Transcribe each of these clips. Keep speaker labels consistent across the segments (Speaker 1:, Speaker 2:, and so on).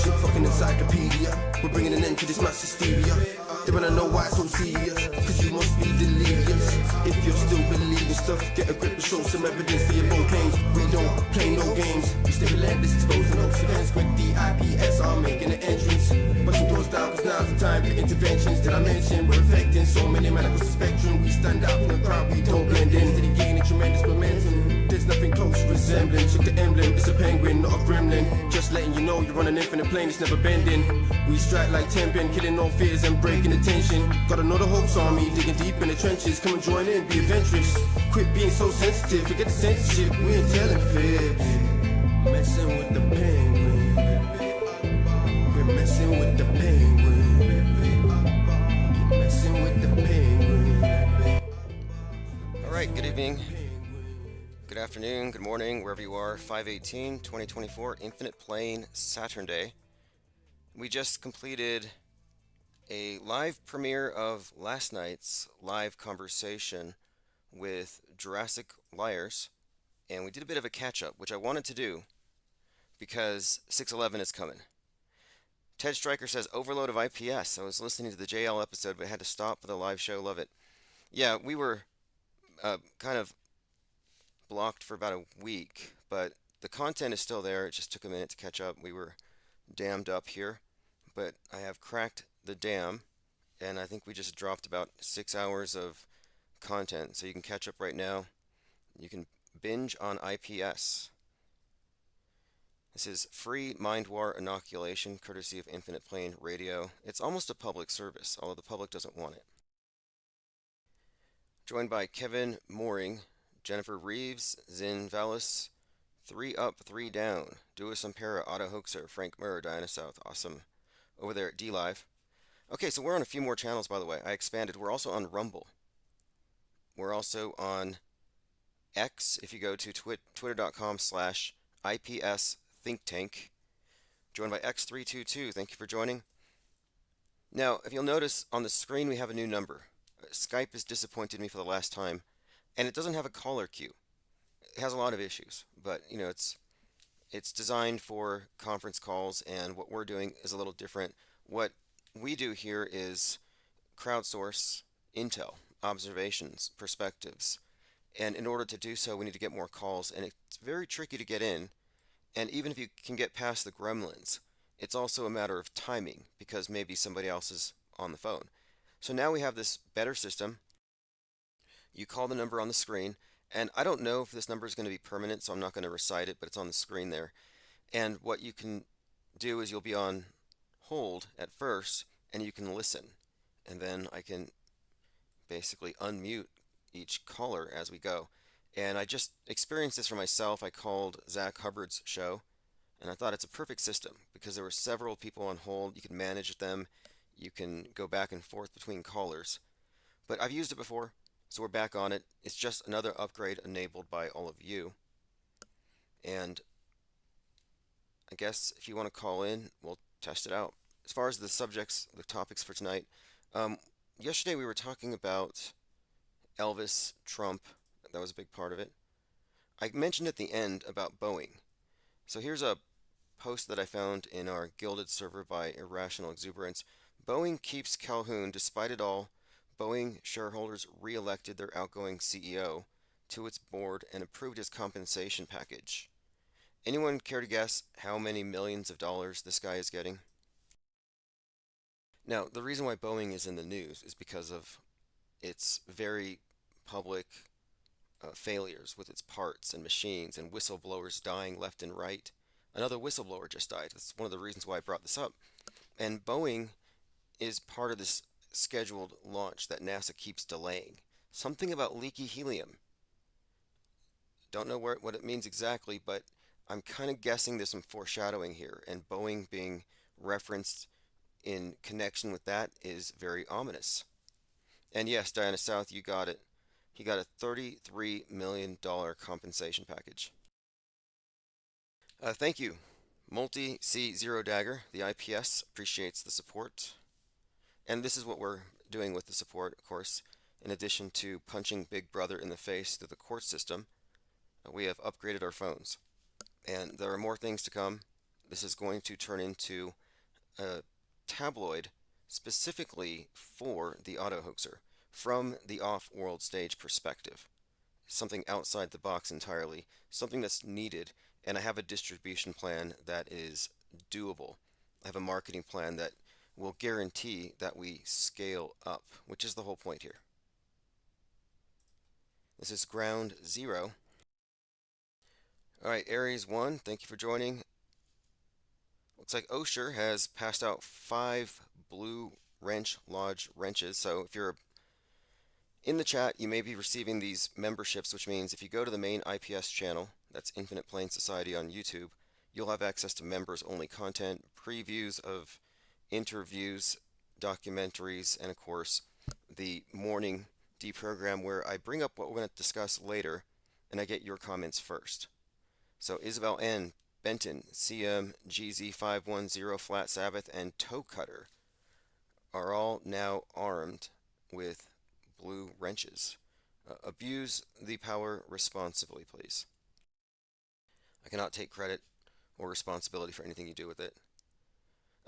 Speaker 1: information, fucking encyclopedia. We're bringing an end to this mass hysteria. They wanna know why it's so serious, cause you must be delirious. If you're still believing stuff, get a grip and show some evidence for your bold claims. We don't play no games, we stay relentless, exposing hoax events. Quick, the IPS are making an entrance. Button doors down, cause now's the time for interventions. Did I mention we're affecting so many men across the spectrum? We stand out from the crowd, we don't blend in. Steady gaining tremendous momentum. There's nothing close to resembling. Check the emblem, it's a penguin, not a gremlin. Just letting you know you're on an infinite plane, it's never bending. We strike like temping, killing all fears and breaking the tension. Gotta know the hopes army, digging deep in the trenches. Come and join in, be adventurous. Quit being so sensitive, forget the censorship. We ain't telling fibs. Messing with the penguin. We're messing with the penguin. Messing with the penguin.
Speaker 2: Alright, good evening. Good afternoon, good morning, wherever you are. 5/18/2024, Infinite Plane, Saturnday. We just completed a live premiere of last night's live conversation with Jurassic Liars, and we did a bit of a catch-up, which I wanted to do because 6/11 is coming. Ted Stryker says, overload of IPS. I was listening to the JL episode, but had to stop for the live show. Love it. Yeah, we were kind of blocked for about a week, but the content is still there. It just took a minute to catch up. We were dammed up here, but I have cracked the dam, and I think we just dropped about 6 hours of content, so you can catch up right now. You can binge on IPS. This is free Mind War inoculation, courtesy of Infinite Plane Radio. It's almost a public service, although the public doesn't want it. Joined by Kevin Mooring, Jennifer Reeves, Zin Vallis, 3 Up, 3 Down, Dua Sampera, Otto Hoaxer, Frank Murr, Diana South, awesome. Over there at D-Live. Okay, so we're on a few more channels, by the way. I expanded. We're also on Rumble. We're also on X, if you go to twitter.com/IPS Think Tank. Joined by X322. Thank you for joining. Now, if you'll notice on the screen, we have a new number. Skype has disappointed me for the last time, and it doesn't have a caller queue. It has a lot of issues, but you know, it's designed for conference calls, and what we're doing is a little different. What we do here is crowdsource intel, observations, perspectives, and in order to do so, we need to get more calls, and it's very tricky to get in. And even if you can get past the gremlins, it's also a matter of timing, because maybe somebody else is on the phone. So now we have this better system. You call the number on the screen, and I don't know if this number is going to be permanent, so I'm not going to recite it, but it's on the screen there. And what you can do is you'll be on hold at first, and you can listen. And then I can basically unmute each caller as we go. And I just experienced this for myself. I called Zach Hubbard's show, and I thought it's a perfect system because there were several people on hold. You can manage them. You can go back and forth between callers. But I've used it before, so we're back on it. It's just another upgrade enabled by all of you. And I guess if you want to call in, we'll test it out. As far as the subjects, the topics for tonight, yesterday we were talking about Elvis, Trump. That was a big part of it. I mentioned at the end about Boeing. So here's a post that I found in our Gilded server by Irrational Exuberance. Boeing keeps Calhoun despite it all. Boeing shareholders re-elected their outgoing CEO to its board and approved his compensation package. Anyone care to guess how many millions of dollars this guy is getting? Now, the reason why Boeing is in the news is because of its very public failures with its parts and machines and whistleblowers dying left and right. Another whistleblower just died. That's one of the reasons why I brought this up. And Boeing is part of this scheduled launch that NASA keeps delaying. Something about leaky helium. Don't know what it means exactly, but I'm kind of guessing there's some foreshadowing here, and Boeing being referenced in connection with that is very ominous. And yes, Diana South, you got it. He got a $33 million compensation package. Thank you. Multi C0 Dagger, the IPS, appreciates the support. And this is what we're doing with the support, of course. In addition to punching Big Brother in the face through the court system, we have upgraded our phones. And there are more things to come. this is going to turn into a tabloid specifically for the auto hoaxer from the off-world stage perspective. Something outside the box entirely, something that's needed, and I have a distribution plan that is doable. I have a marketing plan that will guarantee that we scale up, which is the whole point here. This is ground zero. All right, Aries 1, thank you for joining. Looks like Osher has passed out 5 blue wrench lodge wrenches. So if you're in the chat, you may be receiving these memberships, which means if you go to the main IPS channel, that's Infinite Plane Society on YouTube, you'll have access to members only content, previews of interviews, documentaries, and of course the morning deprogram where I bring up what we're going to discuss later and I get your comments first. So Isabel N, Benton, CM, GZ510, Flat Sabbath, and Toe Cutter are all now armed with blue wrenches. Abuse the power responsibly, please. I cannot take credit or responsibility for anything you do with it.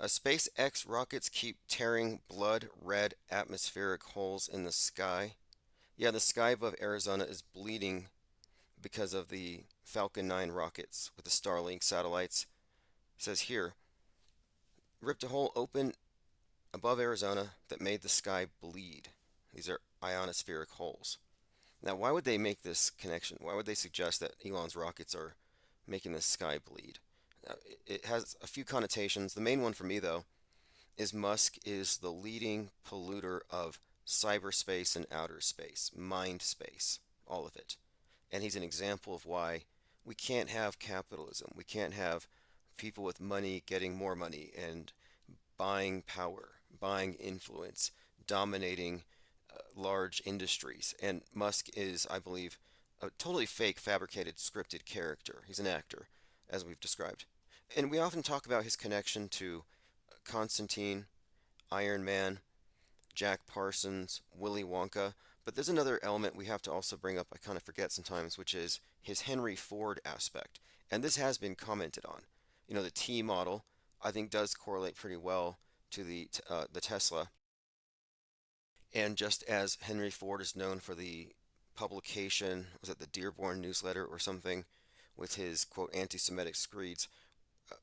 Speaker 2: SpaceX rockets keep tearing blood red atmospheric holes in the sky. Yeah, the sky above Arizona is bleeding because of the Falcon 9 rockets with the Starlink satellites. It says here, ripped a hole open above Arizona that made the sky bleed. These are ionospheric holes. Now, why would they make this connection? Why would they suggest that Elon's rockets are making the sky bleed? Now, it has a few connotations. The main one for me, though, is Musk is the leading polluter of cyberspace and outer space, mind space, all of it. And he's an example of why we can't have capitalism. We can't have people with money getting more money and buying power, buying influence, dominating large industries. And Musk is, I believe, a totally fake, fabricated, scripted character. He's an actor, as we've described. And we often talk about his connection to Constantine, Iron Man, Jack Parsons, Willy Wonka. But there's another element we have to also bring up, I kind of forget sometimes, which is his Henry Ford aspect. And this has been commented on. You know, the T model, I think, does correlate pretty well to the Tesla. And just as Henry Ford is known for the publication, was it the Dearborn newsletter or something, with his, quote, anti-Semitic screeds,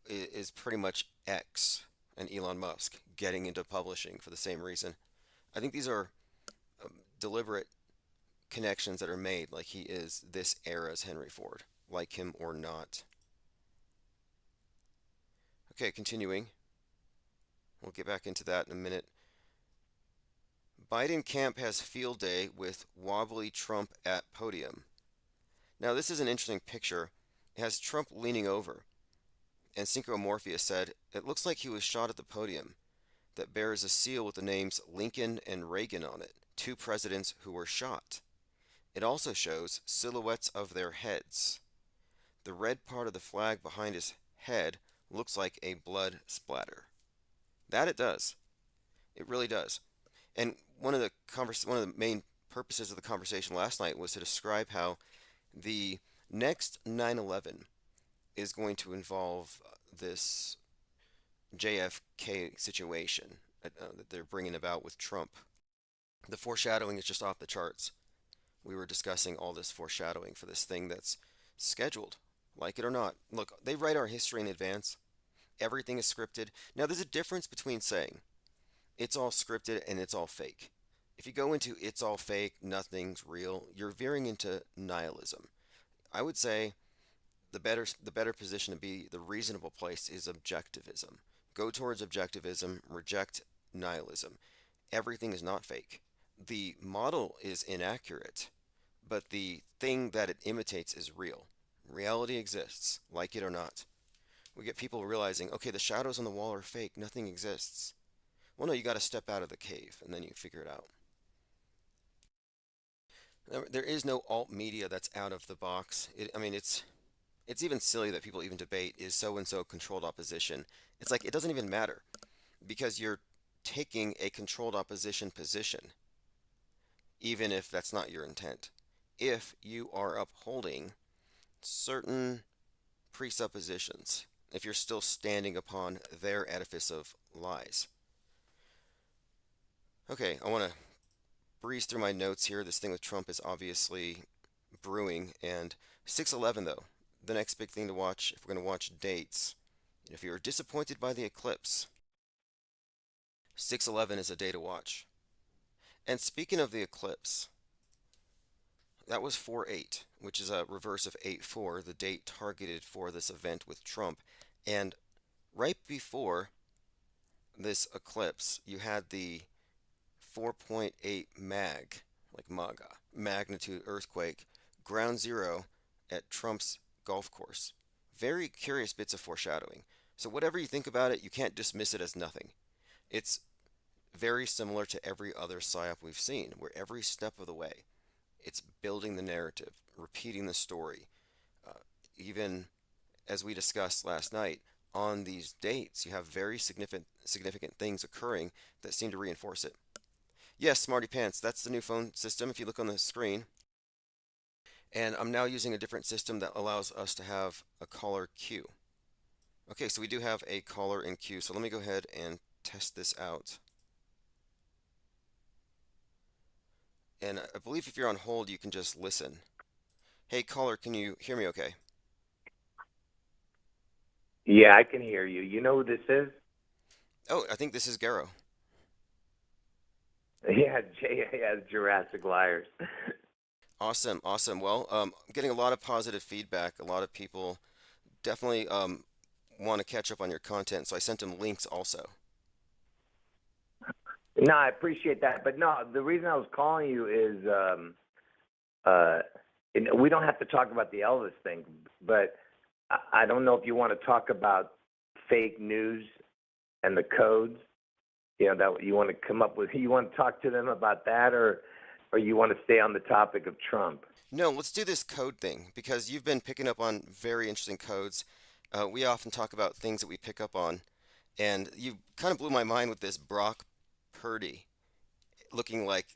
Speaker 2: is pretty much X and Elon Musk getting into publishing for the same reason. I think these are deliberate connections that are made, like he is this era's Henry Ford, like him or not. Okay, continuing. We'll get back into that in a minute. Biden camp has field day with wobbly Trump at podium. Now, this is an interesting picture. It has Trump leaning over, and Synchromorphia said, it looks like he was shot at the podium that bears a seal with the names Lincoln and Reagan on it, 2 presidents who were shot. It also shows silhouettes of their heads. The red part of the flag behind his head looks like a blood splatter. That it does. It really does. And one of the main purposes of the conversation last night was to describe how the next 9/11 is going to involve this JFK situation that they're bringing about with Trump. The foreshadowing is just off the charts. We were discussing all this foreshadowing for this thing that's scheduled, like it or not. Look, they write our history in advance. Everything is scripted. Now, there's a difference between saying it's all scripted and it's all fake. If you go into it's all fake, nothing's real, you're veering into nihilism. I would say the better position to be, the reasonable place, is objectivism. Go towards objectivism, reject nihilism. Everything is not fake. The model is inaccurate, but the thing that it imitates is real. Reality exists, like it or not. We get people realizing, okay, the shadows on the wall are fake, nothing exists. Well, no, you got to step out of the cave, and then you figure it out. There is no alt media that's out of the box. I mean, it's even silly that people even debate, is so-and-so controlled opposition. It's like, it doesn't even matter, because you're taking a controlled opposition position, even if that's not your intent. If you are upholding certain presuppositions if you're still standing upon their edifice of lies. Okay, I want to breeze through my notes here. This thing with Trump is obviously brewing, and 6/11 though, the next big thing to watch if we're going to watch dates. If you're disappointed by the eclipse, 6/11 is a day to watch. And speaking of the eclipse, that was 4/8, which is a reverse of 8/4, the date targeted for this event with Trump. And right before this eclipse, you had the 4.8 like MAGA, magnitude earthquake, ground zero at Trump's golf course. Very curious bits of foreshadowing. So, whatever you think about it, you can't dismiss it as nothing. It's very similar to every other PSYOP we've seen, where every step of the way, it's building the narrative, repeating the story. Even as we discussed last night, on these dates, you have very significant things occurring that seem to reinforce it. Yes, Smarty Pants, that's the new phone system if you look on the screen. And I'm now using a different system that allows us to have a caller queue. Okay, so we do have a caller in queue, so let me go ahead and test this out. And I believe if you're on hold, you can just listen. Hey, caller, can you hear me okay?
Speaker 3: Yeah, I can hear you. You know who this is?
Speaker 2: Oh, I think this is Garrow.
Speaker 3: Yeah, JAS Jurassic Liars.
Speaker 2: Awesome, awesome. Well, I'm getting a lot of positive feedback. A lot of people definitely want to catch up on your content, so I sent them links also.
Speaker 3: No, I appreciate that. But no, the reason I was calling you is we don't have to talk about the Elvis thing, but I don't know if you want to talk about fake news and the codes. You know, that you want to come up with. You want to talk to them about that, or you want to stay on the topic of Trump?
Speaker 2: No, let's do this code thing because you've been picking up on very interesting codes. We often talk about things that we pick up on, and you kind of blew my mind with this Brock Purdy looking like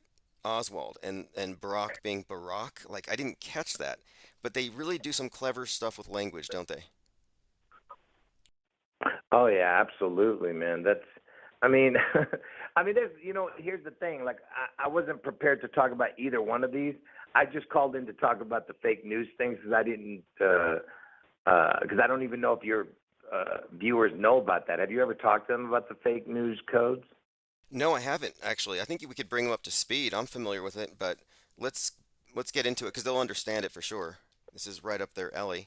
Speaker 2: Oswald and Barack being Barack. Like, I didn't catch that, but they really do some clever stuff with language, don't they?
Speaker 3: Oh yeah, absolutely, man. I mean, I mean, there's, here's the thing. Like, I wasn't prepared to talk about either one of these. I just called in to talk about the fake news things because I didn't, because I don't even know if your viewers know about that. Have you ever talked to them about the fake news codes?
Speaker 2: No, I haven't actually. I think we could bring them up to speed. I'm familiar with it, but let's let's get into it because they'll understand it for sure. This is right up their alley.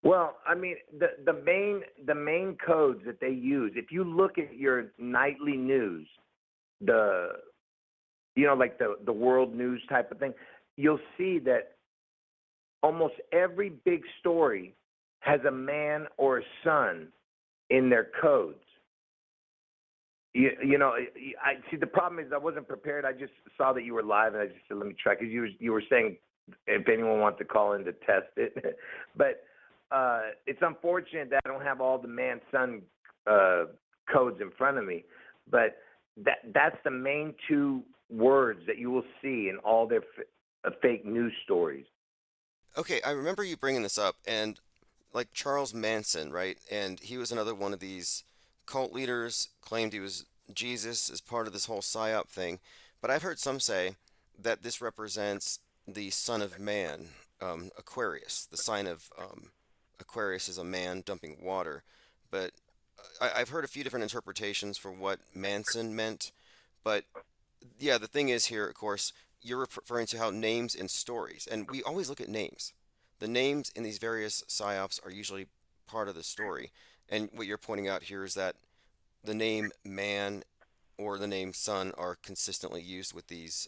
Speaker 3: Well, I mean, the main codes that they use. If you look at your nightly news, the like the world news type of thing, you'll see that almost every big story has a man or a son in their codes. I see. The problem is I wasn't prepared. I just saw that you were live, and I just said, let me try, because you were saying if anyone wants to call in to test it, but it's unfortunate that I don't have all the man son codes in front of me. But that's the main two words that you will see in all their fake news stories.
Speaker 2: Okay, I remember you bringing this up, and like Charles Manson, right? And he was another one of these cult leaders, claimed he was Jesus as part of this whole psyop thing. But I've heard some say that this represents the Son of Man, Aquarius. The sign of Aquarius is a man dumping water. But I've heard a few different interpretations for what Manson meant. But yeah, the thing is here, of course, you're referring to how names in stories, and we always look at names. The names in these various psyops are usually part of the story. And what you're pointing out here is that the name man or the name son are consistently used with these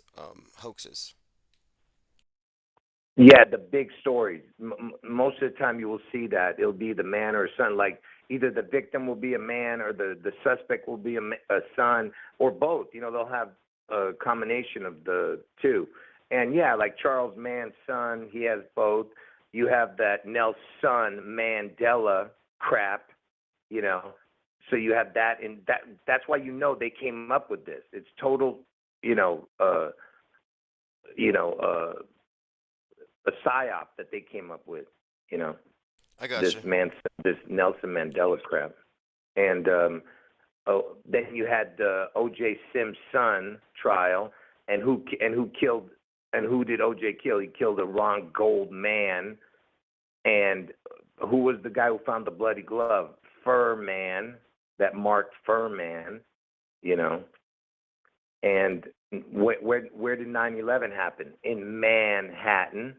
Speaker 2: hoaxes.
Speaker 3: Yeah, the big stories. Most of the time, you will see that it'll be the man or son. Like either the victim will be a man, or the suspect will be a son, or both. They'll have a combination of the two. And yeah, like Charles Mann's son, he has both. You have that Nelson Mandela crap. You know, so you have that, and that's why they came up with this. It's total, a psyop that they came up with. You know,
Speaker 2: I gotcha.
Speaker 3: this Nelson Mandela crap. And then you had the O.J. Simpson son trial, and who killed, and who did O.J. kill? He killed a Ron Goldman. And who was the guy who found the bloody glove? Furman, that marked Furman, you know. And where did 9/11 happen? In Manhattan.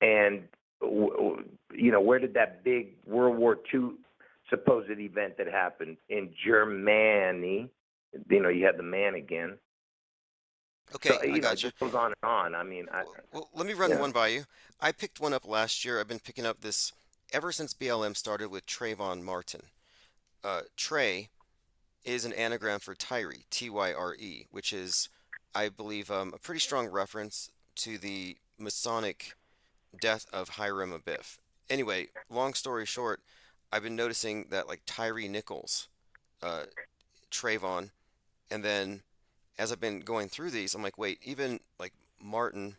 Speaker 3: And you know, where did that big World War II supposed event that happened? In Germany. You know, you had the man again.
Speaker 2: Okay,
Speaker 3: So
Speaker 2: I
Speaker 3: you know, it
Speaker 2: gotcha.
Speaker 3: just goes on and on. I mean,
Speaker 2: Well, let me run
Speaker 3: yeah.
Speaker 2: one by you. I picked one up last year. I've been picking up this ever since BLM started with Trayvon Martin. Trey is an anagram for Tyre, Tyre, which is, I believe, a pretty strong reference to the Masonic death of Hiram Abiff. Anyway, long story short, I've been noticing that like Tyree Nichols, uh, Trayvon, and then as I've been going through these, I'm like, wait, even like Martin,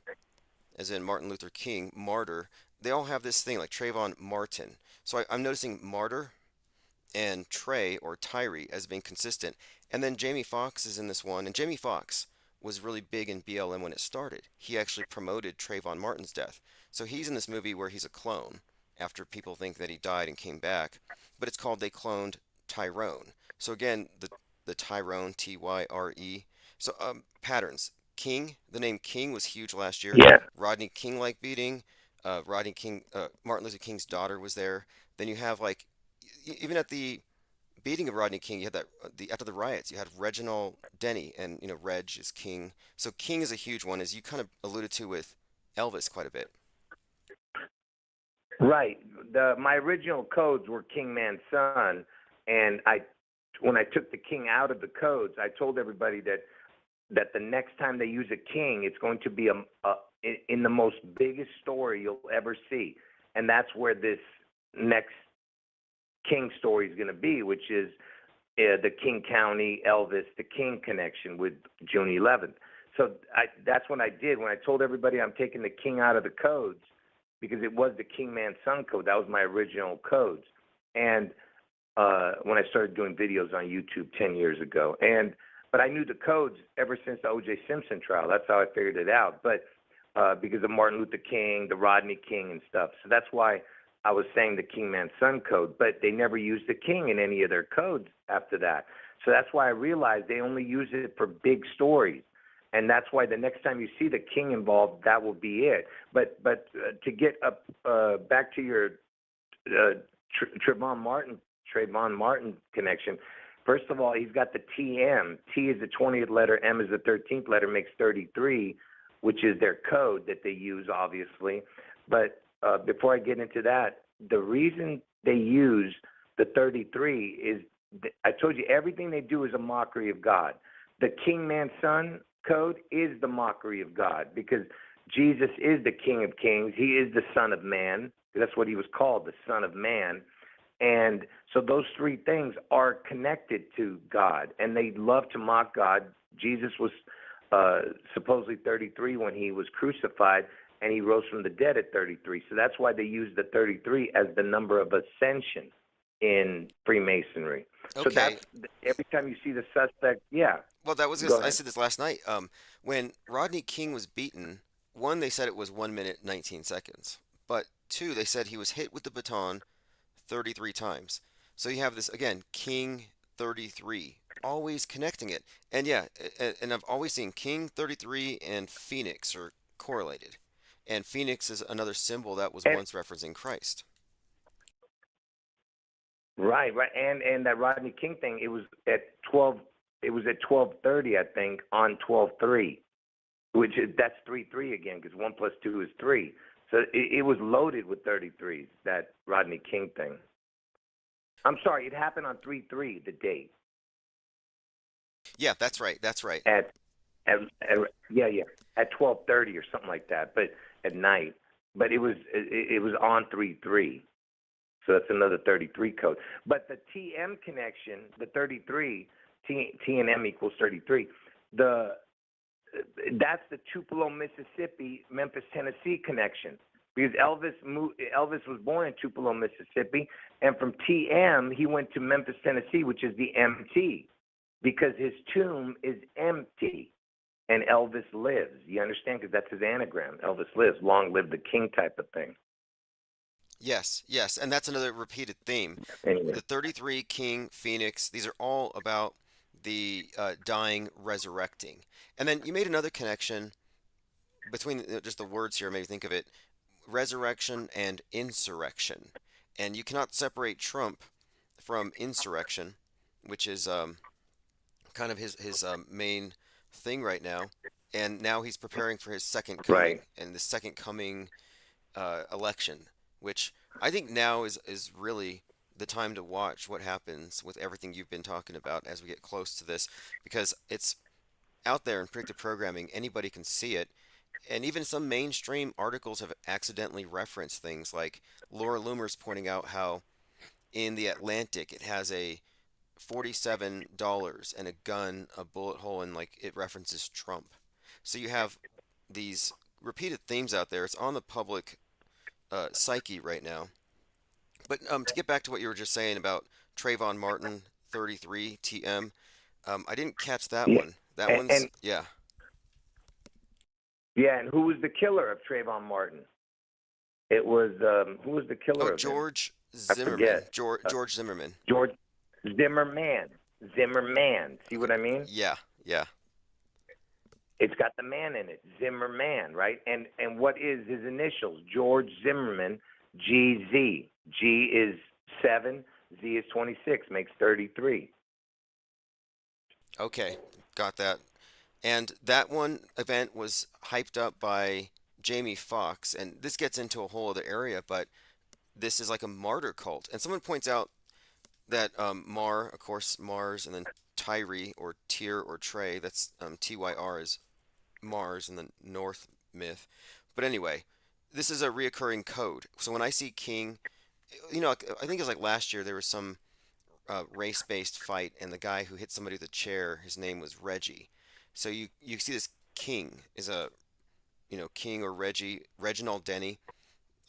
Speaker 2: as in Martin Luther King, martyr, they all have this thing like Trayvon Martin. So I'm noticing martyr and Trey or Tyree as being consistent. And then Jamie Foxx is in this one, and Jamie Foxx was really big in BLM when it started. He actually promoted Trayvon Martin's death. So he's in this movie where he's a clone after people think that he died and came back, but it's called They Cloned Tyrone. So again, the Tyrone, Tyre. So patterns. King, the name King was huge last year.
Speaker 3: Yeah.
Speaker 2: Rodney King like beating. Martin Luther King's daughter was there. Then you have like even at the beating of Rodney King, you had that the after the riots, you had Reginald Denny, and you know Reg is King. So King is a huge one, as you kind of alluded to with Elvis quite a bit.
Speaker 3: Right. My original codes were King Man Son, and when I took the king out of the codes, I told everybody that the next time they use a king, it's going to be in the most biggest story you'll ever see, and that's where this next king story is going to be, which is the King County Elvis the King connection with June 11th. So that's what I did when I told everybody I'm taking the king out of the codes, because it was the King Man Son code. That was my original codes. And when I started doing videos on YouTube 10 years ago. But I knew the codes ever since the O.J. Simpson trial. That's how I figured it out. But because of Martin Luther King, the Rodney King and stuff. So that's why I was saying the King Man Son code. But they never used the king in any of their codes after that. So that's why I realized they only use it for big stories. And that's why the next time you see the king involved, that will be it. But to get up back to your Trayvon Martin connection. First of all, he's got the TM. T is the 20th letter, M is the 13th letter, makes 33, which is their code that they use, obviously. But before I get into that, the reason they use the 33 is, I told you, everything they do is a mockery of God. The King Man Son code is the mockery of God, because Jesus is the King of Kings. He is the Son of Man. That's what he was called, the Son of Man. And so those three things are connected to God, and they love to mock God. Jesus was supposedly 33 when he was crucified, and he rose from the dead at 33. So that's why they use the 33 as the number of ascension in Freemasonry.
Speaker 2: Okay.
Speaker 3: So that's every time you see the suspect, yeah.
Speaker 2: Well, that was
Speaker 3: Go
Speaker 2: I
Speaker 3: ahead.
Speaker 2: said this last night. When Rodney King was beaten, one, they said it was 1 minute 19 seconds, but two, they said he was hit with the baton 33 times. So you have this again, King 33, always connecting it. And yeah, and I've always seen King 33 and Phoenix are correlated. And Phoenix is another symbol that was
Speaker 3: And
Speaker 2: once referencing Christ.
Speaker 3: right, and that Rodney King thing, it was at 12. It was at 12:30, I think, on 12:3, which is that's 3:3 again, because 1 plus 2 is 3. So it was loaded with 33s. That Rodney King thing. I'm sorry, it happened on 3/3, the date
Speaker 2: Yeah, that's right. That's right.
Speaker 3: at yeah at 12:30 or something like that, but at night. But it was on 3/3. So that's another 33 code. But the TM connection, the 33, T and M equals 33. That's the Tupelo, Mississippi, Memphis, Tennessee connection. because Elvis was born in Tupelo, Mississippi, and from TM he went to Memphis, Tennessee, which is the MT, because his tomb is empty, and Elvis lives. You understand? Because that's his anagram. Elvis lives. Long live the king, type of thing.
Speaker 2: Yes, yes, and that's another repeated theme.
Speaker 3: Anyway,
Speaker 2: The 33, King, Phoenix, these are all about the dying, resurrecting. And then you made another connection between just the words here, made me think of it, resurrection and insurrection. And you cannot separate Trump from insurrection, which is kind of his main thing right now. And now he's preparing for his second coming,
Speaker 3: right.
Speaker 2: and the second coming election, which I think now is really the time to watch what happens with everything you've been talking about as we get close to this, because it's out there in predictive programming. Anybody can see it, and even some mainstream articles have accidentally referenced things like Laura Loomer's pointing out how in the Atlantic it has a $47 and a gun, a bullet hole, and like it references Trump. So you have these repeated themes out there. It's on the public psyche right now. But to get back to what you were just saying about Trayvon Martin, 33 TM, I didn't catch that
Speaker 3: Yeah,
Speaker 2: one. That one's
Speaker 3: and
Speaker 2: yeah.
Speaker 3: yeah, and who was the killer of Trayvon Martin? It was who was the
Speaker 2: Oh,
Speaker 3: killer of him?
Speaker 2: George
Speaker 3: I
Speaker 2: Zimmerman.
Speaker 3: forget.
Speaker 2: George Zimmerman.
Speaker 3: George Zimmerman. Zimmerman. See what I mean?
Speaker 2: Yeah, yeah.
Speaker 3: It's got the man in it, Zimmerman, right? And what is his initials? George Zimmerman, GZ. G is 7, Z is 26, makes 33.
Speaker 2: Okay, got that. And that one event was hyped up by Jamie Foxx, and this gets into a whole other area, but this is like a martyr cult. And someone points out that Mar, of course, Mars, and then Tyre or Tyr or Trey, that's Tyr is Mars in the North myth. But anyway, this is a reoccurring code. So when I see King, I think it was like last year there was some race-based fight, and the guy who hit somebody with a chair, his name was Reggie. So you see this King is a King or Reginald Denny.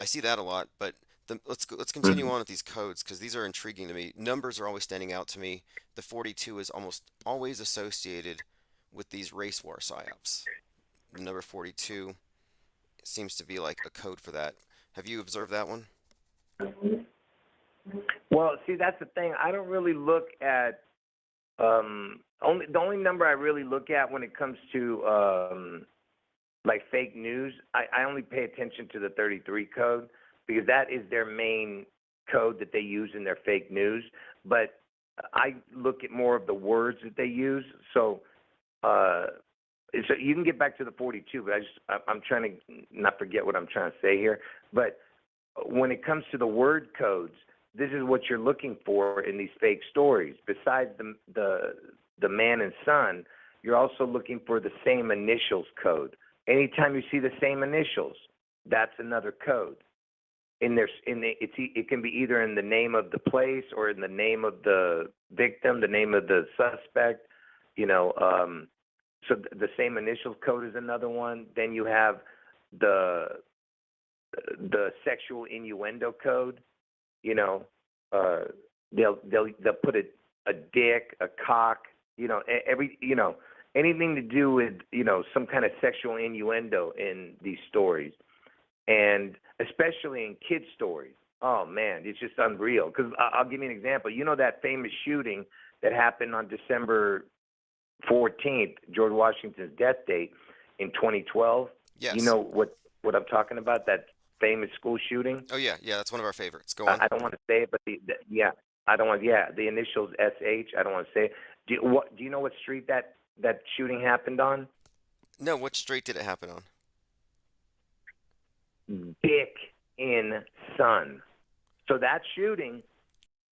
Speaker 2: I see that a lot, but let's continue
Speaker 3: Mhm.
Speaker 2: on with these codes because these are intriguing to me. Numbers are always standing out to me. The 42 is almost always associated with these race war psyops. The number 42 seems to be like a code for that. Have you observed that one?
Speaker 3: Well, see, that's the thing. I don't really look at the only number I really look at when it comes to like fake news. I only pay attention to the 33 code because that is their main code that they use in their fake news. But I look at more of the words that they use. Uh, so you can get back to the 42, but I'm trying to not forget what I'm trying to say here. But when it comes to the word codes, this is what you're looking for in these fake stories. Besides the man and son, you're also looking for the same initials code. Anytime you see the same initials, that's another code. It can be either in the name of the place or in the name of the victim, the name of the suspect. You know, so the same initials code is another one. Then you have the sexual innuendo code. You know, they'll put a dick, a cock, anything to do with some kind of sexual innuendo in these stories, and especially in kids stories. Oh man, it's just unreal. Because I'll give you an example. You know that famous shooting that happened on December 14th, George Washington's death date in 2012. You
Speaker 2: Yes.
Speaker 3: know what I'm talking about? That famous school shooting.
Speaker 2: Oh yeah, yeah, that's one of our favorites. Go on.
Speaker 3: I don't want to say it, but yeah, I don't want. Yeah, the initials SH. I don't want to say it. Do you know what street that shooting happened on?
Speaker 2: No, what street did it happen on?
Speaker 3: Dick in Sun. So that shooting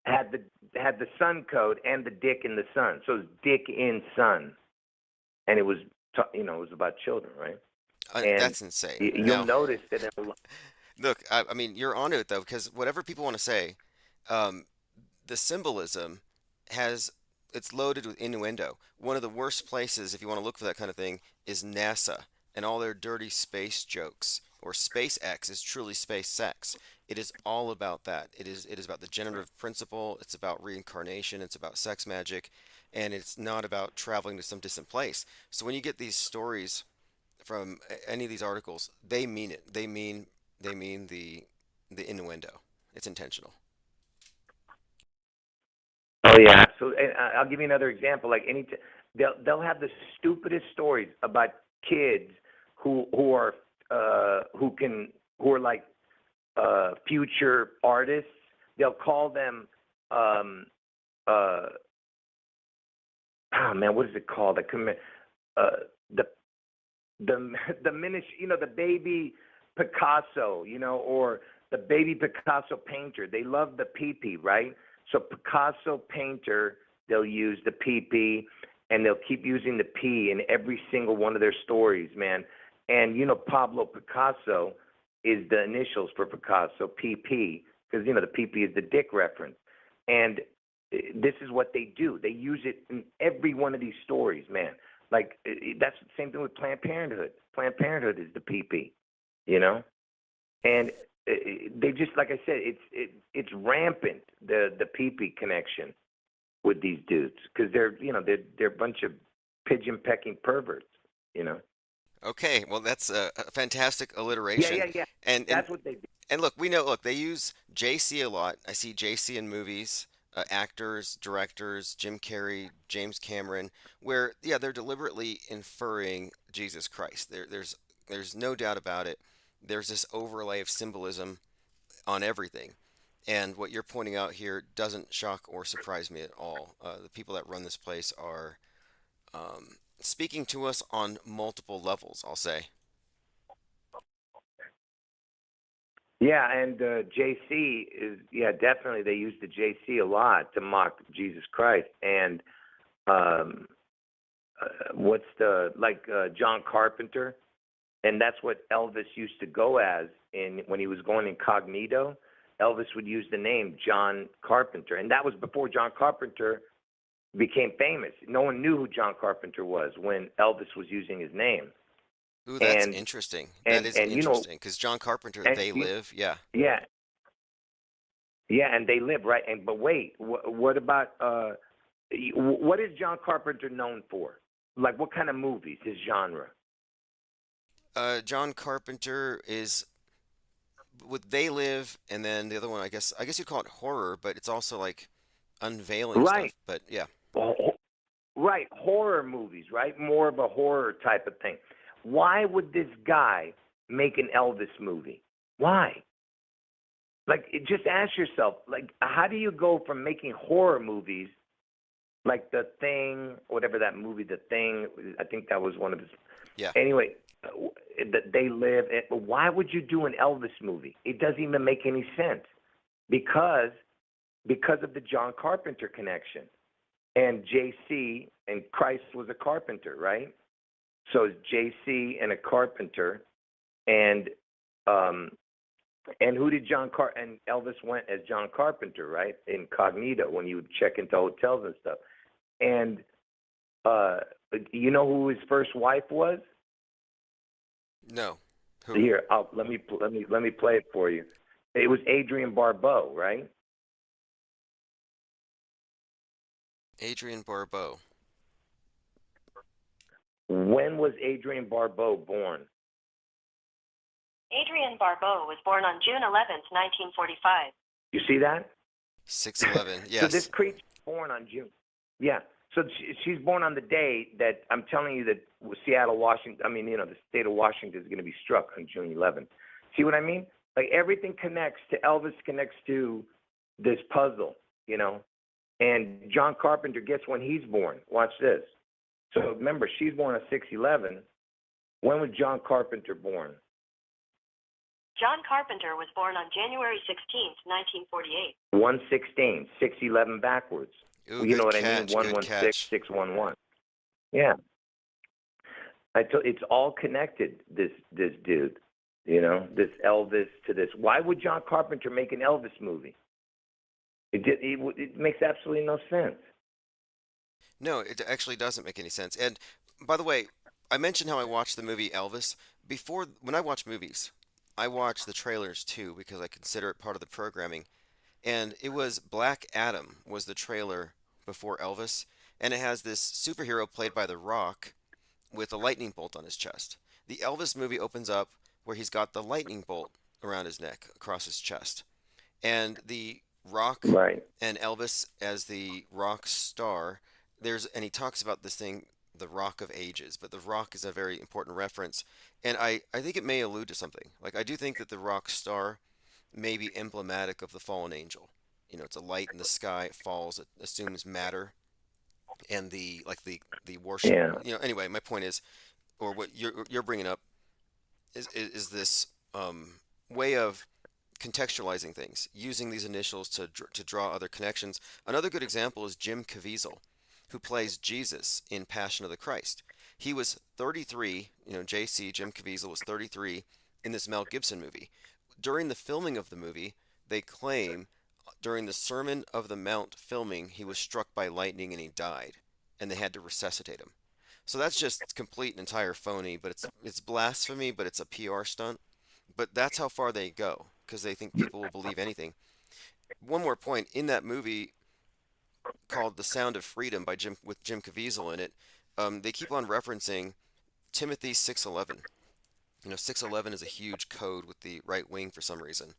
Speaker 3: had the Sun code and the Dick in the Sun. So it's Dick in Sun, and it was it was about children, right? And
Speaker 2: That's insane.
Speaker 3: you'll
Speaker 2: Now,
Speaker 3: notice that
Speaker 2: look, I mean, you're onto it though, because whatever people want to say, um, the symbolism has it's loaded with innuendo. One of the worst places, if you want to look for that kind of thing, is NASA and all their dirty space jokes or SpaceX is truly space sex. It is all about that. It is about the generative principle. It's about reincarnation. It's about sex magic, and it's not about traveling to some distant place. So when you get these stories from any of these articles, they mean it. They mean the innuendo. It's intentional.
Speaker 3: Oh yeah, absolutely. And I'll give you another example. Like they'll have the stupidest stories about kids who are like future artists. They'll call them uh oh man, what is it called? Uh the the miniature, the baby Picasso, or the baby Picasso painter. They love the PP, right? So Picasso painter, they'll use the PP, and they'll keep using the P in every single one of their stories, man. And Pablo Picasso is the initials for Picasso, PP, because the PP is the dick reference. And this is what they do. They use it in every one of these stories, man. Like that's the same thing with Planned Parenthood. Planned Parenthood is the PP, you know, and they just, like I said, it's rampant, the PP connection with these dudes, because they're a bunch of pigeon pecking perverts, you know.
Speaker 2: Okay, well that's a fantastic
Speaker 3: Yeah,
Speaker 2: alliteration.
Speaker 3: yeah, yeah.
Speaker 2: And
Speaker 3: That's what they do.
Speaker 2: And look, we know, look, they use JC a lot. I see JC in movies, actors, directors, Jim Carrey, James Cameron, where, yeah, they're deliberately inferring Jesus Christ. There's no doubt about it. There's this overlay of symbolism on everything. And what you're pointing out here doesn't shock or surprise me at all. The people that run this place are speaking to us on multiple levels, I'll say.
Speaker 3: Yeah, and JC is, yeah, definitely they use the JC a lot to mock Jesus Christ. And um, what's the like John Carpenter, and that's what Elvis used to go as in when he was going incognito. Elvis would use the name John Carpenter, and that was before John Carpenter became famous. No one knew who John Carpenter was when Elvis was using his name.
Speaker 2: Ooh, that's
Speaker 3: And
Speaker 2: interesting. That
Speaker 3: and
Speaker 2: is
Speaker 3: and
Speaker 2: interesting because John Carpenter,
Speaker 3: and
Speaker 2: They Live, yeah.
Speaker 3: yeah, yeah, and they live right. And but wait, what about what is John Carpenter known for? Like what kind of movies? His genre?
Speaker 2: John Carpenter is with They Live, and then the other one, I guess you'd call it horror, but it's also like unveiling
Speaker 3: Right,
Speaker 2: stuff. But yeah,
Speaker 3: Ho- right, horror movies, right? More of a horror type of thing. Why would this guy make an Elvis movie? Why? Like, just ask yourself, like, how do you go from making horror movies like The Thing, whatever that movie, The Thing, I think that was one of his.
Speaker 2: yeah.
Speaker 3: Anyway, that they live. But why would you do an Elvis movie? It doesn't even make any sense because of the John Carpenter connection. And JC and Christ was a carpenter, right? So it's JC and a carpenter, and um, and who did and Elvis went as John Carpenter, right? Incognito when you would check into hotels and stuff. And uh, you know who his first wife was?
Speaker 2: No. Who?
Speaker 3: Here, let me play it for you. It was Adrienne Barbeau, right?
Speaker 2: Adrienne Barbeau.
Speaker 3: When was Adrienne Barbeau born?
Speaker 4: Adrienne Barbeau was born on June 11th, 1945.
Speaker 3: You see that?
Speaker 2: 6'11",
Speaker 3: So this
Speaker 2: yes.
Speaker 3: creature's born on June. Yeah. So she's born on the day that I'm telling you that Seattle, Washington. I mean, the state of Washington is going to be struck on June 11th. See what I mean? Like everything connects to Elvis, connects to this puzzle, And John Carpenter, guess when he's born? Watch this. So remember, she's born on 6/11. When was John Carpenter born?
Speaker 4: John Carpenter was born on January 16th, 1948.
Speaker 3: 116, 6/11 backwards.
Speaker 2: Ooh,
Speaker 3: You know
Speaker 2: good
Speaker 3: what I mean?
Speaker 2: catch, good
Speaker 3: 116,
Speaker 2: catch.
Speaker 3: 611. Yeah. It's all connected. This dude, this Elvis to this. Why would John Carpenter make an Elvis movie? It makes absolutely no sense.
Speaker 2: No, it actually doesn't make any sense. And by the way, I mentioned how I watched the movie Elvis. When I watch movies, I watch the trailers too because I consider it part of the programming. And it was Black Adam was the trailer before Elvis, and it has this superhero played by The Rock with a lightning bolt on his chest. The Elvis movie opens up where he's got the lightning bolt around his neck across his chest. And the Rock
Speaker 3: Right.
Speaker 2: and Elvis as the rock star, and he talks about this thing, the Rock of Ages, but the Rock is a very important reference. And I think it may allude to something. Like I do think that the rock star may be emblematic of the fallen angel. It's a light in the sky, it falls, it assumes matter, and the worship.
Speaker 3: Yeah.
Speaker 2: Anyway, my point is, or what you're bringing up is this way of contextualizing things, using these initials to draw other connections. Another good example is Jim Caviezel, who plays Jesus in Passion of the Christ. He was 33, Jim Caviezel was 33 in this Mel Gibson movie. During the filming of the movie, they claim during the Sermon of the Mount filming, he was struck by lightning and he died, and they had to resuscitate him. So that's just complete and entire phony, but it's blasphemy, but it's a PR stunt. But that's how far they go because they think people will believe anything. One more point in that movie called "The Sound of Freedom" by Jim with Jim Caviezel in it, they keep on referencing Timothy 6:11. 6:11 is a huge code with the right wing for some reason.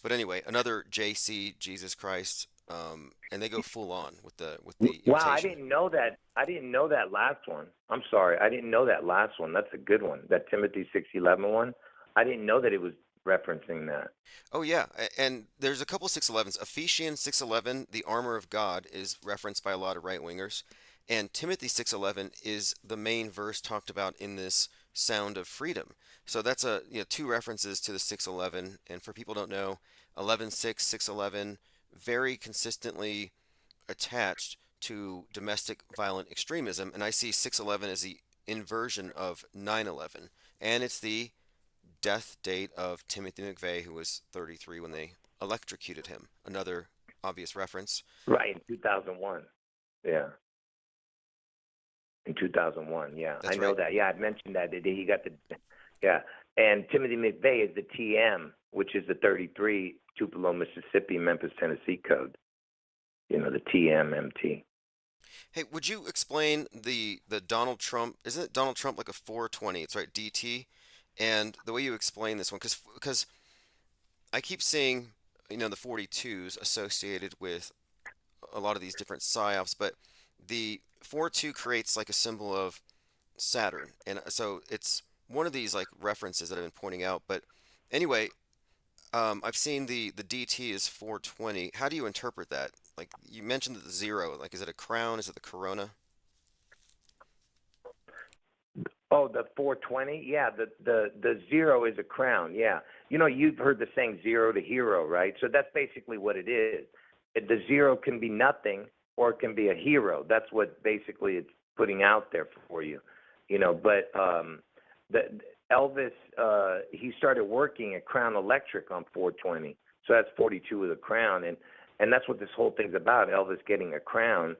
Speaker 2: But anyway, another JC, Jesus Christ, and they go full on with the
Speaker 3: Wow, I
Speaker 2: imitation.
Speaker 3: didn't know that. I didn't know that last one. I'm sorry, I didn't know that last one. That's a good one. That Timothy 6:11 one. I didn't know that it was referencing that.
Speaker 2: Oh yeah, and there's a couple 6:11s. Ephesians 6:11, the armor of God, is referenced by a lot of right wingers, and Timothy 6:11 is the main verse talked about in this Sound of Freedom. So that's two references to the 6:11, and for people who don't know, 11:6, 6:11, very consistently attached to domestic violent extremism, and I see 6:11 as the inversion of 9/11, and it's the death date of Timothy McVeigh, who was 33 when they electrocuted him. Another obvious reference.
Speaker 3: Right, in 2001. Yeah, in 2001. Yeah, I
Speaker 2: That's
Speaker 3: know
Speaker 2: right.
Speaker 3: that. Yeah, I mentioned that. He got the, yeah. And Timothy McVeigh is the TM, which is the 33 Tupelo, Mississippi, Memphis, Tennessee code. The TMMT.
Speaker 2: Hey, would you explain the Donald Trump? Isn't it Donald Trump like a 420? It's right, DT. And the way you explain this one, because I keep seeing the 42s associated with a lot of these different psyops, but the 4-2 creates like a symbol of Saturn, and so it's one of these like references that I've been pointing out. But anyway, I've seen the DT is 420. How do you interpret that? Like you mentioned that the zero, like is it a crown? Is it the corona?
Speaker 3: Oh, the 420? Yeah, the zero is a crown. Yeah. You've heard the saying zero to hero, right? So that's basically what it is. The zero can be nothing or it can be a hero. That's what basically it's putting out there for you. But the Elvis, he started working at Crown Electric on 420. So that's 42 with a crown, and that's what this whole thing's about. Elvis getting a crown,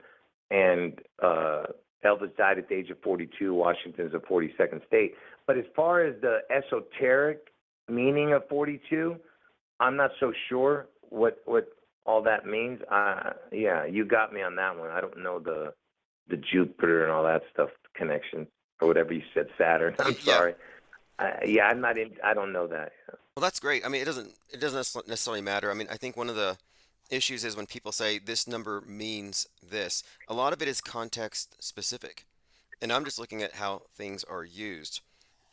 Speaker 3: and Elvis died at the age of 42. Washington's the 42nd state. But as far as the esoteric meaning of 42, I'm not so sure what all that means. Yeah, you got me on that one. I don't know the Jupiter and all that stuff connection or whatever you said, Saturn. I'm
Speaker 2: Yeah.
Speaker 3: sorry. Yeah, I'm not in. I don't know that.
Speaker 2: Well, that's great. I mean, it doesn't necessarily matter. I mean, I think one of the issues is when people say this number means this. A lot of it is context specific, and I'm just looking at how things are used.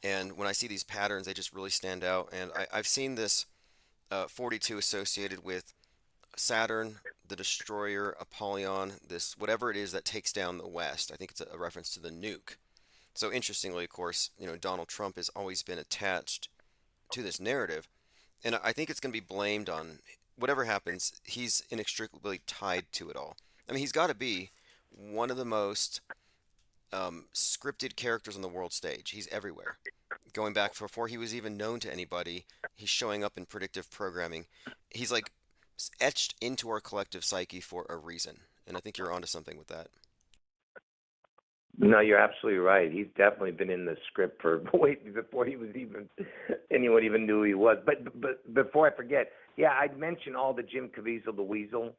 Speaker 2: And when I see these patterns, they just really stand out. And I've seen this 42 associated with Saturn, the destroyer, Apollyon, this whatever it is that takes down the West. I think it's a reference to the nuke. So interestingly, of course, Donald Trump has always been attached to this narrative, and I think it's going to be blamed on whatever happens. He's inextricably tied to it all. I mean, he's got to be one of the most scripted characters on the world stage. He's everywhere. Going back before he was even known to anybody, he's showing up in predictive programming. He's like etched into our collective psyche for a reason, and I think you're onto something with that.
Speaker 3: No, you're absolutely right. He's definitely been in the script for way before he was even anyone even knew who he was. But before I forget, yeah, I'd mentioned all the Jim Caviezel the Weasel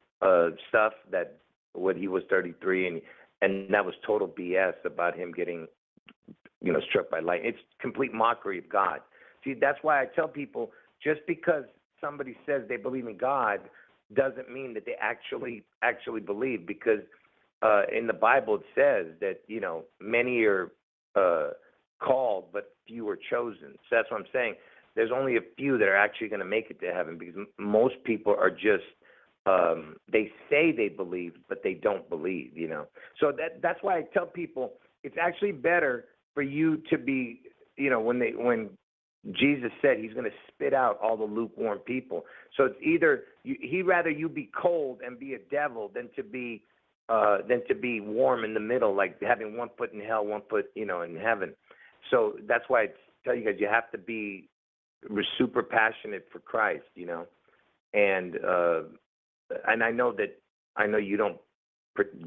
Speaker 3: stuff that when he was 33 and that was total BS about him getting struck by lightning. It's complete mockery of God. See, that's why I tell people just because somebody says they believe in God doesn't mean that they actually believe, because in the Bible it says that many are called but few are chosen. So that's what I'm saying. There's only a few that are actually going to make it to heaven, because most people are just they say they believe but they don't believe. So that's why I tell people it's actually better for you to be when Jesus said he's going to spit out all the lukewarm people. So it's either he'd rather you be cold and be a devil than to be warm in the middle, like having one foot in hell, one foot in heaven. So that's why I tell you guys you have to be super passionate for Christ, and I know you don't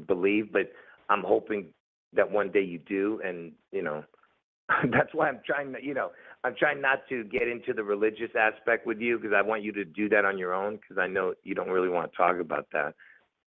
Speaker 3: believe, but I'm hoping that one day you do, and that's why I'm trying not to get into the religious aspect with you, because I want you to do that on your own, because I know you don't really want to talk about that.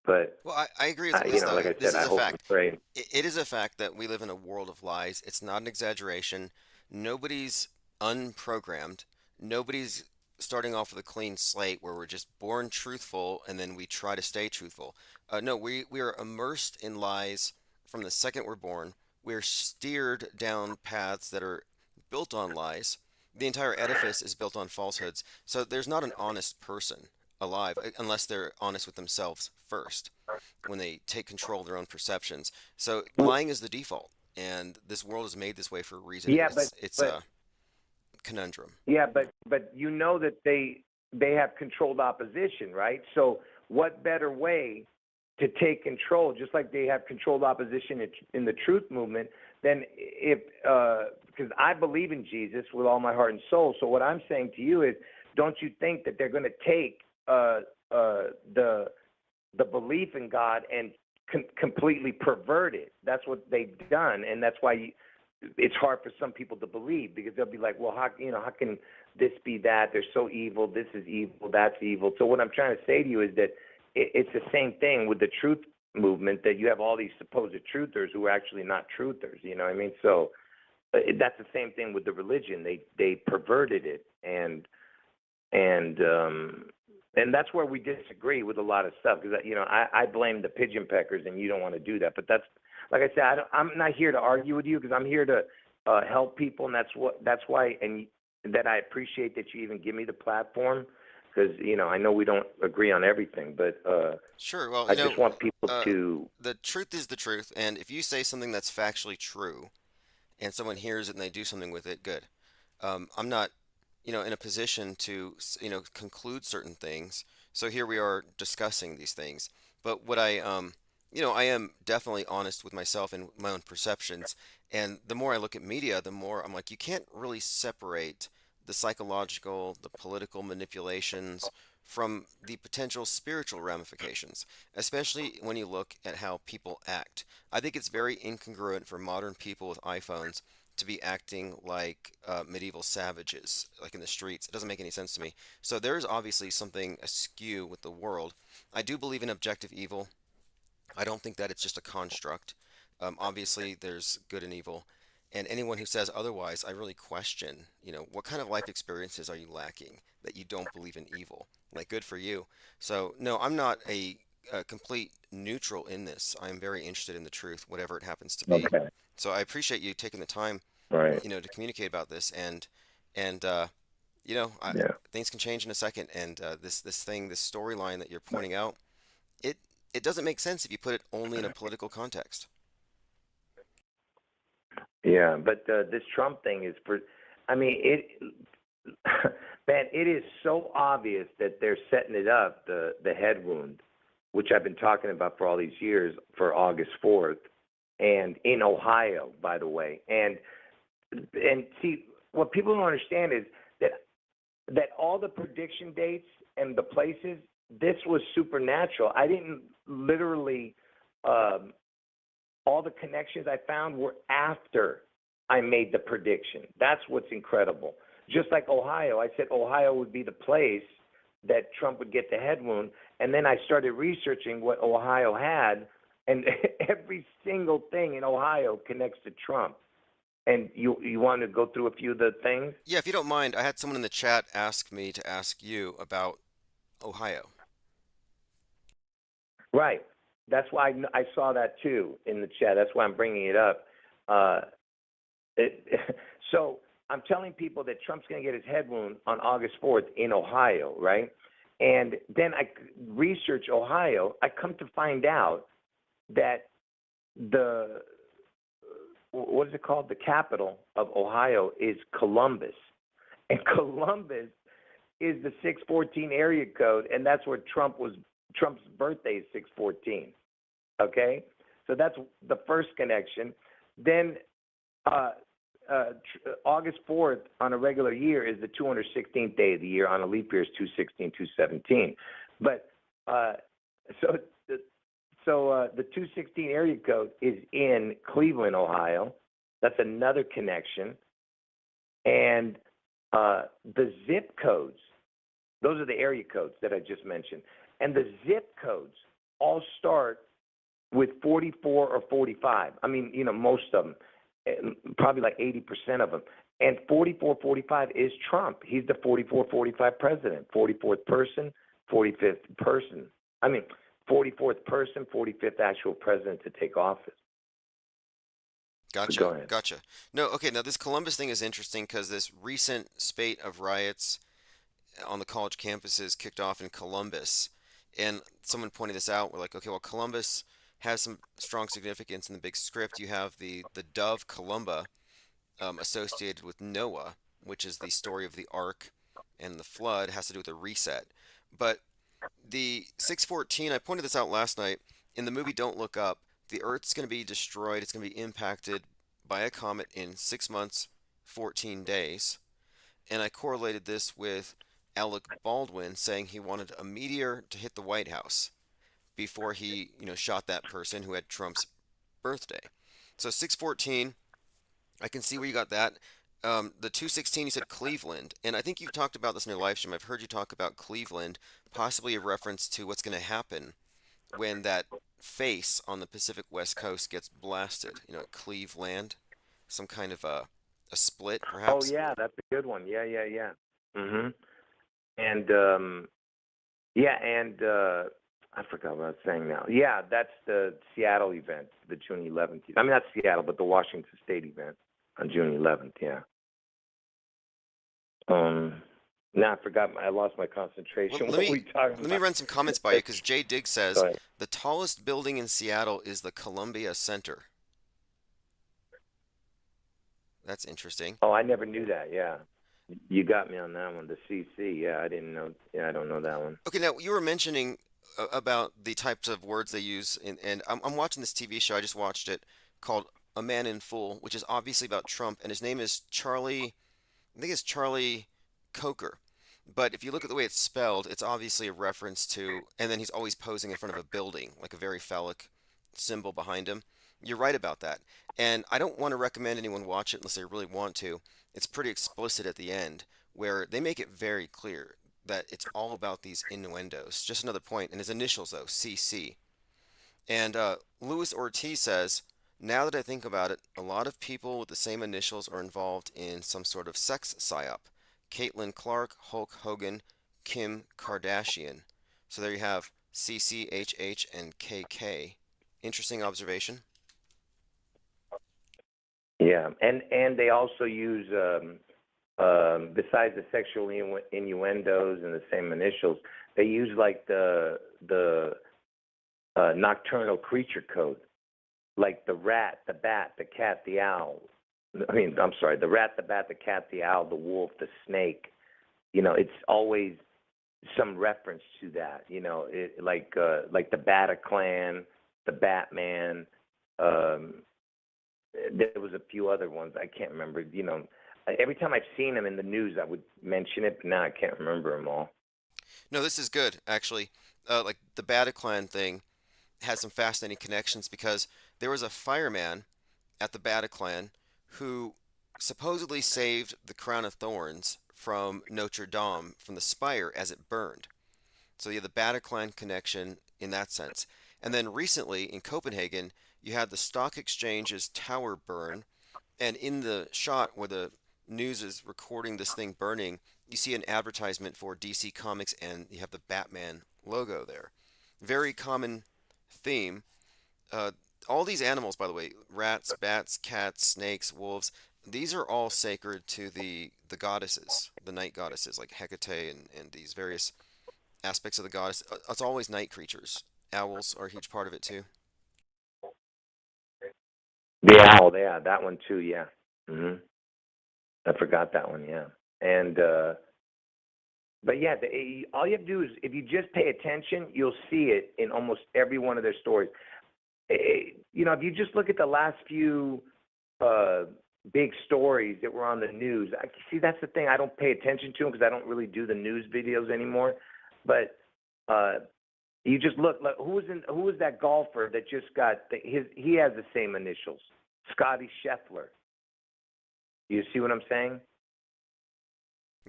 Speaker 3: But
Speaker 2: Well, I agree with this, though.
Speaker 3: like I
Speaker 2: This
Speaker 3: said, I
Speaker 2: is a
Speaker 3: hope and
Speaker 2: fact.
Speaker 3: pray.
Speaker 2: It is a fact that we live in a world of lies. It's not an exaggeration. Nobody's unprogrammed. Nobody's starting off with a clean slate where we're just born truthful and then we try to stay truthful. No, we are immersed in lies from the second we're born. We're steered down paths that are built on lies. The entire edifice is built on falsehoods. So there's not an honest person alive unless they're honest with themselves first when they take control of their own perceptions. So lying is the default, and this world is made this way for a reason.
Speaker 3: Yeah,
Speaker 2: It's
Speaker 3: but
Speaker 2: a conundrum.
Speaker 3: yeah, but that they have controlled opposition, right? So what better way to take control, just like they have controlled opposition in the truth movement, than if because I believe in Jesus with all my heart and soul. So what I'm saying to you is, don't you think that they're going to take the belief in God and completely pervert it? That's what they've done, and that's why it's hard for some people to believe, because they'll be like, well, how can this be that? They're so evil. This is evil. That's evil. So what I'm trying to say to you is that it's the same thing with the truth movement, that you have all these supposed truthers who are actually not truthers. You know what I mean? So that's the same thing with the religion. They perverted it, and that's where we disagree with a lot of stuff, because I blame the pigeon peckers, and you don't want to do that. But that's, like I said, I'm not here to argue with you, because I'm here to help people, and that's why, and that I appreciate that you even give me the platform, because I know we don't agree on everything, but
Speaker 2: Sure. Well,
Speaker 3: I just want people to.
Speaker 2: the truth is the truth, and if you say something that's factually true, and someone hears it and they do something with it, good. I'm not, in a position to, conclude certain things. So here we are discussing these things. But what I am definitely honest with myself and my own perceptions. And the more I look at media, the more I'm like, you can't really separate the psychological, the political manipulations from the potential spiritual ramifications, especially when you look at how people act. I think it's very incongruent for modern people with iPhones to be acting like medieval savages, like in the streets. It doesn't make any sense to me. So there's obviously something askew with the world. I do believe in objective evil. I don't think that it's just a construct. Obviously, there's good and evil. And anyone who says otherwise, I really question, what kind of life experiences are you lacking that you don't believe in evil? Like, good for you. So, no, I'm not a complete neutral in this. I'm very interested in the truth, whatever it happens to be.
Speaker 3: Okay.
Speaker 2: So I appreciate you taking the time,
Speaker 3: Right.
Speaker 2: to communicate about this. And
Speaker 3: Yeah.
Speaker 2: things can change in a second. And this storyline that you're pointing out, it it doesn't make sense if you put it only in a political context.
Speaker 3: Yeah, but this Trump thing is for. I mean, man, it is so obvious that they're setting it up, the head wound, which I've been talking about for all these years, for August 4th, and in Ohio, by the way. And see, what people don't understand is that all the prediction dates and the places, this was supernatural. I didn't literally all the connections I found were after I made the prediction. That's what's incredible. Just like Ohio, I said Ohio would be the place that Trump would get the head wound. And then I started researching what Ohio had, and every single thing in Ohio connects to Trump. And you want to go through a few of the things?
Speaker 2: Yeah, if you don't mind, I had someone in the chat ask me to ask you about Ohio.
Speaker 3: Right. That's why I saw that too in the chat. That's why I'm bringing it up. Uh, it, so I'm telling people that Trump's going to get his head wound on August 4th in Ohio, right? And then I research Ohio. I come to find out that the what is it called? The capital of Ohio is Columbus, and Columbus is the 614 area code, and that's where Trump's birthday is 614. Okay, so that's the first connection. Then August 4th on a regular year is the 216th day of the year. On a leap year is 216, 217. But so the 216 area code is in Cleveland, Ohio. That's another connection. And the zip codes, those are the area codes that I just mentioned. And the zip codes all start with 44 or 45. I mean, most of them, probably like 80% of them. And 44, 45 is Trump. He's the 44, 45 president, 44th person, 45th person. 44th person, 45th actual president to take office.
Speaker 2: Gotcha.
Speaker 3: Go ahead.
Speaker 2: Gotcha. No, okay, now this Columbus thing is interesting because this recent spate of riots on the college campuses kicked off in Columbus. And someone pointed this out. We're like, okay, well, Columbus has some strong significance in the big script. You have the dove Columba associated with Noah, which is the story of the ark and the flood, has to do with a reset. But the 614, I pointed this out last night, in the movie Don't Look Up, the Earth's going to be destroyed. It's going to be impacted by a comet in 6 months, 14 days. And I correlated this with Alec Baldwin saying he wanted a meteor to hit the White House before he, shot that person who had Trump's birthday. So 614, I can see where you got that. The 216, you said Cleveland, and I think you've talked about this in your live stream. I've heard you talk about Cleveland, possibly a reference to what's going to happen when that face on the Pacific West Coast gets blasted. Cleveland, some kind of a split,
Speaker 3: Oh
Speaker 2: perhaps.
Speaker 3: yeah, that's a good one. Yeah. Mhm. And I forgot what I was saying now. Yeah, that's the Seattle event, the June 11th. I mean, not Seattle, but the Washington State event on June 11th. Yeah. Now I forgot. I lost my concentration.
Speaker 2: Well,
Speaker 3: What were we talking
Speaker 2: let me
Speaker 3: about?
Speaker 2: run some comments by you because Jay Diggs says
Speaker 3: Go ahead.
Speaker 2: the tallest building in Seattle is the Columbia Center. That's interesting.
Speaker 3: Oh, I never knew that. Yeah, you got me on that one. The CC. Yeah, I didn't know. Yeah, I don't know that one.
Speaker 2: Okay, now you were mentioning about the types of words they use, and I'm watching this TV show. I just watched it called A Man in Full, which is obviously about Trump, and his name is Charlie. I think it's Charlie Coker. But if you look at the way it's spelled, it's obviously a reference to, and then he's always posing in front of a building, like a very phallic symbol behind him. You're right about that. And I don't want to recommend anyone watch it unless they really want to. It's pretty explicit at the end, where they make it very clear that it's all about these innuendos. Just another point, and his initials, though, CC. And Luis Ortiz says, now that I think about it, a lot of people with the same initials are involved in some sort of sex psyop. Caitlin Clark, Hulk Hogan, Kim Kardashian. So there you have CCHH and KK. Interesting observation.
Speaker 3: Yeah, and they also use besides the sexual innuendos and the same initials, they use like the nocturnal creature code, like the rat, the bat, the cat, the owl. I'm sorry, the rat, the bat, the cat, the owl, the wolf, the snake. It's always some reference to that. Like the Bataclan, the Batman. There was a few other ones I can't remember. Every time I've seen them in the news, I would mention it, but now I can't remember them all.
Speaker 2: No, this is good, actually. Like the Bataclan thing has some fascinating connections because There was a fireman at the Bataclan who supposedly saved the crown of thorns from Notre Dame from the spire as it burned. So you have the Bataclan connection in that sense. And then recently in Copenhagen, you had the stock exchange's tower burn, and in the shot where the news is recording this thing burning, you see an advertisement for DC Comics and you have the Batman logo there. Very common theme. Uh, all these animals, by the way, rats, bats, cats, snakes, wolves, these are all sacred to the goddesses, the night goddesses like Hecate and these various aspects of the goddess. It's always night creatures. Owls are a huge part of it too.
Speaker 3: The owl, yeah, that one too, yeah. I forgot that one, yeah. And but yeah, all you have to do is if you just pay attention, you'll see it in almost every one of their stories. You know, if you just look at the last few big stories that were on the news, see that's the thing. I don't pay attention to them because I don't really do the news videos anymore. But you just look. Like, who was that golfer that just got he has the same initials, Scotty Scheffler. You see what I'm saying?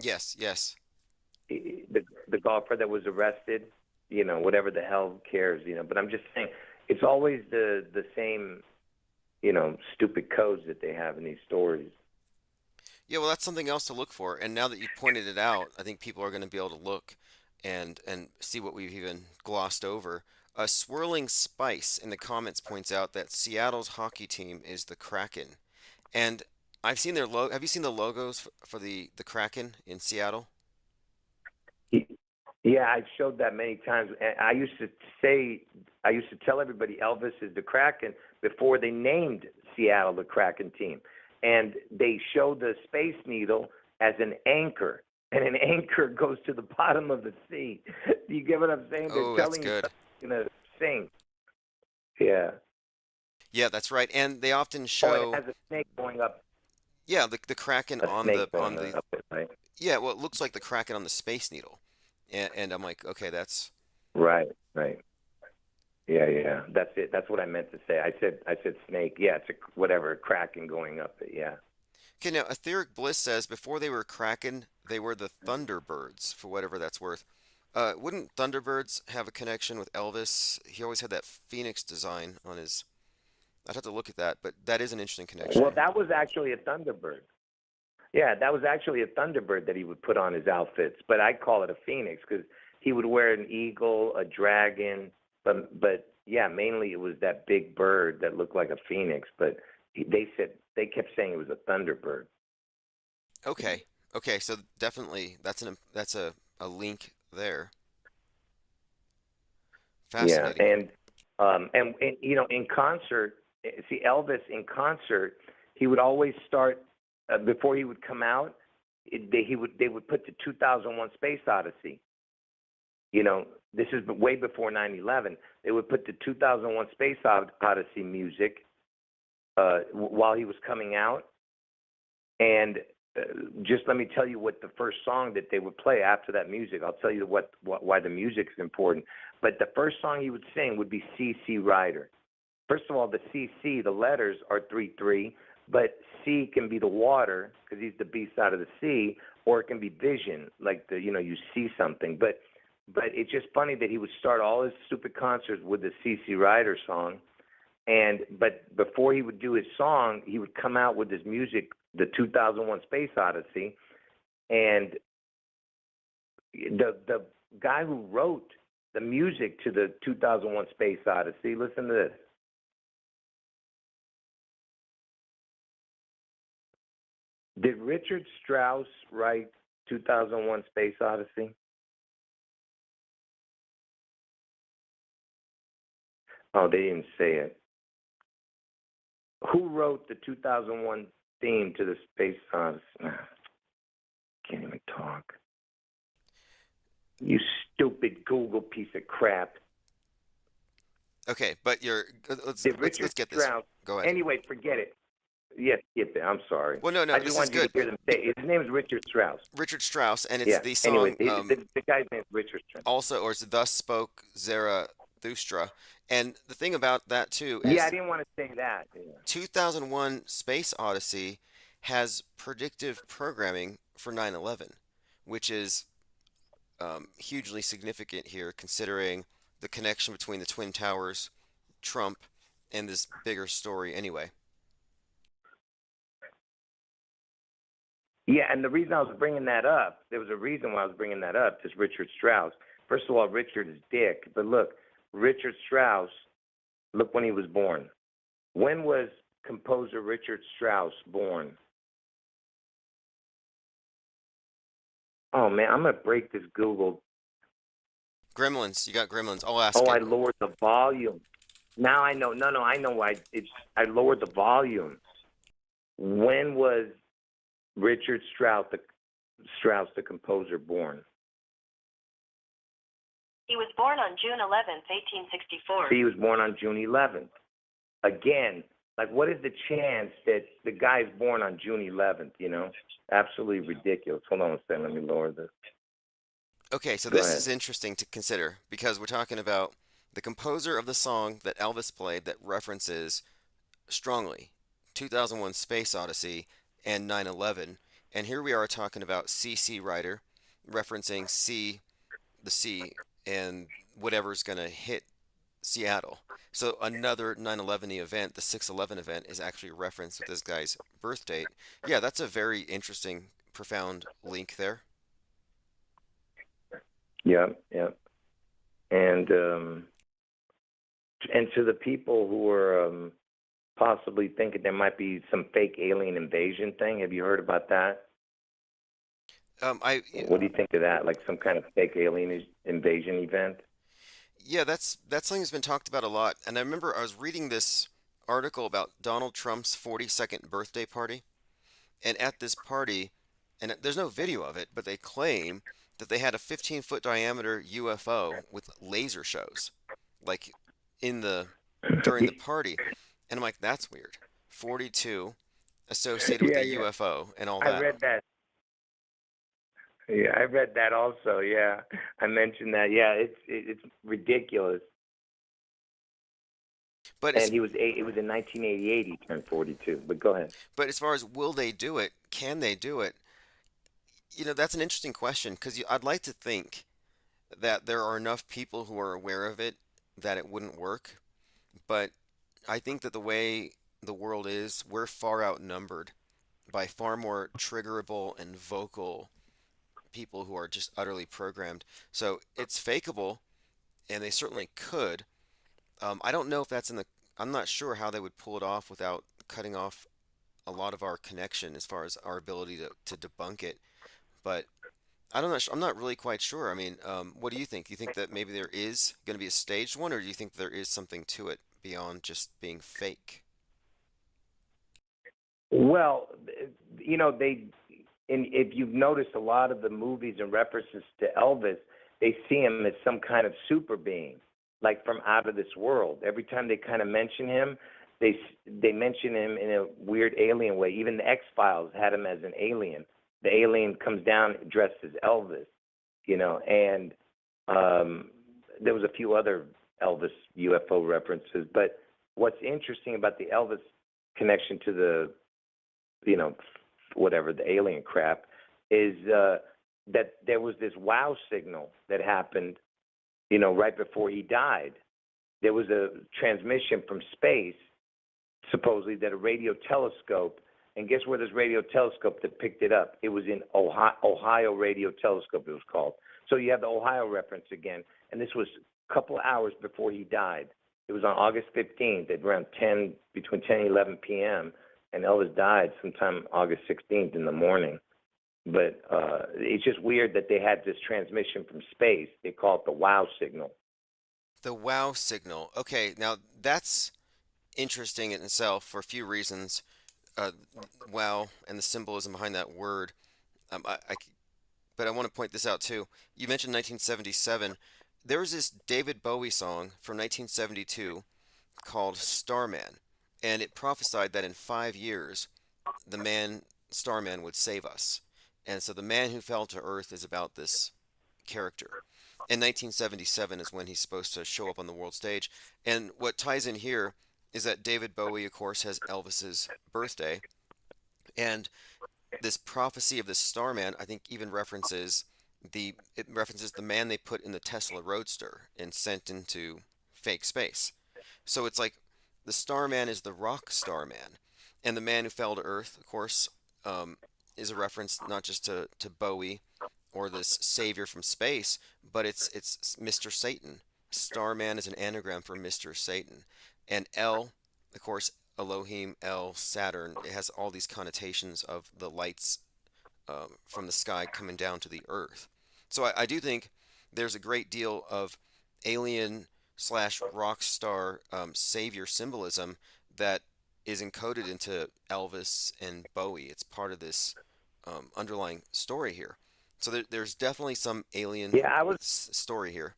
Speaker 2: Yes, yes.
Speaker 3: The golfer that was arrested, you know, whatever the hell cares, you know. But I'm just saying, it's always the same, you know, stupid codes that they have in these stories.
Speaker 2: Yeah, well, that's something else to look for. And now that you pointed it out, I think people are going to be able to look and see what we've even glossed over. Swirling Spice in the comments points out that Seattle's hockey team is the Kraken, and I've seen their logo. Have you seen the logos for the Kraken in Seattle?
Speaker 3: Yeah, I showed that many times. And I used to tell everybody Elvis is the Kraken before they named Seattle the Kraken team. And they showed the Space Needle as an anchor. And an anchor goes to the bottom of the sea. Do you get what I'm saying?
Speaker 2: Oh,
Speaker 3: They're
Speaker 2: that's
Speaker 3: telling you
Speaker 2: good.
Speaker 3: something going to sink. Yeah.
Speaker 2: Yeah, that's right. And they often
Speaker 3: Oh, and it
Speaker 2: show,
Speaker 3: has a snake going up,
Speaker 2: yeah, the Kraken
Speaker 3: a
Speaker 2: on
Speaker 3: snake
Speaker 2: on
Speaker 3: going
Speaker 2: the
Speaker 3: up it, right?
Speaker 2: yeah, well, it looks like the Kraken on the Space Needle, and I'm like, okay, that's
Speaker 3: Right, right. Yeah, yeah. That's it. That's what I meant to say. I said snake. Yeah, it's whatever, a kraken going up it, yeah.
Speaker 2: okay. Now, Etheric Bliss says before they were Kraken, they were the Thunderbirds, for whatever that's worth. Wouldn't Thunderbirds have a connection with Elvis? He always had that phoenix design on his. I'd have to look at that, but that is an interesting connection.
Speaker 3: Well, that was actually a Thunderbird. Yeah, that was actually a Thunderbird that he would put on his outfits, but I call it a phoenix because he would wear an eagle, a dragon, but yeah, mainly it was that big bird that looked like a phoenix. But they kept saying it was a Thunderbird.
Speaker 2: Okay, okay, so definitely that's a link there.
Speaker 3: Yeah,
Speaker 2: Fascinating.
Speaker 3: and you know, in concert, see Elvis in concert, he would always start before he would come out. They would put the 2001 Space Odyssey. You know, this is way before 9/11. They would put the 2001 Space Odyssey music while he was coming out, and just let me tell you what the first song that they would play after that music. I'll tell you why the music is important. But the first song he would sing would be CC Rider. First of all, the CC, the letters are 3/3, but C can be the water because he's the B side of the sea, or it can be vision, like you see something. But it's just funny that he would start all his stupid concerts with the CC Rider song, but before he would do his song, he would come out with his music, the 2001 Space Odyssey, and the guy who wrote the music to the 2001 Space Odyssey, listen to this. Did Richard Strauss write 2001 Space Odyssey? Oh, they didn't say it. Who wrote the 2001 theme to the Space Odyssey? Can't even talk. You stupid Google piece of crap.
Speaker 2: Okay, but
Speaker 3: Did
Speaker 2: let's
Speaker 3: Richard
Speaker 2: get this.
Speaker 3: Strauss?
Speaker 2: Go ahead.
Speaker 3: Anyway, forget it. Yes, skip it. I'm sorry.
Speaker 2: Well, no,
Speaker 3: I
Speaker 2: this
Speaker 3: just
Speaker 2: is
Speaker 3: wanted you to
Speaker 2: good.
Speaker 3: hear them say it. His name is Richard Strauss.
Speaker 2: Richard Strauss, and it's
Speaker 3: Yeah.
Speaker 2: the
Speaker 3: Anyway,
Speaker 2: song
Speaker 3: the guy's name is Richard Strauss.
Speaker 2: also, or it's Thus Spoke Zarathustra, And the thing about that too
Speaker 3: Yeah, I
Speaker 2: is
Speaker 3: didn't want to say that. Yeah.
Speaker 2: 2001 Space Odyssey has predictive programming for 9/11, which is hugely significant here, considering the connection between the Twin Towers, Trump, and this bigger story anyway.
Speaker 3: Yeah, and the reason I was bringing that up, there was a reason why I was bringing that up, is Richard Strauss. First of all, Richard is Dick, but look, Richard Strauss, look when he was born. When was composer Richard Strauss born? Oh man, I'm gonna break this Google.
Speaker 2: Gremlins, you got Gremlins. I'll ask
Speaker 3: Oh, I
Speaker 2: it.
Speaker 3: lowered the volume. Now I know. No, I know why. I lowered the volume. When was Richard Strauss, the composer, born?
Speaker 4: He was born on June 11th, 1864.
Speaker 3: He was born on June 11th. Again, like, what is the chance that the guy's born on June 11th? You know, absolutely ridiculous. Hold on a second. Let me lower this.
Speaker 2: Okay, so
Speaker 3: Go
Speaker 2: this
Speaker 3: ahead.
Speaker 2: is interesting to consider because we're talking about the composer of the song that Elvis played that references strongly 2001 Space Odyssey and 9/11. And here we are talking about CC Rider referencing the sea, and whatever's going to hit Seattle. So another 9/11 event, the 6/11 event, is actually referenced with this guy's birth date. Yeah, that's a very interesting, profound link there.
Speaker 3: Yeah, yeah. And to the people who are possibly thinking there might be some fake alien invasion thing, have you heard about that?
Speaker 2: I
Speaker 3: What do you think of that? Like some kind of fake alien invasion event?
Speaker 2: Yeah, that's something that's been talked about a lot. And I remember I was reading this article about Donald Trump's 42nd birthday party. And at this party, and there's no video of it, but they claim that they had a 15-foot diameter UFO with laser shows, like in the during the party. And I'm like, that's weird. 42 associated with
Speaker 3: Yeah,
Speaker 2: a
Speaker 3: yeah.
Speaker 2: UFO and all
Speaker 3: I
Speaker 2: that.
Speaker 3: read that. Yeah, I read that also. Yeah, I mentioned that. Yeah, it's ridiculous.
Speaker 2: But
Speaker 3: And
Speaker 2: as
Speaker 3: he was eight. It was in 1988. He turned 42. But go ahead.
Speaker 2: but as far as will they do it, can they do it? That's an interesting question because I'd like to think that there are enough people who are aware of it that it wouldn't work. But I think that the way the world is, we're far outnumbered by far more triggerable and vocal people who are just utterly programmed. So it's fakeable, and they certainly could. I don't know if that's in the. I'm not sure how they would pull it off without cutting off a lot of our connection as far as our ability to debunk it. But I don't know. I'm not really quite sure. I mean, what do you think? Do you think that maybe there is going to be a staged one, or do you think there is something to it beyond just being fake?
Speaker 3: Well, and if you've noticed, a lot of the movies and references to Elvis, they see him as some kind of super being, like from out of this world. Every time they kind of mention him, they mention him in a weird alien way. Even the X Files had him as an alien. The alien comes down dressed as Elvis, and there was a few other Elvis UFO references. But what's interesting about the Elvis connection to the whatever the alien crap is that there was this wow signal that happened, right before he died. There was a transmission from space, supposedly, that a radio telescope, and guess where this radio telescope that picked it up? It was in Ohio Radio Telescope, it was called. So you have the Ohio reference again, and this was a couple hours before he died. It was on August 15th at around between 10 and 11 p.m., and Elvis died sometime August 16th in the morning. But it's just weird that they had this transmission from space. They call it the wow signal.
Speaker 2: The wow signal. Okay, now that's interesting in itself for a few reasons. Uh, wow, and the symbolism behind that word. But I want to point this out too. You mentioned 1977. There was this David Bowie song from 1972 called Starman, and it prophesied that in 5 years, the man, Starman, would save us. And so the man who fell to earth is about this character. And 1977 is when he's supposed to show up on the world stage. And what ties in here is that David Bowie, of course, has Elvis's birthday, and this prophecy of the Starman, I think, even references the man they put in the Tesla Roadster and sent into fake space. So it's like the Starman is the rock Starman, and the man who fell to Earth, of course, is a reference not just to Bowie or this savior from space, but it's Mr. Satan. Starman is an anagram for Mr. Satan, and El, of course, Elohim, El, Saturn. It has all these connotations of the lights from the sky coming down to the earth. So I do think there's a great deal of alien slash rock star savior symbolism that is encoded into Elvis and Bowie. It's part of this underlying story here. So there's definitely some alien
Speaker 3: Yeah, I was.
Speaker 2: story here.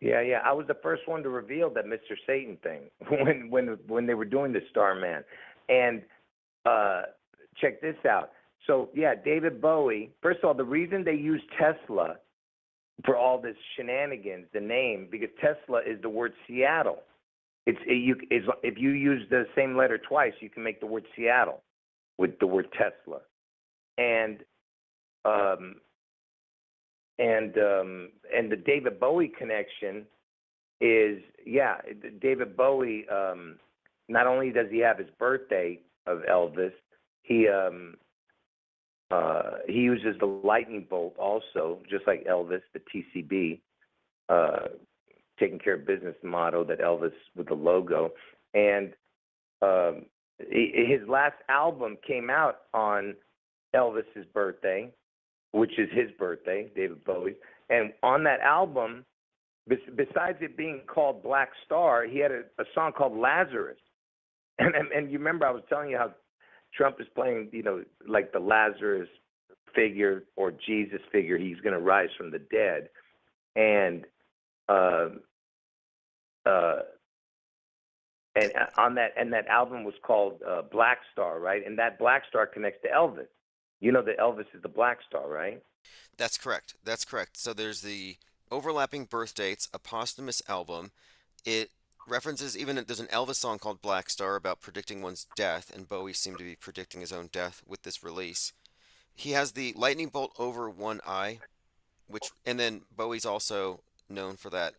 Speaker 3: Yeah. I was the first one to reveal that Mr. Satan thing when they were doing the Starman, and check this out. So yeah, David Bowie. First of all, the reason they use Tesla for all this shenanigans, the name, because Tesla is the word Seattle. If you use the same letter twice, you can make the word Seattle with the word Tesla, and the David Bowie connection is, yeah, David Bowie. Not only does he have his birthday of Elvis, he uses the lightning bolt also, just like Elvis, the TCB, taking care of business motto that Elvis with the logo, and his last album came out on Elvis's birthday, which is his birthday, David Bowie. And on that album, besides it being called Black Star, he had a song called Lazarus. And you remember I was telling you how Trump is playing, like the Lazarus figure or Jesus figure. He's going to rise from the dead. And on that album was called Black Star, right? And that Black Star connects to Elvis. You know that Elvis is the Black Star, right?
Speaker 2: That's correct. That's correct. So there's the overlapping birth dates, a posthumous album. It references even there's an Elvis song called Black Star about predicting one's death, and Bowie seemed to be predicting his own death with this release. He has the lightning bolt over one eye, and then Bowie's also known for that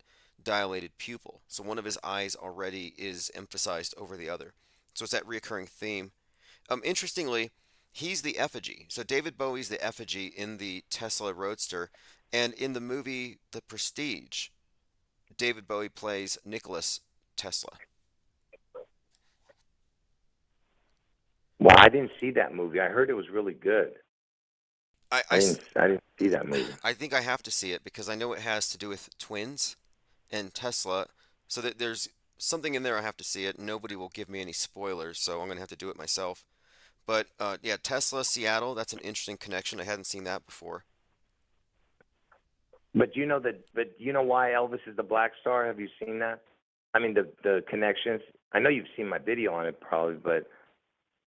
Speaker 2: dilated pupil. So one of his eyes already is emphasized over the other. So it's that reoccurring theme. Interestingly, he's the effigy. So David Bowie's the effigy in the Tesla Roadster, and in the movie The Prestige, David Bowie plays Nicholas Tesla.
Speaker 3: Well, I didn't see that movie. I heard it was really good.
Speaker 2: I,
Speaker 3: I
Speaker 2: I,
Speaker 3: didn't see that movie.
Speaker 2: I think I have to see it because I know it has to do with twins and Tesla. So that there's something in there I have to see it. Nobody will give me any spoilers, so I'm going to have to do it myself. But yeah, Tesla, Seattle, that's an interesting connection. I hadn't seen that before.
Speaker 3: But you know that. But you know why Elvis is the Black Star? Have you seen that? I mean, the connections. I know you've seen my video on it probably, but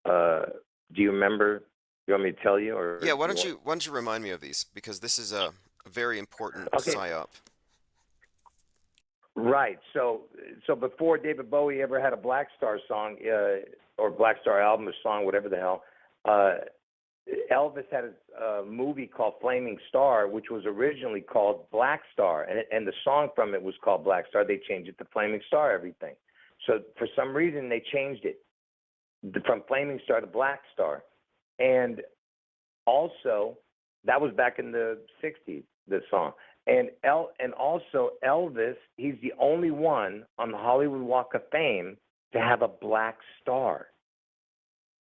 Speaker 3: do you remember? You want me to tell you, or
Speaker 2: Yeah, why don't you remind me of these because this is a very important
Speaker 3: Okay.
Speaker 2: psyop.
Speaker 3: Right. So before David Bowie ever had a Black Star song or Black Star album or song, whatever the hell, Elvis had a movie called Flaming Star, which was originally called Black Star, and the song from it was called Black Star. They changed it to Flaming Star, everything. So for some reason they changed it from Flaming Star to Black Star, and also that was back in the '60s. The song. And also Elvis, he's the only one on the Hollywood Walk of Fame to have a black star,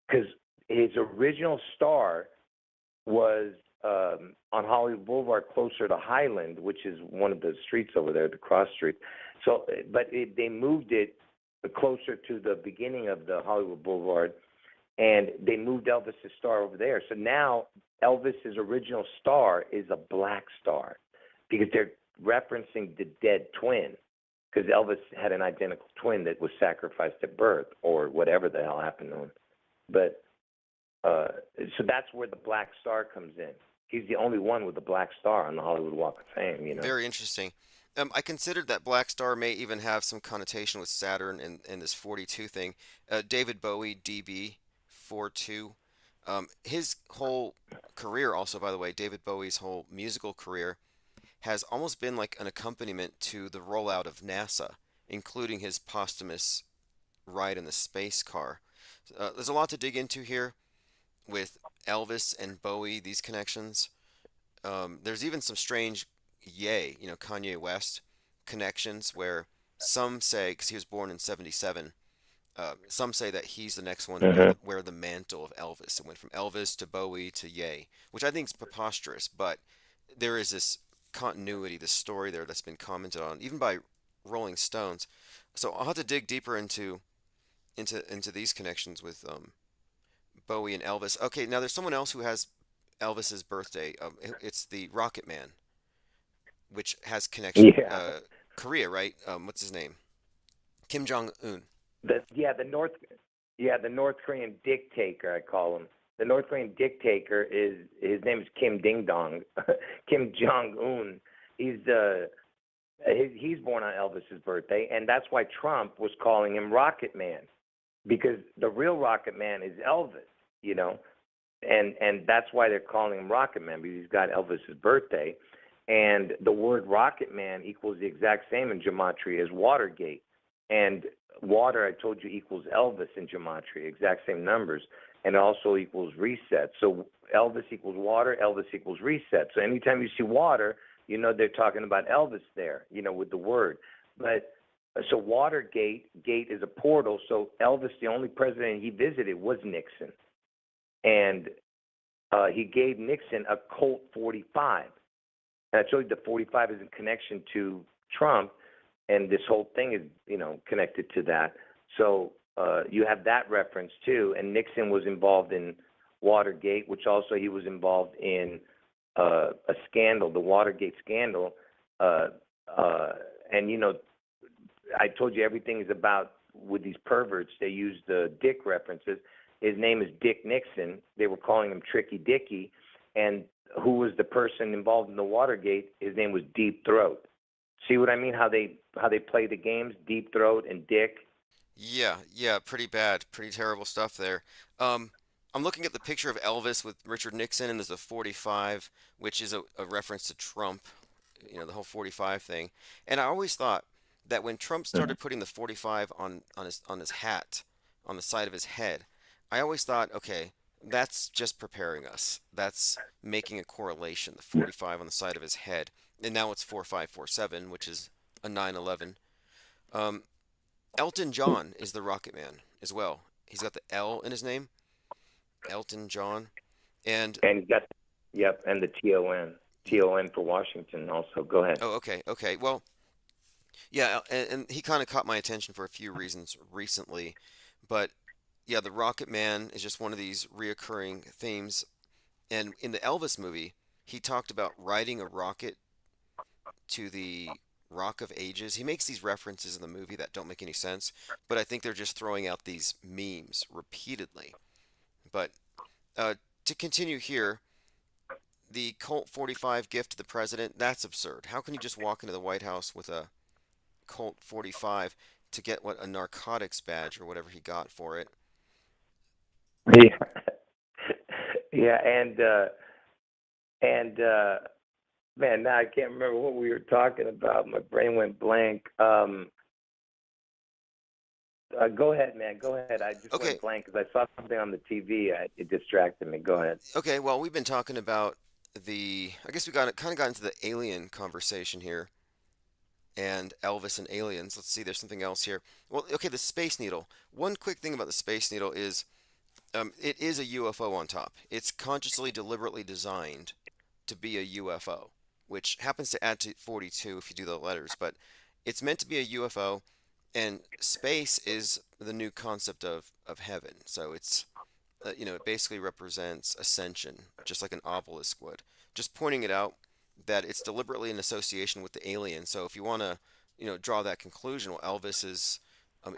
Speaker 3: because his original star was on Hollywood Boulevard, closer to Highland, which is one of the streets over there, the cross street. So, but they moved it closer to the beginning of the Hollywood Boulevard, and they moved Elvis's star over there. So now Elvis's original star is a black star, because they're referencing the dead twin, because Elvis had an identical twin that was sacrificed at birth or whatever the hell happened to him. But so that's where the black star comes in. He's the only one with a black star on the Hollywood Walk of Fame.
Speaker 2: Very interesting. I considered that Black Star may even have some connotation with Saturn and this 42 thing. David Bowie, DB 42. His whole career, also, by the way, David Bowie's whole musical career has almost been like an accompaniment to the rollout of NASA, including his posthumous ride in the space car. There's a lot to dig into here with Elvis and Bowie, these connections. There's even some strange Kanye West connections where some say, because he was born in 77, some say that he's the next one to
Speaker 3: Hmm.
Speaker 2: wear the mantle of Elvis. It went from Elvis to Bowie to Ye, which I think is preposterous, but there is this continuity, this story there that's been commented on, even by Rolling Stones. So I'll have to dig deeper into these connections with Bowie and Elvis. Okay, now there's someone else who has Elvis's birthday. It's the Rocket Man, which has connection.
Speaker 3: Yeah.
Speaker 2: Korea, right? What's his name? Kim Jong Un.
Speaker 3: The North Korean dictator, I call him. The North Korean dictator is his name is Kim Ding Dong, Kim Jong Un. He's born on Elvis's birthday, and that's why Trump was calling him Rocket Man, because the real Rocket Man is Elvis, you know, and that's why they're calling him Rocket Man, because he's got Elvis's birthday, and the word Rocket Man equals the exact same in gematria as Watergate, and water, I told you, equals Elvis in gematria, exact same numbers, and also equals reset. So Elvis equals water, Elvis equals reset. So anytime you see water, you know they're talking about Elvis there, you know, with the word. But so Watergate, gate is a portal. So Elvis, the only president he visited was Nixon, and he gave Nixon a Colt 45. And I told you the 45 is in connection to Trump, and this whole thing is, you know, connected to that. So you have that reference too. And Nixon was involved in Watergate, which also he was involved in a scandal, the Watergate scandal. And you know, I told you everything is about, with these perverts, they use the dick references. His name is Dick Nixon. They were calling him Tricky Dicky. And who was the person involved in the Watergate? His name was Deep Throat. See what I mean? How they play the games, Deep Throat and Dick.
Speaker 2: Yeah, yeah, pretty bad, pretty terrible stuff there. I'm looking at the picture of Elvis with Richard Nixon, and there's a 45, which is a reference to Trump, the whole 45 thing. And I always thought that when Trump
Speaker 3: Mhm.
Speaker 2: started putting the 45 on his hat, on the side of his head, I always thought, okay, that's just preparing us. That's making a correlation, the 45 on the side of his head. And now it's 4547, which is a 911. Um, Elton John is the Rocket Man as well. He's got the L in his name, Elton John. And
Speaker 3: And he's got, yep, and the TON for Washington also. Go ahead.
Speaker 2: oh, okay, okay. Well, yeah, and he kind of caught my attention for a few reasons recently, but yeah, the Rocket Man is just one of these reoccurring themes. And in the Elvis movie, he talked about riding a rocket to the Rock of Ages. He makes these references in the movie that don't make any sense, but I think they're just throwing out these memes repeatedly. But uh, to continue here, the Colt 45 gift to the president, that's absurd. How can you just walk into the White House with a Colt 45 to get a narcotics badge or whatever he got for it?
Speaker 3: Yeah, yeah, and man, now I can't remember what we were talking about. My brain went blank. Go ahead, man. Go ahead. I just
Speaker 2: Okay,
Speaker 3: went blank because I saw something on the TV. It distracted me. Go ahead.
Speaker 2: okay. Well, we've been talking about I guess we kind of got into the alien conversation here and Elvis and aliens. Let's see, there's something else here. Well, okay, the Space Needle. One quick thing about the Space Needle is it is a UFO on top. It's consciously, deliberately designed to be a UFO, which happens to add to 42 if you do the letters, but it's meant to be a UFO, and space is the new concept of heaven. So it basically represents ascension, just like an obelisk would. Just pointing it out that it's deliberately in association with the alien. So if you want to, draw that conclusion, well, Elvis is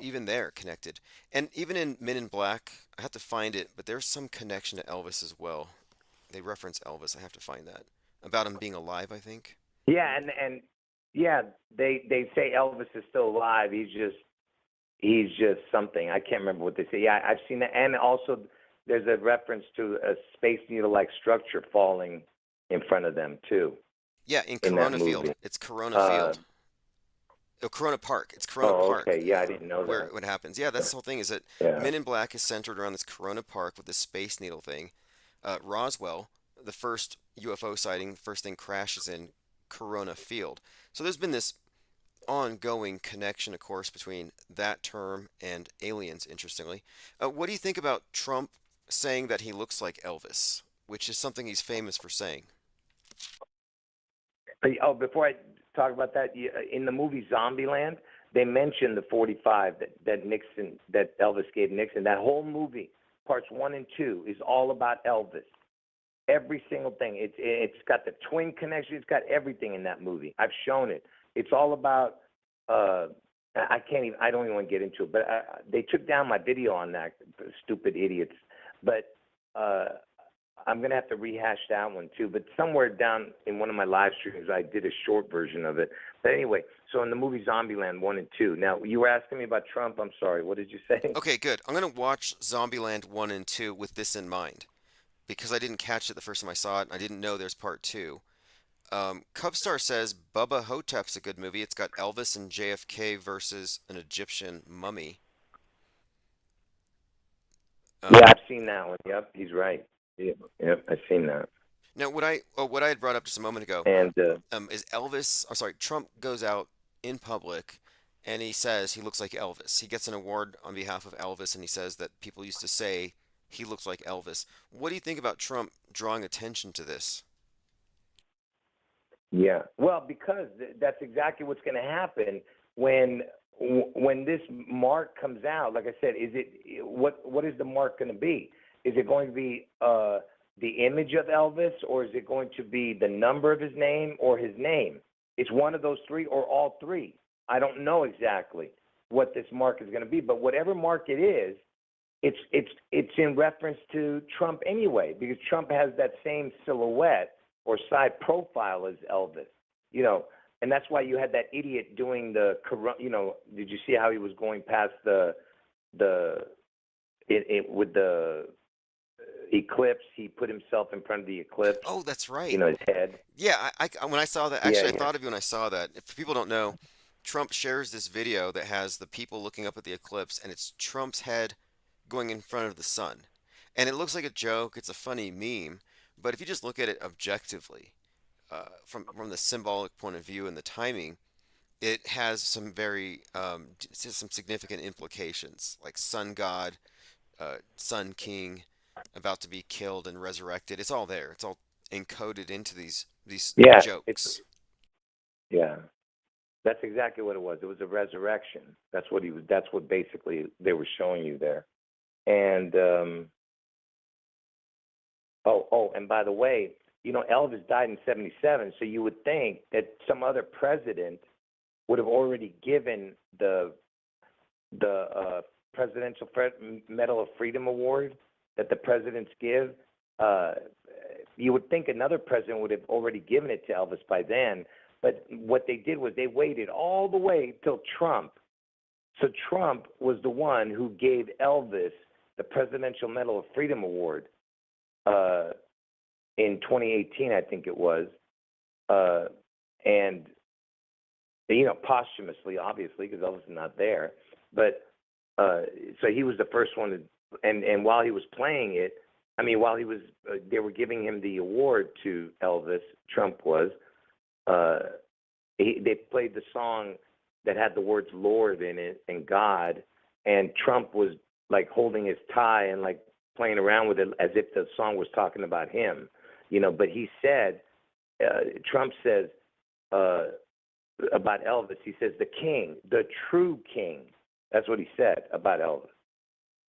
Speaker 2: even there connected. And even in Men in Black, I have to find it, but there's some connection to Elvis as well. they reference Elvis. I have to find that about him being alive, I think.
Speaker 3: Yeah, and yeah, they say Elvis is still alive. He's just something. I can't remember what they say. Yeah, I've seen that, and also there's a reference to a Space Needle-like structure falling in front of them too
Speaker 2: Yeah, in
Speaker 3: in that
Speaker 2: Corona Field.
Speaker 3: movie.
Speaker 2: It's Corona
Speaker 3: Uh,
Speaker 2: Field. Oh, Corona Park. It's Corona
Speaker 3: oh,
Speaker 2: Park
Speaker 3: okay. Yeah, I didn't know
Speaker 2: where
Speaker 3: that.
Speaker 2: what happens. Yeah, that's the whole thing. Is that
Speaker 3: Yeah.
Speaker 2: Men in Black is centered around this Corona Park with this Space Needle thing. Roswell, the first UFO sighting, the first thing crashes in Corona Field. So there's been this ongoing connection, of course, between that term and aliens, interestingly. What do you think about Trump saying that he looks like Elvis, which is something he's famous for saying?
Speaker 3: Oh, before I talk about that, in the movie Zombieland, they mentioned the 45 that Elvis gave Nixon. That whole movie, parts 1 and 2, is all about Elvis. Every single thing. It's got the twin connection. It's got everything in that movie. I've shown it. It's all about. I can't even. I don't even want to get into it. But they took down my video on that. Stupid idiots. But I'm gonna have to rehash that one too. But somewhere down in one of my live streams, I did a short version of it. But anyway, so in the movie Zombieland 1 and 2. Now you were asking me about Trump. I'm sorry. What did you say?
Speaker 2: Okay, good. I'm gonna watch Zombieland 1 and 2 with this in mind because I didn't catch it the first time I saw it, and I didn't know there's part two. Cubstar says Bubba Hotep's a good movie. It's got Elvis and JFK versus an Egyptian mummy.
Speaker 3: Yeah,
Speaker 2: Um,
Speaker 3: I've seen that one. Yep, he's right. Yep, I've seen that.
Speaker 2: Now, what I had brought up just a moment ago,
Speaker 3: And
Speaker 2: is Elvis. I'm sorry, Trump goes out in public and he says he looks like Elvis. He gets an award on behalf of Elvis, and he says that people used to say he looks like Elvis. What do you think about Trump drawing attention to this?
Speaker 3: yeah, well, because that's exactly what's going to happen when when this mark comes out. Like I said, is it what is the mark going to be? Is it going to be the image of Elvis, or is it going to be the number of his name or his name? It's one of those three or all three. I don't know exactly what this mark is going to be, but whatever mark it is, it's in reference to Trump anyway, because Trump has that same silhouette or side profile as Elvis, you know, and that's why you had that idiot doing did you see how he was going past the with the eclipse? He put himself in front of the eclipse,
Speaker 2: Oh, that's right.
Speaker 3: his head.
Speaker 2: Yeah, when I saw that,
Speaker 3: Yeah,
Speaker 2: actually, I
Speaker 3: yeah,
Speaker 2: thought of you when I saw that. If people don't know, Trump shares this video that has the people looking up at the eclipse, and it's Trump's head going in front of the sun. And it looks like a joke, it's a funny meme, but if you just look at it objectively, from the symbolic point of view and the timing, it has some significant implications, like sun god, sun king, about to be killed and resurrected. It's all there. It's all encoded into these
Speaker 3: yeah.
Speaker 2: jokes.
Speaker 3: Yeah. That's exactly what it was. It was a resurrection. That's what he was. That's what basically they were showing you there. And and by the way, Elvis died in '77, so you would think that some other president would have already given the Presidential Medal of Freedom Award that the presidents give. Uh, you would think another president would have already given it to Elvis by then. But what they did was they waited all the way till Trump. So Trump was the one who gave Elvis the Presidential Medal of Freedom Award in 2018, I think it was, and posthumously, obviously, because Elvis is not there. But so he was the first one to, and while he was playing it, while he was, they were giving him the award to Elvis. Trump was. They played the song that had the words Lord in it and God, and Trump was like holding his tie and like playing around with it as if the song was talking about him, But he said, Trump says about Elvis, he says the king, the true king. That's what he said about Elvis,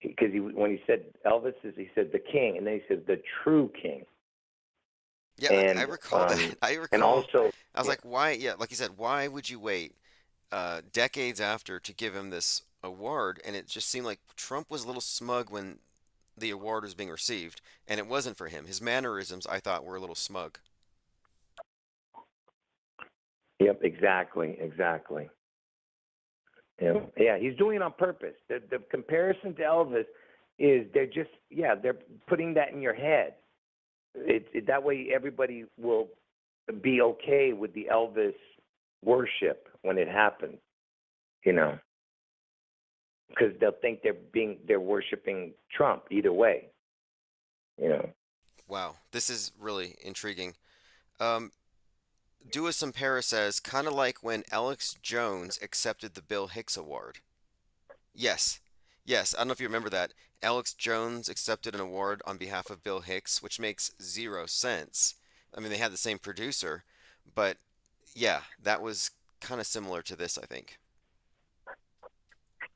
Speaker 3: because when he said Elvis, he said the king, and then he said the true king.
Speaker 2: Yeah, I
Speaker 3: And
Speaker 2: recall that. I
Speaker 3: and
Speaker 2: recall.
Speaker 3: also,
Speaker 2: I was
Speaker 3: yeah,
Speaker 2: like, why? Yeah, like you said, why would you wait decades after to give him this award? And it just seemed like Trump was a little smug when the award was being received, and it wasn't for him. His mannerisms, I thought, were a little smug.
Speaker 3: Yep, exactly, exactly. Yeah, yeah, he's doing it on purpose. The comparison to Elvis is they're putting that in your head. That way everybody will be okay with the Elvis worship when it happens, you know, because they'll think they're worshiping Trump either way, you know.
Speaker 2: Wow, this is really intriguing. Um, Dua Simpera says, kind of like when Alex Jones accepted the Bill Hicks Award. Yes, yes, I don't know if you remember that. Alex Jones accepted an award on behalf of Bill Hicks, which makes zero sense. I mean, they had the same producer, but yeah, that was kind of similar to this, I think.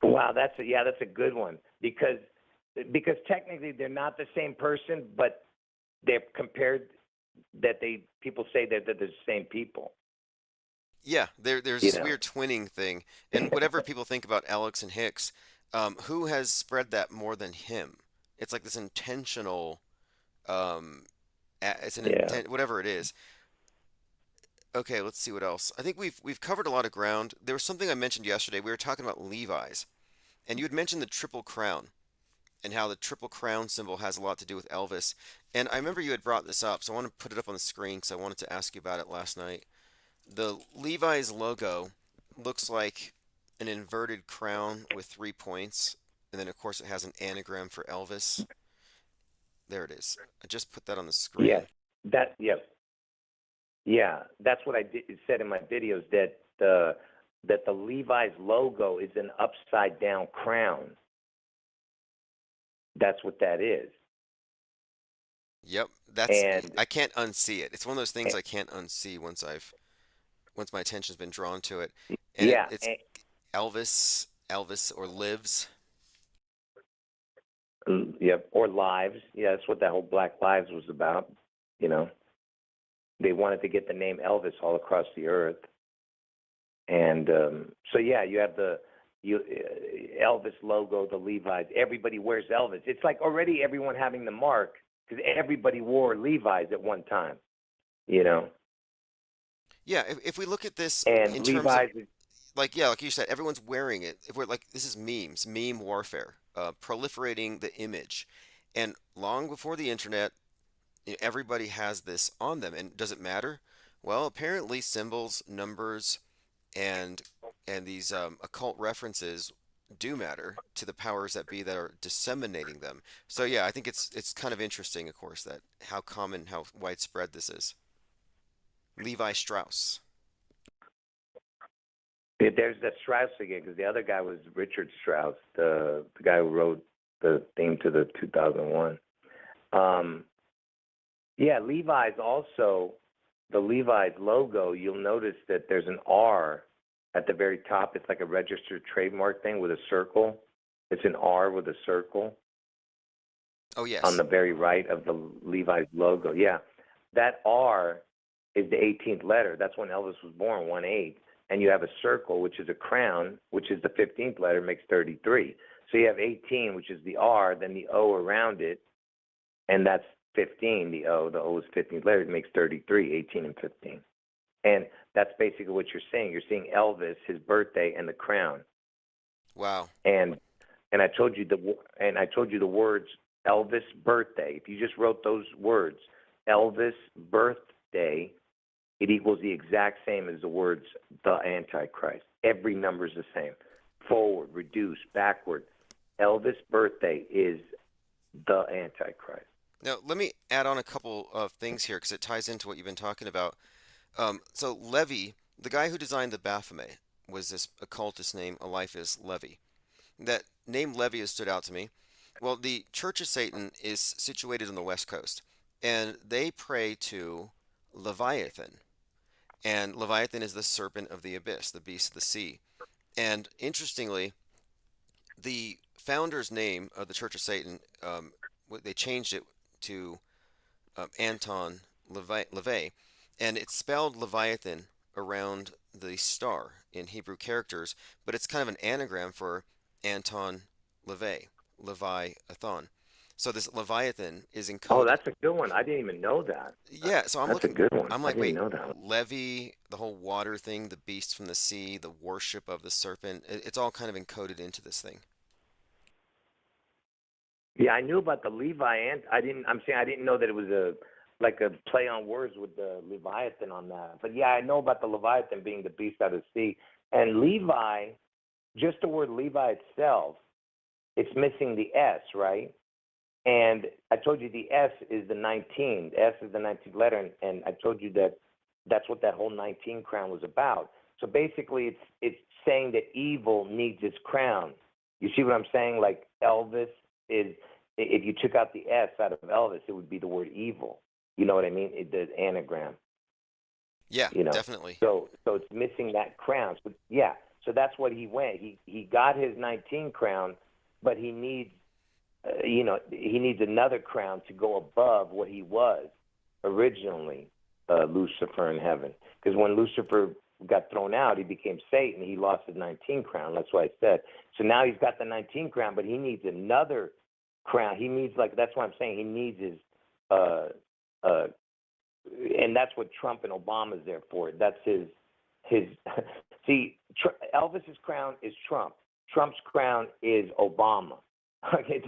Speaker 3: Wow, that's a good one because technically they're not the same person, but they're compared that they people say that they're the same people,
Speaker 2: Yeah, there's
Speaker 3: you
Speaker 2: this
Speaker 3: know.
Speaker 2: weird twinning thing, and whatever people think about Alex and Hicks, who has spread that more than him? It's like this intentional, um, it's an
Speaker 3: Yeah.
Speaker 2: intent, whatever it is. Okay, let's see what else. I think we've covered a lot of ground. There was something I mentioned yesterday. We were talking about Levi's, and you had mentioned the Triple Crown and how the Triple Crown symbol has a lot to do with Elvis. And I remember you had brought this up, so I want to put it up on the screen because I wanted to ask you about it last night. The Levi's logo looks like an inverted crown with 3 points, and then of course it has an anagram for Elvis. There it is. I just put that on the
Speaker 3: Yes.
Speaker 2: screen.
Speaker 3: That yeah. Yeah, that's what I said in my videos that the Levi's logo is an upside down crown. That's what that is.
Speaker 2: Yep, that's
Speaker 3: And
Speaker 2: I can't unsee it. It's one of those things I can't unsee once my attention's been drawn to it. And
Speaker 3: yeah,
Speaker 2: it's Elvis or lives.
Speaker 3: yeah, or lives. Yeah, that's what that whole Black Lives was about. You know, they wanted to get the name Elvis all across the earth, and so yeah, you have the Elvis logo, the Levi's. Everybody wears Elvis. It's like already everyone having the mark because everybody wore Levi's at one time. You know,
Speaker 2: Yeah, if we look at this
Speaker 3: and
Speaker 2: in terms of
Speaker 3: Levi's is
Speaker 2: like yeah, like you said, everyone's wearing it. If we're like this is memes, meme warfare, proliferating the image, and long before the internet, everybody has this on them. And does it matter? Well, apparently symbols, numbers, and these occult references do matter to the powers that be that are disseminating them. So yeah, I think it's kind of interesting, of course, that how common, how widespread this is. Levi Strauss.
Speaker 3: there's that Strauss again because the other guy was Richard Strauss, the guy who wrote the theme to the 2001. Um, yeah, Levi's also the Levi's logo. You'll notice that there's an R at the very top. It's like a registered trademark thing with a circle. It's an R with a circle
Speaker 2: Oh
Speaker 3: on
Speaker 2: yes.
Speaker 3: the very right of the Levi's logo. Yeah, that R is the 18th letter. That's when Elvis was born, 1/8. And you have a circle, which is a crown, which is the 15th letter, makes 33. So you have 18, which is the R, then the O around it, and that's 15. The O is 15th letter, it makes 33, 18 and 15. And that's basically what you're saying. You're seeing Elvis, his birthday, and the crown.
Speaker 2: Wow.
Speaker 3: And and I told you the words Elvis birthday. If you just wrote those words, Elvis birthday, it equals the exact same as the words the Antichrist. Every number is the same. Forward, reduce, backward. Elvis birthday is the Antichrist.
Speaker 2: Now let me add on a couple of things here because it ties into what you've been talking about. So Levi, the guy who designed the Baphomet, was this occultist named Eliphas Levi. That name Levi has stood out to me. Well, the Church of Satan is situated on the West Coast, and they pray to Leviathan. And Leviathan is the serpent of the abyss, the beast of the sea. And interestingly, the founder's name of the Church of Satan, they changed it to Anton LaVey, and it's spelled Leviathan around the star in Hebrew characters, but it's kind of an anagram for Anton LaVey, Leviathan. So this Leviathan is
Speaker 3: Oh,
Speaker 2: encoded.
Speaker 3: that's a good one. I didn't even know that.
Speaker 2: Yeah, so I'm
Speaker 3: That's a
Speaker 2: looking,
Speaker 3: good one.
Speaker 2: I'm
Speaker 3: I
Speaker 2: like,
Speaker 3: didn't
Speaker 2: wait,
Speaker 3: know that one.
Speaker 2: Levy, the whole water thing, the beast from the sea, the worship of the serpent, it's all kind of encoded into this thing.
Speaker 3: Yeah, I knew about the Levi, and I didn't. I'm saying I didn't know that it was a like a play on words with the Leviathan on that. But yeah, I know about the Leviathan being the beast out of the sea, and Levi. Just the word Levi itself, it's missing the S, right? And I told you the S is the 19. The S is the 19th letter, and I told you that that's what that whole 19 crown was about. So basically, it's saying that evil needs its crown. You see what I'm saying? Like Elvis is, if you took out the S out of Elvis, it would be the word evil. You know what I mean? The anagram.
Speaker 2: Yeah,
Speaker 3: You know,
Speaker 2: definitely.
Speaker 3: so it's missing that crown. So yeah, so that's what he went. He got his 19 crown, but he needs he needs another crown to go above what he was originally, Lucifer in heaven. Because when Lucifer got thrown out, he became Satan. He lost his 19 crown. That's what I said. So now he's got the 19 crown, but he needs another crown. He needs that's what I'm saying. He needs his, uh, and that's what Trump and Obama's there for. That's his. See, Elvis's crown is Trump. Trump's crown is Obama. Okay,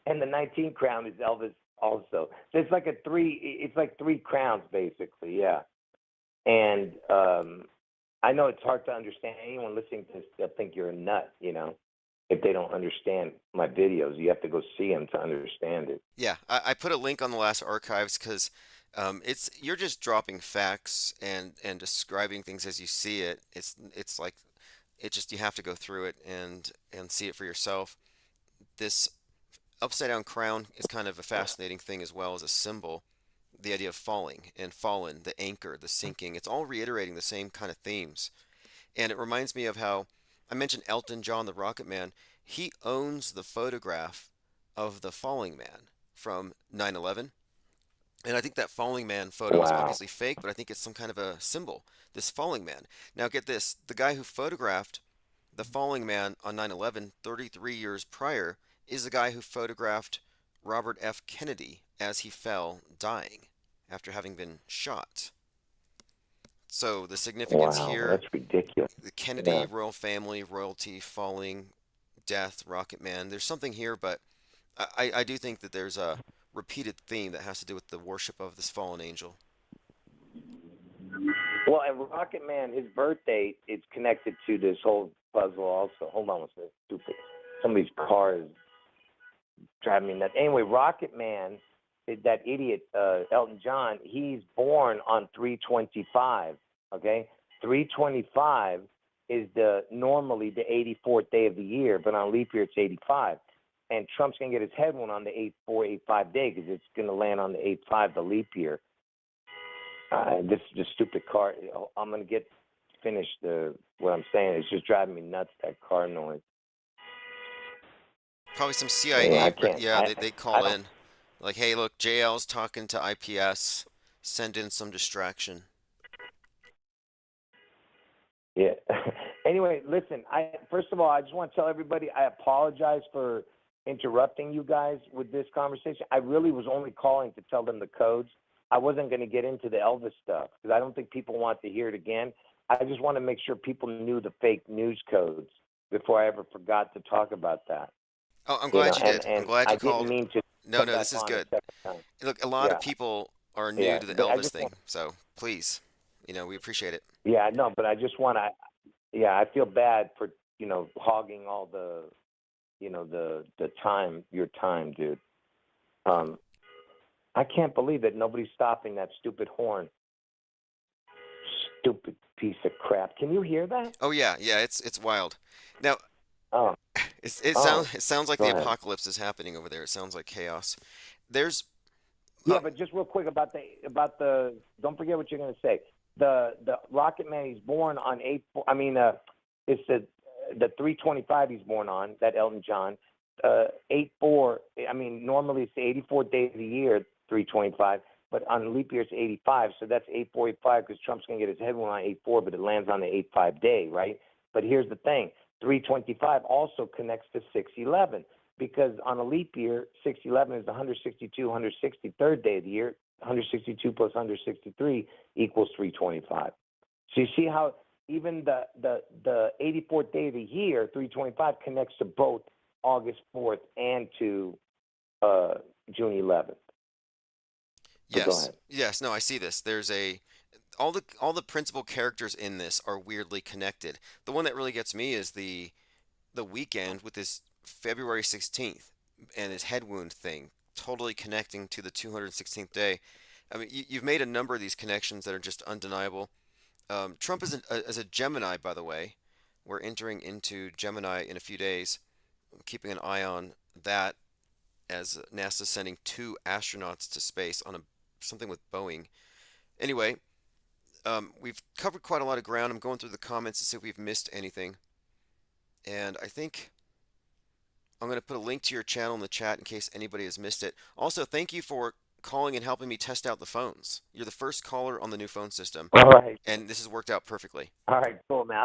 Speaker 3: and the 19 crown is Elvis also. So it's like it's like three crowns basically, yeah. And I know it's hard to understand. Anyone listening to this, they'll think you're a nut, if they don't understand my videos. You have to go see them to understand it.
Speaker 2: Yeah, I put a link on the last archives because it's you're just dropping facts and describing things as you see it. It's like it just you have to go through it and see it for yourself. This upside down crown is kind of a fascinating thing as well as a symbol. The idea of falling and fallen, the anchor, the sinking, it's all reiterating the same kind of themes. And it reminds me of how I mentioned Elton John, the Rocket Man. He owns the photograph of the falling man from 9/11. And I think that falling man photo is
Speaker 3: Wow.
Speaker 2: obviously fake, but I think it's some kind of a symbol. This falling man. Now, get this the guy who photographed the falling man on 9/11, 33 years prior, is the guy who photographed Robert F. Kennedy as he fell, dying after having been shot. So the significance
Speaker 3: Wow,
Speaker 2: here,
Speaker 3: that's ridiculous.
Speaker 2: the Kennedy
Speaker 3: Yeah.
Speaker 2: royal family, royalty, falling, death, Rocket Man. There's something here, but I do think that there's a repeated theme that has to do with the worship of this fallen angel.
Speaker 3: Well, and Rocket Man, his birthday, it's connected to this whole puzzle also. Hold on one second. Stupid. Somebody's car is driving me nuts. Anyway, Rocket Man, that idiot, Elton John, he's born on 3/25, okay? 3/25 is normally the 84th day of the year, but on leap year it's 85. And Trump's going to get his head one on the 8485 day because it's going to land on the 85, the leap year. This stupid car. I'm gonna get finished. What I'm saying, it's just driving me nuts. That car noise.
Speaker 2: Probably some
Speaker 3: I
Speaker 2: CIA,
Speaker 3: can't.
Speaker 2: yeah, they
Speaker 3: I
Speaker 2: call
Speaker 3: don't.
Speaker 2: in. Like, hey, look, JL's talking to IPS. Send in some distraction.
Speaker 3: Yeah. Anyway, listen. First of all, I just want to tell everybody I apologize for interrupting you guys with this conversation. I really was only calling to tell them the codes. I wasn't going to get into the Elvis stuff because I don't think people want to hear it again. I just want to make sure people knew the fake news codes before I ever forgot to talk about that.
Speaker 2: Oh, I'm glad you did. I'm
Speaker 3: And
Speaker 2: glad you
Speaker 3: I didn't
Speaker 2: called.
Speaker 3: mean to
Speaker 2: No,
Speaker 3: come
Speaker 2: no,
Speaker 3: back
Speaker 2: this is
Speaker 3: on a
Speaker 2: good.
Speaker 3: second time.
Speaker 2: Look, a lot of
Speaker 3: Yeah,
Speaker 2: people are new
Speaker 3: yeah.
Speaker 2: to the
Speaker 3: But I
Speaker 2: Elvis
Speaker 3: just
Speaker 2: thing,
Speaker 3: want,
Speaker 2: so please, we appreciate it.
Speaker 3: yeah, no, but I just want to, yeah, I feel bad for, hogging all the time, your time, dude. Um, I can't believe that nobody's stopping that stupid horn. Stupid piece of crap. Can you hear that?
Speaker 2: Oh yeah, yeah, it's wild. Now,
Speaker 3: Oh,
Speaker 2: it
Speaker 3: oh,
Speaker 2: sounds like
Speaker 3: go
Speaker 2: the
Speaker 3: ahead.
Speaker 2: apocalypse is happening over there. It sounds like chaos. There's
Speaker 3: Yeah, but just real quick about the. Don't forget what you're going to say. The Rocket Man, he's born on 8. I mean, it's the 3/25 he's born on, that Elton John. 8/4. I mean, normally it's the 84th day of the year, 3/25, but on leap year it's 85. So that's 8/4/85 because Trump's going to get his head one on 8/4, but it lands on the 8/5 day, right? But here's the thing: 3/25 also connects to 6/11. because on a leap year, 611 is 162, 163rd day of the year. 162 plus 163 equals 325. So you see how even the 84th day of the year, 325, connects to both August 4th and to June 11th. So go
Speaker 2: Yes.
Speaker 3: ahead.
Speaker 2: Yes. No, I see this. There's a all the principal characters in this are weirdly connected. The one that really gets me is the weekend with this February 16th and his head wound thing, totally connecting to the 216th day. I mean, you've made a number of these connections that are just undeniable. Trump is a Gemini, by the way. We're entering into Gemini in a few days. I'm keeping an eye on that as NASA's sending 2 astronauts to space on something with Boeing. Anyway, we've covered quite a lot of ground. I'm going through the comments to see if we've missed anything. And I think I'm going to put a link to your channel in the chat in case anybody has missed it. Also, thank you for calling and helping me test out the phones. You're the first caller on the new phone system,
Speaker 3: All right.
Speaker 2: and this has worked out perfectly.
Speaker 3: All right, cool, man.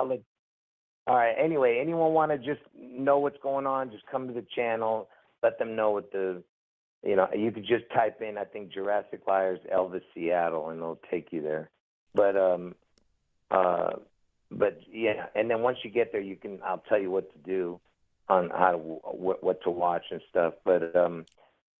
Speaker 3: All right. Anyway, anyone want to just know what's going on? Just come to the channel. Let them know what you could just type in, I think, Jurassic Liars Elvis Seattle, and it'll take you there. But yeah, and then once you get there, I'll tell you what to do on what to watch and stuff. But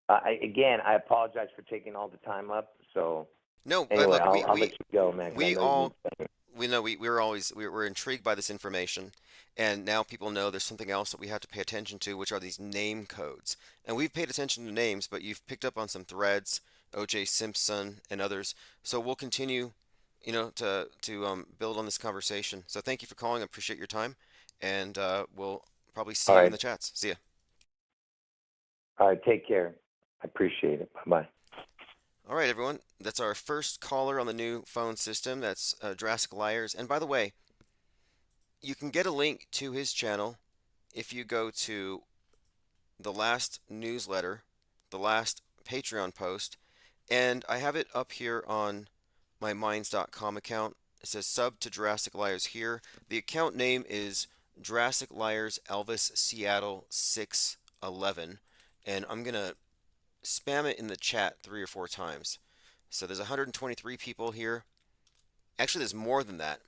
Speaker 3: I apologize for taking all the time up. So
Speaker 2: No,
Speaker 3: anyway,
Speaker 2: look,
Speaker 3: I'll let you go, man. 'Cause
Speaker 2: we
Speaker 3: I know
Speaker 2: all
Speaker 3: you need
Speaker 2: we're intrigued by this information, and now people know there's something else that we have to pay attention to, which are these name codes. And we've paid attention to names, but you've picked up on some threads, O.J. Simpson and others. So we'll continue, to build on this conversation. So thank you for calling. I appreciate your time, and we'll probably see
Speaker 3: All
Speaker 2: you in
Speaker 3: right.
Speaker 2: the chats. See ya.
Speaker 3: All right, take care. I appreciate it. Bye-bye.
Speaker 2: All right, everyone. That's our first caller on the new phone system. That's Jurassic Liars. And by the way, you can get a link to his channel if you go to the last newsletter, the last Patreon post, and I have it up here on my Minds.com account. It says sub to Jurassic Liars here. The account name is Jurassic Liars Elvis Seattle 611, and I'm gonna spam it in the chat 3 or 4 times. So there's 123 people here. Actually, there's more than that,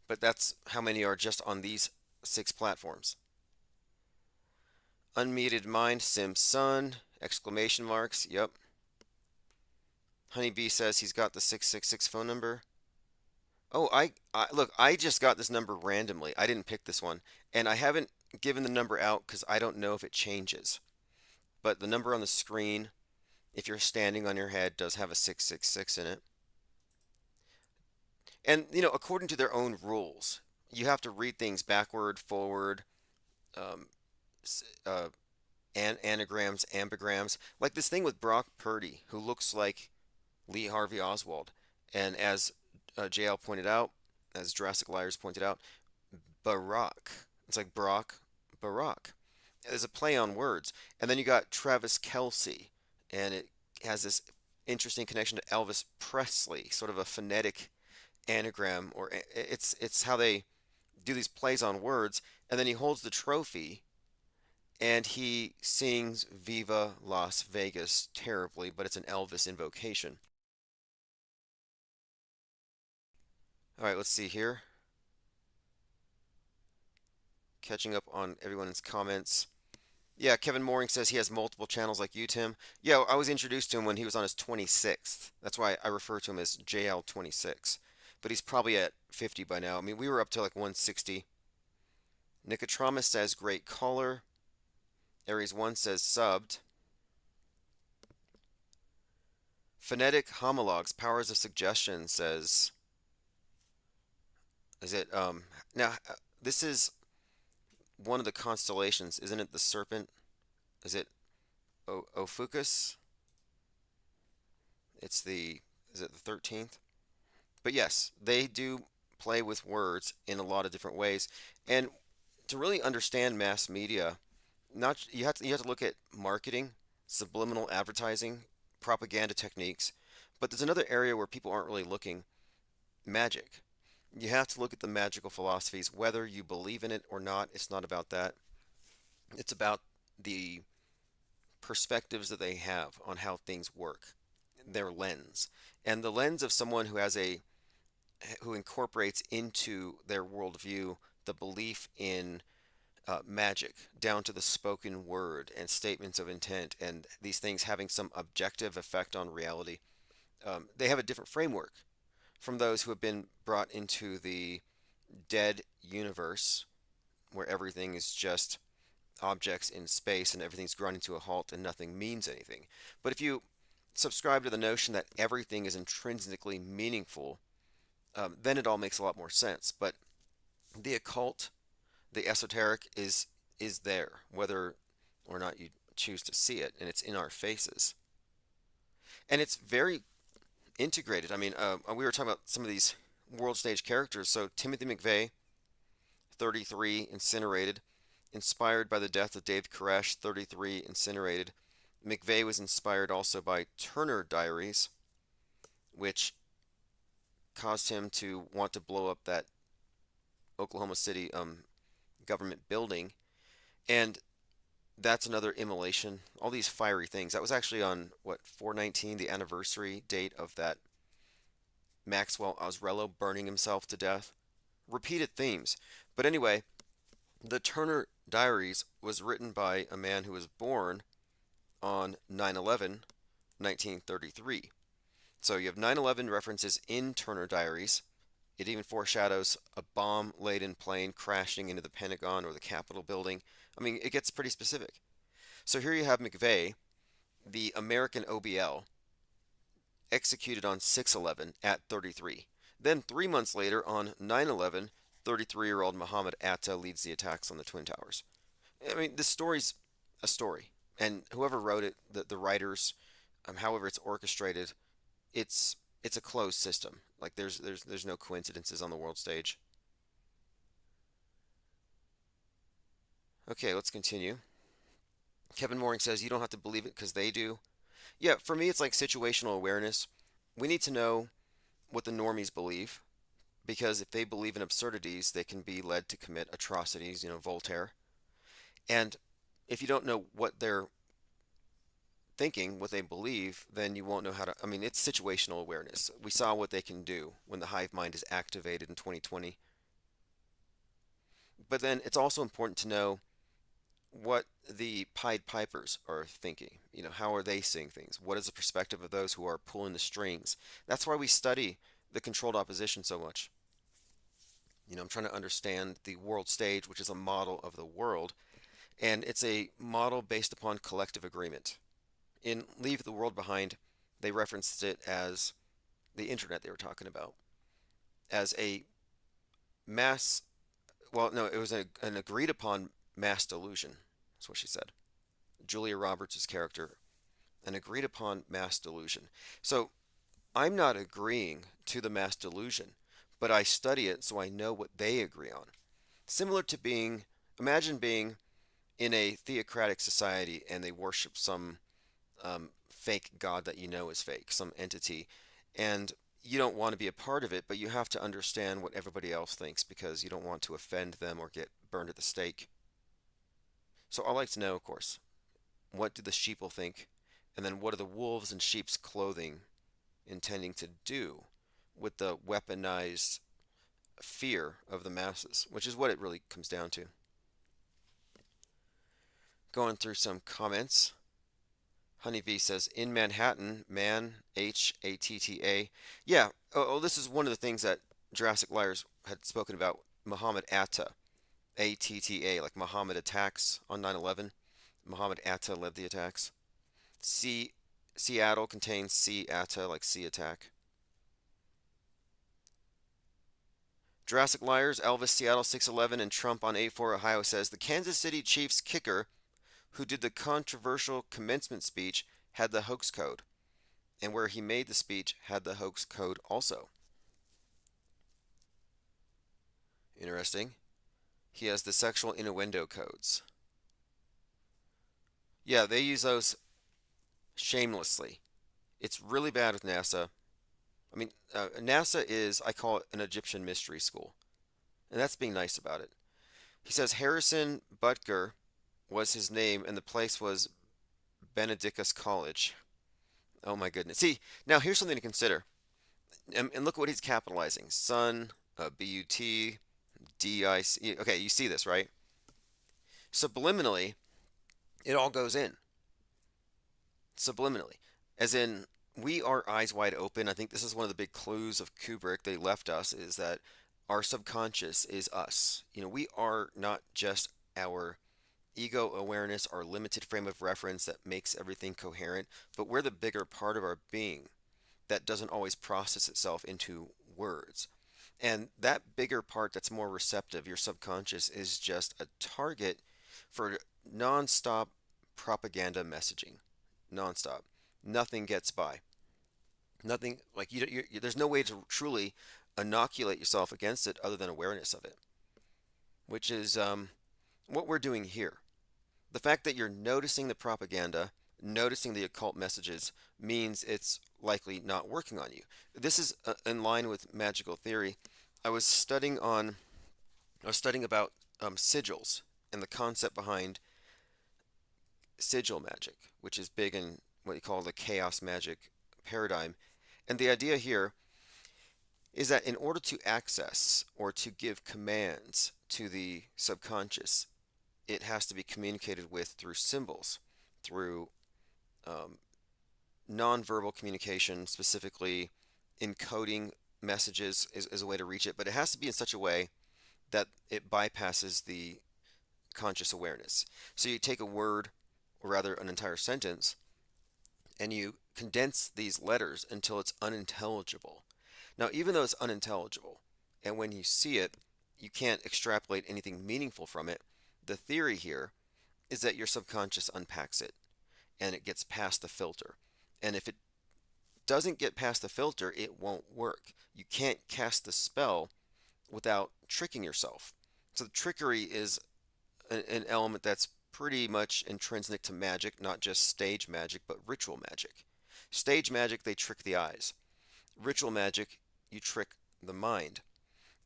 Speaker 2: but that's how many are just on these 6 platforms. Unmuted Mind, Simpson, exclamation marks, yep. Honeybee says he's got the 666 phone number. Oh, look, I just got this number randomly. I didn't pick this one, and I haven't given the number out because I don't know if it changes. But the number on the screen, if you're standing on your head, does have a 666 in it. And, according to their own rules, you have to read things backward, forward, um, anagrams, ambigrams. Like this thing with Brock Purdy, who looks like Lee Harvey Oswald. And as JL pointed out, as Jurassic Liars pointed out, Barack. It's like Brock, Barack. There's a play on words. And then you got Travis Kelce, and it has this interesting connection to Elvis Presley, sort of a phonetic anagram, or it's how they do these plays on words. And then he holds the trophy, and he sings Viva Las Vegas terribly, but it's an Elvis invocation. All right, let's see here. Catching up on everyone's comments. Yeah, Kevin Mooring says he has multiple channels like you, Tim. Yeah, I was introduced to him when he was on his 26th. That's why I refer to him as JL26. But he's probably at 50 by now. I mean, we were up to like 160. Nicotramus says great caller. Aries 1 says subbed. Phonetic Homologs, Powers of Suggestion says, is it, now, this is one of the constellations, isn't it the serpent? Is it Ophiuchus? Is it the 13th? But yes, they do play with words in a lot of different ways. And to really understand mass media, you have to look at marketing, subliminal advertising, propaganda techniques. But there's another area where people aren't really looking, magic. You have to look at the magical philosophies, whether you believe in it or not. It's not about that. It's about the perspectives that they have on how things work, their lens, and the lens of someone who incorporates into their worldview the belief in magic, down to the spoken word and statements of intent, and these things having some objective effect on reality. They have a different framework from those who have been brought into the dead universe where everything is just objects in space and everything's grinding to a halt and nothing means anything. But if you subscribe to the notion that everything is intrinsically meaningful, then it all makes a lot more sense. But the occult, the esoteric is there, whether or not you choose to see it, and it's in our faces. And it's very integrated. I mean, we were talking about some of these world stage characters. So Timothy McVeigh, 33, incinerated. Inspired by the death of Dave Koresh, 33, incinerated. McVeigh was inspired also by Turner Diaries, which caused him to want to blow up that Oklahoma City government building. And that's another immolation. All these fiery things. That was actually on, what, 419, the anniversary date of that Maxwell Osrello burning himself to death. Repeated themes. But anyway, the Turner Diaries was written by a man who was born on 9/11, 1933. So you have 9/11 references in Turner Diaries. It even foreshadows a bomb-laden plane crashing into the Pentagon or the Capitol building. I mean, it gets pretty specific. So here you have McVeigh, the American OBL, executed on 6/11 at 33. Then 3 months later, on 9/11, 33-year-old Muhammad Atta leads the attacks on the Twin Towers. I mean, this story's a story, and whoever wrote it, the writers, however it's orchestrated, it's a closed system. Like there's no coincidences on the world stage. Okay, let's continue. Kevin Mooring says you don't have to believe it because they do. Yeah, for me it's like situational awareness. We need to know what the normies believe because if they believe in absurdities, they can be led to commit atrocities, Voltaire. And if you don't know what they're thinking, what they believe, then you won't know how to. I mean, it's situational awareness. We saw what they can do when the hive mind is activated in 2020. But then it's also important to know what the Pied Pipers are thinking. How are they seeing things? What is the perspective of those who are pulling the strings? That's why we study the controlled opposition so much. I'm trying to understand the world stage, which is a model of the world, and it's a model based upon collective agreement. In Leave the World Behind, they referenced it as the internet they were talking about, as a mass, well, no, it was an agreed upon mass delusion. That's what she said. Julia Roberts' character, an agreed upon mass delusion. So I'm not agreeing to the mass delusion, but I study it so I know what they agree on. Similar to imagine being in a theocratic society and they worship some fake god that you know is fake, some entity, and you don't want to be a part of it, but you have to understand what everybody else thinks because you don't want to offend them or get burned at the stake. So I like to know, of course, what do the sheeple think, and then what are the wolves in sheep's clothing intending to do with the weaponized fear of the masses, which is what it really comes down to. Going through some comments. Honeybee says, in Manhattan, man, Hatta. Yeah, this is one of the things that Jurassic Liars had spoken about, Muhammad Atta. Atta, like Muhammad attacks on 9/11. Muhammad Atta led the attacks. Seattle contains Atta, like sea attack. Jurassic Liars, Elvis, Seattle 611, and Trump on 8-4 Ohio says the Kansas City Chiefs kicker who did the controversial commencement speech had the hoax code, and where he made the speech had the hoax code also. Interesting. He has the sexual innuendo codes. Yeah, they use those shamelessly. It's really bad with NASA. I mean, NASA is, I call it an Egyptian mystery school. And that's being nice about it. He says Harrison Butker was his name, and the place was Benedictus College. Oh my goodness. See, now here's something to consider. And look what he's capitalizing. Sun, B-U-T, D-I-C. Okay, you see this, right? Subliminally, it all goes in. Subliminally. As in, we are eyes wide open. I think this is one of the big clues of Kubrick they left us is that our subconscious is us. We are not just our ego awareness, our limited frame of reference that makes everything coherent, but we're the bigger part of our being that doesn't always process itself into words. And that bigger part that's more receptive, your subconscious, is just a target for nonstop propaganda messaging. Nonstop. Nothing gets by. Nothing, like, there's no way to truly inoculate yourself against it other than awareness of it, which is what we're doing here. The fact that you're noticing the propaganda, noticing the occult messages, means it's likely not working on you. This is in line with magical theory. I was studying about sigils and the concept behind sigil magic, which is big in what you call the chaos magic paradigm. And the idea here is that in order to access or to give commands to the subconscious, it has to be communicated with through symbols, through nonverbal communication, specifically encoding messages is a way to reach it, but it has to be in such a way that it bypasses the conscious awareness. So you take a word, or rather an entire sentence, and you condense these letters until it's unintelligible. Now, even though it's unintelligible, and when you see it, you can't extrapolate anything meaningful from it, the theory here is that your subconscious unpacks it and it gets past the filter. And if it doesn't get past the filter, it won't work. You can't cast the spell without tricking yourself. So the trickery is an element that's pretty much intrinsic to magic, not just stage magic, but ritual magic. Stage magic, they trick the eyes. Ritual magic, you trick the mind.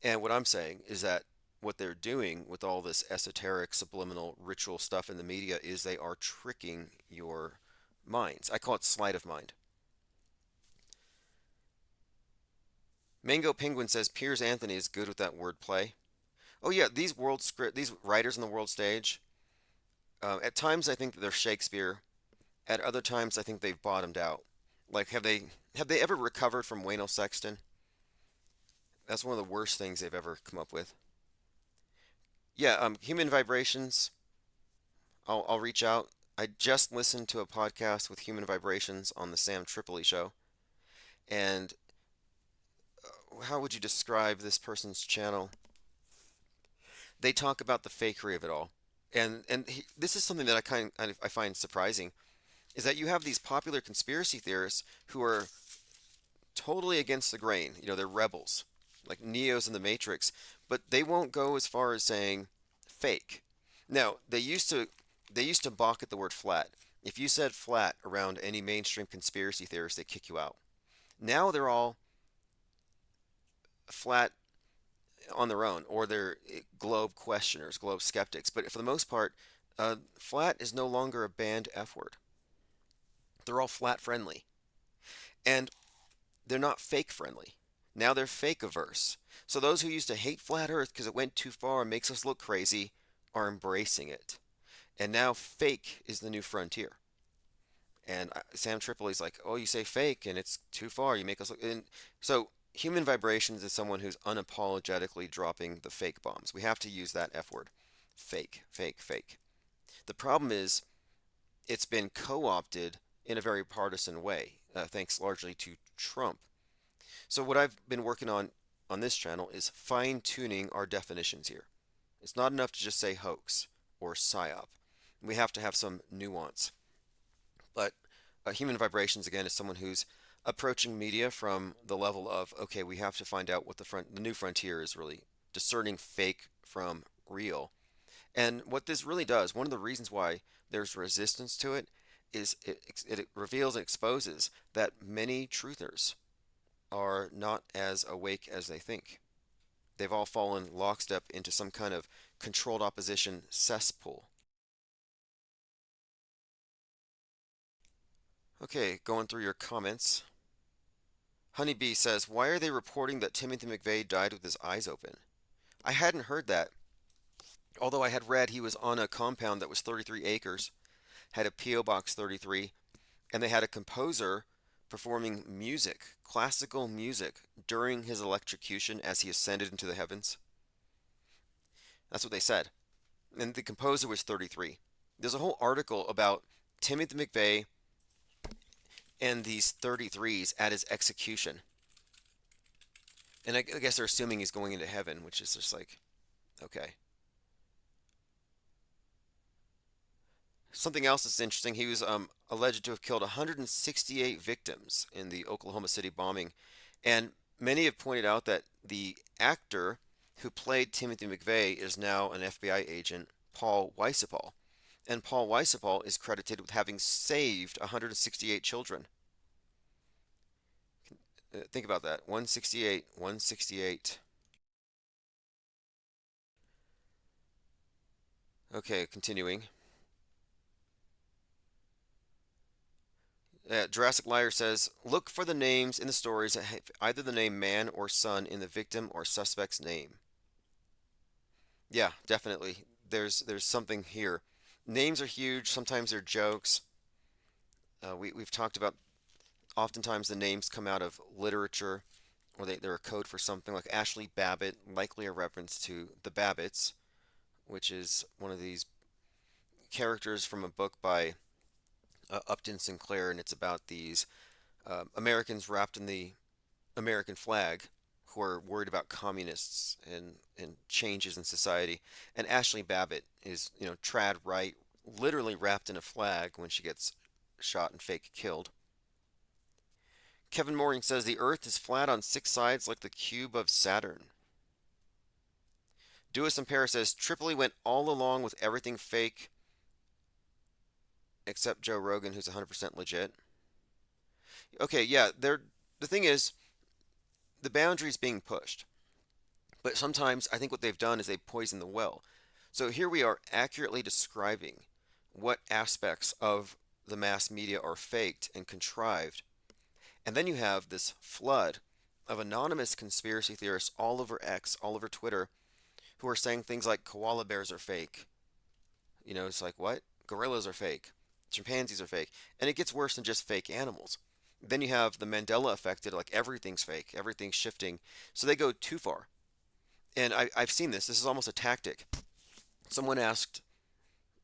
Speaker 2: And what I'm saying is that what they're doing with all this esoteric, subliminal, ritual stuff in the media is they are tricking your minds. I call it sleight of mind. Mango Penguin says Piers Anthony is good with that wordplay. Oh yeah, these writers on the world stage. At times I think that they're Shakespeare. At other times I think they've bottomed out. Like have they ever recovered from Wayno Sexton? That's one of the worst things they've ever come up with. Yeah, human vibrations. I'll reach out. I just listened to a podcast with human vibrations on the Sam Tripoli show, and how would you describe this person's channel? They talk about the fakery of it all, and this is something that I find surprising, is that you have these popular conspiracy theorists who are totally against the grain. They're rebels, like Neos in the Matrix, but they won't go as far as saying fake. Now, they used to balk at the word flat. If you said flat around any mainstream conspiracy theorist, they kick you out. Now they're all flat on their own, or they're globe questioners, globe skeptics. But for the most part, flat is no longer a banned F word. They're all flat friendly. And they're not fake friendly. Now they're fake averse. So those who used to hate flat earth because it went too far and makes us look crazy are embracing it. And now fake is the new frontier. And Sam Tripoli's like, oh, you say fake and it's too far. You make us look. And so human vibrations is someone who's unapologetically dropping the fake bombs. We have to use that F word. Fake, fake, fake. The problem is it's been co-opted in a very partisan way, thanks largely to Trump. So what I've been working on this channel is fine-tuning our definitions here. It's not enough to just say hoax or psyop. We have to have some nuance. But human vibrations, again, is someone who's approaching media from the level of, okay, we have to find out what the new frontier is, really discerning fake from real. And what this really does, one of the reasons why there's resistance to it, is it reveals and exposes that many truthers are not as awake as they think. They've all fallen lockstep into some kind of controlled opposition cesspool. Okay, going through your comments. Honeybee says, why are they reporting that Timothy McVeigh died with his eyes open? I hadn't heard that, although I had read he was on a compound that was 33 acres, had a P.O. Box 33, and they had a composer performing music, classical music, during his electrocution as he ascended into the heavens. That's what they said. And the composer was 33. There's a whole article about Timothy McVeigh and these 33s at his execution. And I guess they're assuming he's going into heaven, which is just like, okay. Something else that's interesting, he was alleged to have killed 168 victims in the Oklahoma City bombing. And many have pointed out that the actor who played Timothy McVeigh is now an FBI agent, Paul Weisapal. And Paul Weisapal is credited with having saved 168 children. Think about that. 168, 168. Okay, continuing. Jurassic Liar says, look for the names in the stories that have either the name man or son in the victim or suspect's name. Yeah, definitely. There's something here. Names are huge. Sometimes they're jokes. We've talked about oftentimes the names come out of literature or they're a code for something like Ashley Babbitt, likely a reference to the Babbitts, which is one of these characters from a book by Upton Sinclair, and it's about these Americans wrapped in the American flag who are worried about communists and changes in society. And Ashley Babbitt is, trad right, literally wrapped in a flag when she gets shot and fake killed. Kevin Mooring says the Earth is flat on 6 sides like the cube of Saturn. Duas Impera says Tripoli went all along with everything fake except Joe Rogan, who's 100% legit. Okay, yeah, the thing is, the boundary's being pushed. But sometimes I think what they've done is they poison the well. So here we are accurately describing what aspects of the mass media are faked and contrived. And then you have this flood of anonymous conspiracy theorists all over X, all over Twitter, who are saying things like koala bears are fake. It's like, what? Gorillas are fake. Chimpanzees are fake. And it gets worse than just fake animals. Then you have the Mandela effect, like everything's fake, everything's shifting. So they go too far. And I've seen this. This is almost a tactic. Someone asked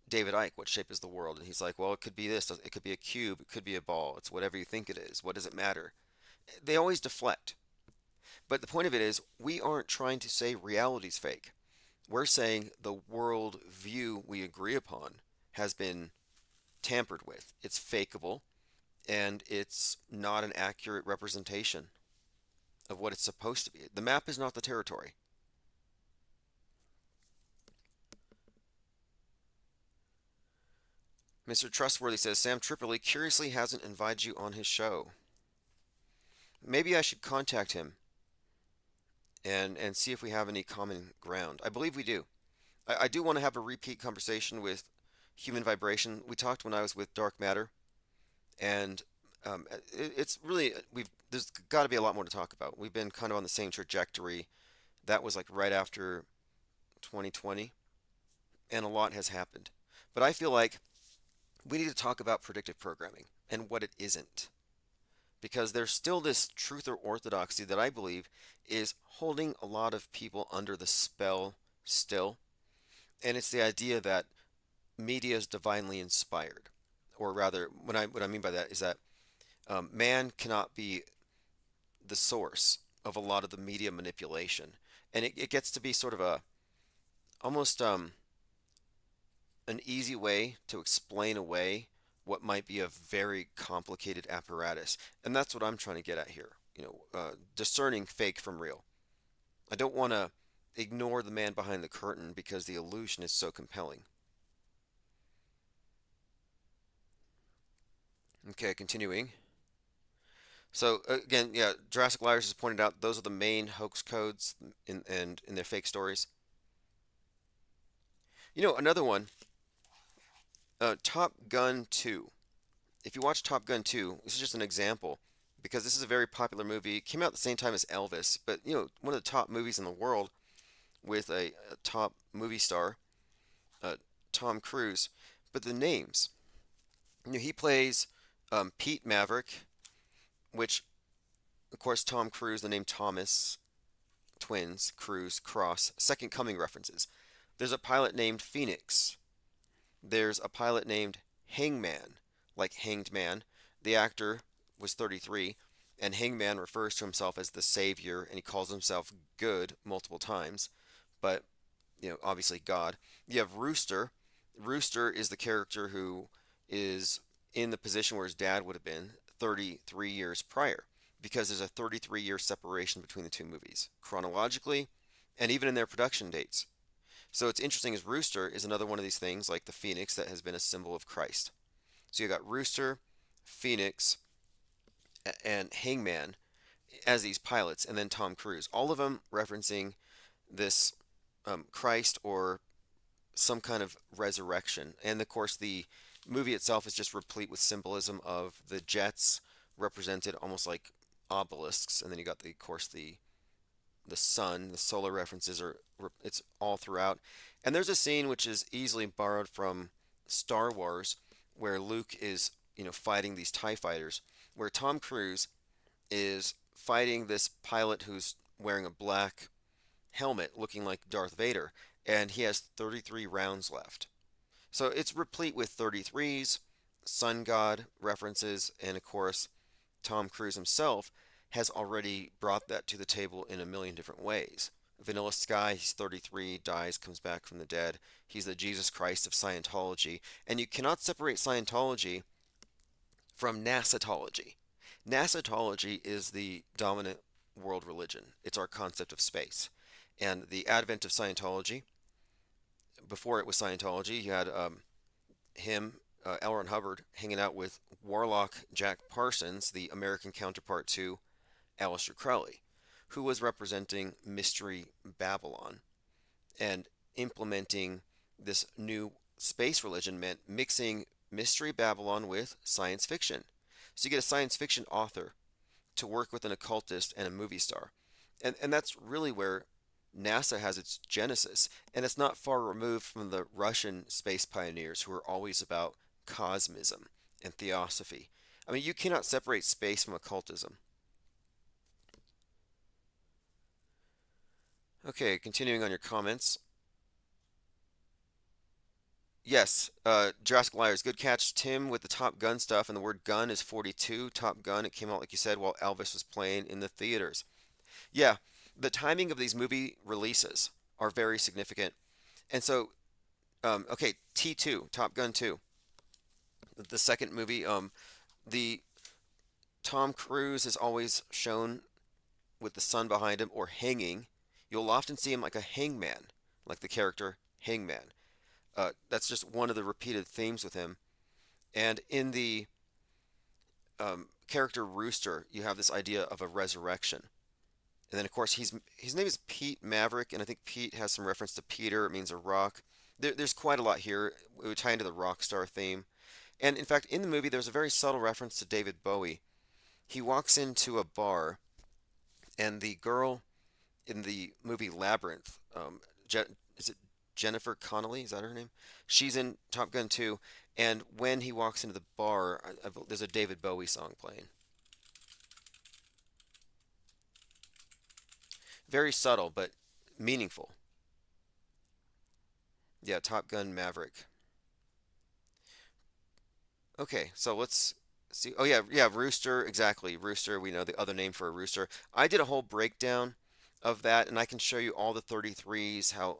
Speaker 2: David Icke, what shape is the world? And he's like, well, it could be this. It could be a cube. It could be a ball. It's whatever you think it is. What does it matter? They always deflect. But the point of it is, we aren't trying to say reality's fake. We're saying the world view we agree upon has been tampered with. It's fakeable, and it's not an accurate representation of what it's supposed to be. The map is not the territory. Mr. Trustworthy says Sam Tripoli curiously hasn't invited you on his show. Maybe I should contact him and see if we have any common ground. I believe we do. I do want to have a repeat conversation with Human Vibration. We talked when I was with Dark Matter, and it's really there's got to be a lot more to talk about. We've been kind of on the same trajectory. That was like right after 2020, and a lot has happened. But I feel like we need to talk about predictive programming and what it isn't. Because there's still this truth or orthodoxy that I believe is holding a lot of people under the spell still. And it's the idea that media is divinely inspired. Or rather, what I mean by that is that man cannot be the source of a lot of the media manipulation. And it gets to be sort of almost an easy way to explain away what might be a very complicated apparatus. And that's what I'm trying to get at here. Discerning fake from real. I don't want to ignore the man behind the curtain because the illusion is so compelling. Okay, continuing. So again, yeah, Jurassic Liars has pointed out those are the main hoax codes in their fake stories. Another one, Top Gun 2. if you watch Top Gun 2, this is just an example because this is a very popular movie. It came out at the same time as Elvis, but one of the top movies in the world with a top movie star, uh, Tom Cruise. But the names, he plays Pete Maverick, which of course Tom Cruise, the name Thomas, twins, Cruise, Cross, Second Coming references. There's a pilot named Phoenix. There's a pilot named Hangman, like Hanged Man. The actor was 33, and Hangman refers to himself as the savior, and he calls himself good multiple times, but obviously God. You have Rooster. Rooster is the character who is in the position where his dad would have been 33 years prior, because there's a 33-year separation between the two movies, chronologically, and even in their production dates. So it's interesting as Rooster is another one of these things like the Phoenix that has been a symbol of Christ. So you got Rooster, Phoenix, and Hangman as these pilots, and then Tom Cruise. All of them referencing this Christ or some kind of resurrection. And of course, the movie itself is just replete with symbolism of the jets represented almost like obelisks, and then you got of course the sun, the solar references are it's all throughout. And there's a scene which is easily borrowed from Star Wars where Luke is, fighting these TIE fighters, where Tom Cruise is fighting this pilot who's wearing a black helmet looking like Darth Vader, and he has 33 rounds left. So it's replete with 33s, sun god references, and of course, Tom Cruise himself has already brought that to the table in a million different ways. Vanilla Sky, he's 33, dies, comes back from the dead. He's the Jesus Christ of Scientology. And you cannot separate Scientology from NASAtology. NASAtology is the dominant world religion. It's our concept of space. And the advent of Scientology, before it was Scientology, you had L. Ron Hubbard, hanging out with Warlock Jack Parsons, the American counterpart to Aleister Crowley, who was representing Mystery Babylon. And implementing this new space religion meant mixing Mystery Babylon with science fiction. So you get a science fiction author to work with an occultist and a movie star. And that's really where NASA has its genesis. And it's not far removed from the Russian space pioneers who are always about cosmism and theosophy. I mean, you cannot separate space from occultism. Okay, continuing on your comments. Yes, Jurassic Liars, good catch, Tim, with the Top Gun stuff, and the word gun is 42. Top Gun, it came out, like you said, while Elvis was playing in the theaters. Yeah, the timing of these movie releases are very significant. And so, okay, T2, Top Gun 2, the second movie, the Tom Cruise is always shown with the sun behind him or hanging. You'll often see him like a hangman, like the character Hangman. That's just one of the repeated themes with him. And in the character Rooster, you have this idea of a resurrection. And then, of course, his name is Pete Maverick, and I think Pete has some reference to Peter. It means a rock. There's quite a lot here. It would tie into the rock star theme. And in fact, in the movie, there's a very subtle reference to David Bowie. He walks into a bar, and the girl in the movie Labyrinth, is it Jennifer Connelly? Is that her name? She's in Top Gun 2, and when he walks into the bar, there's a David Bowie song playing. Very subtle, but meaningful. Yeah, Top Gun Maverick. Okay, so let's see. Oh yeah, Rooster, exactly. Rooster, we know the other name for a rooster. I did a whole breakdown of that, and I can show you all the 33s, how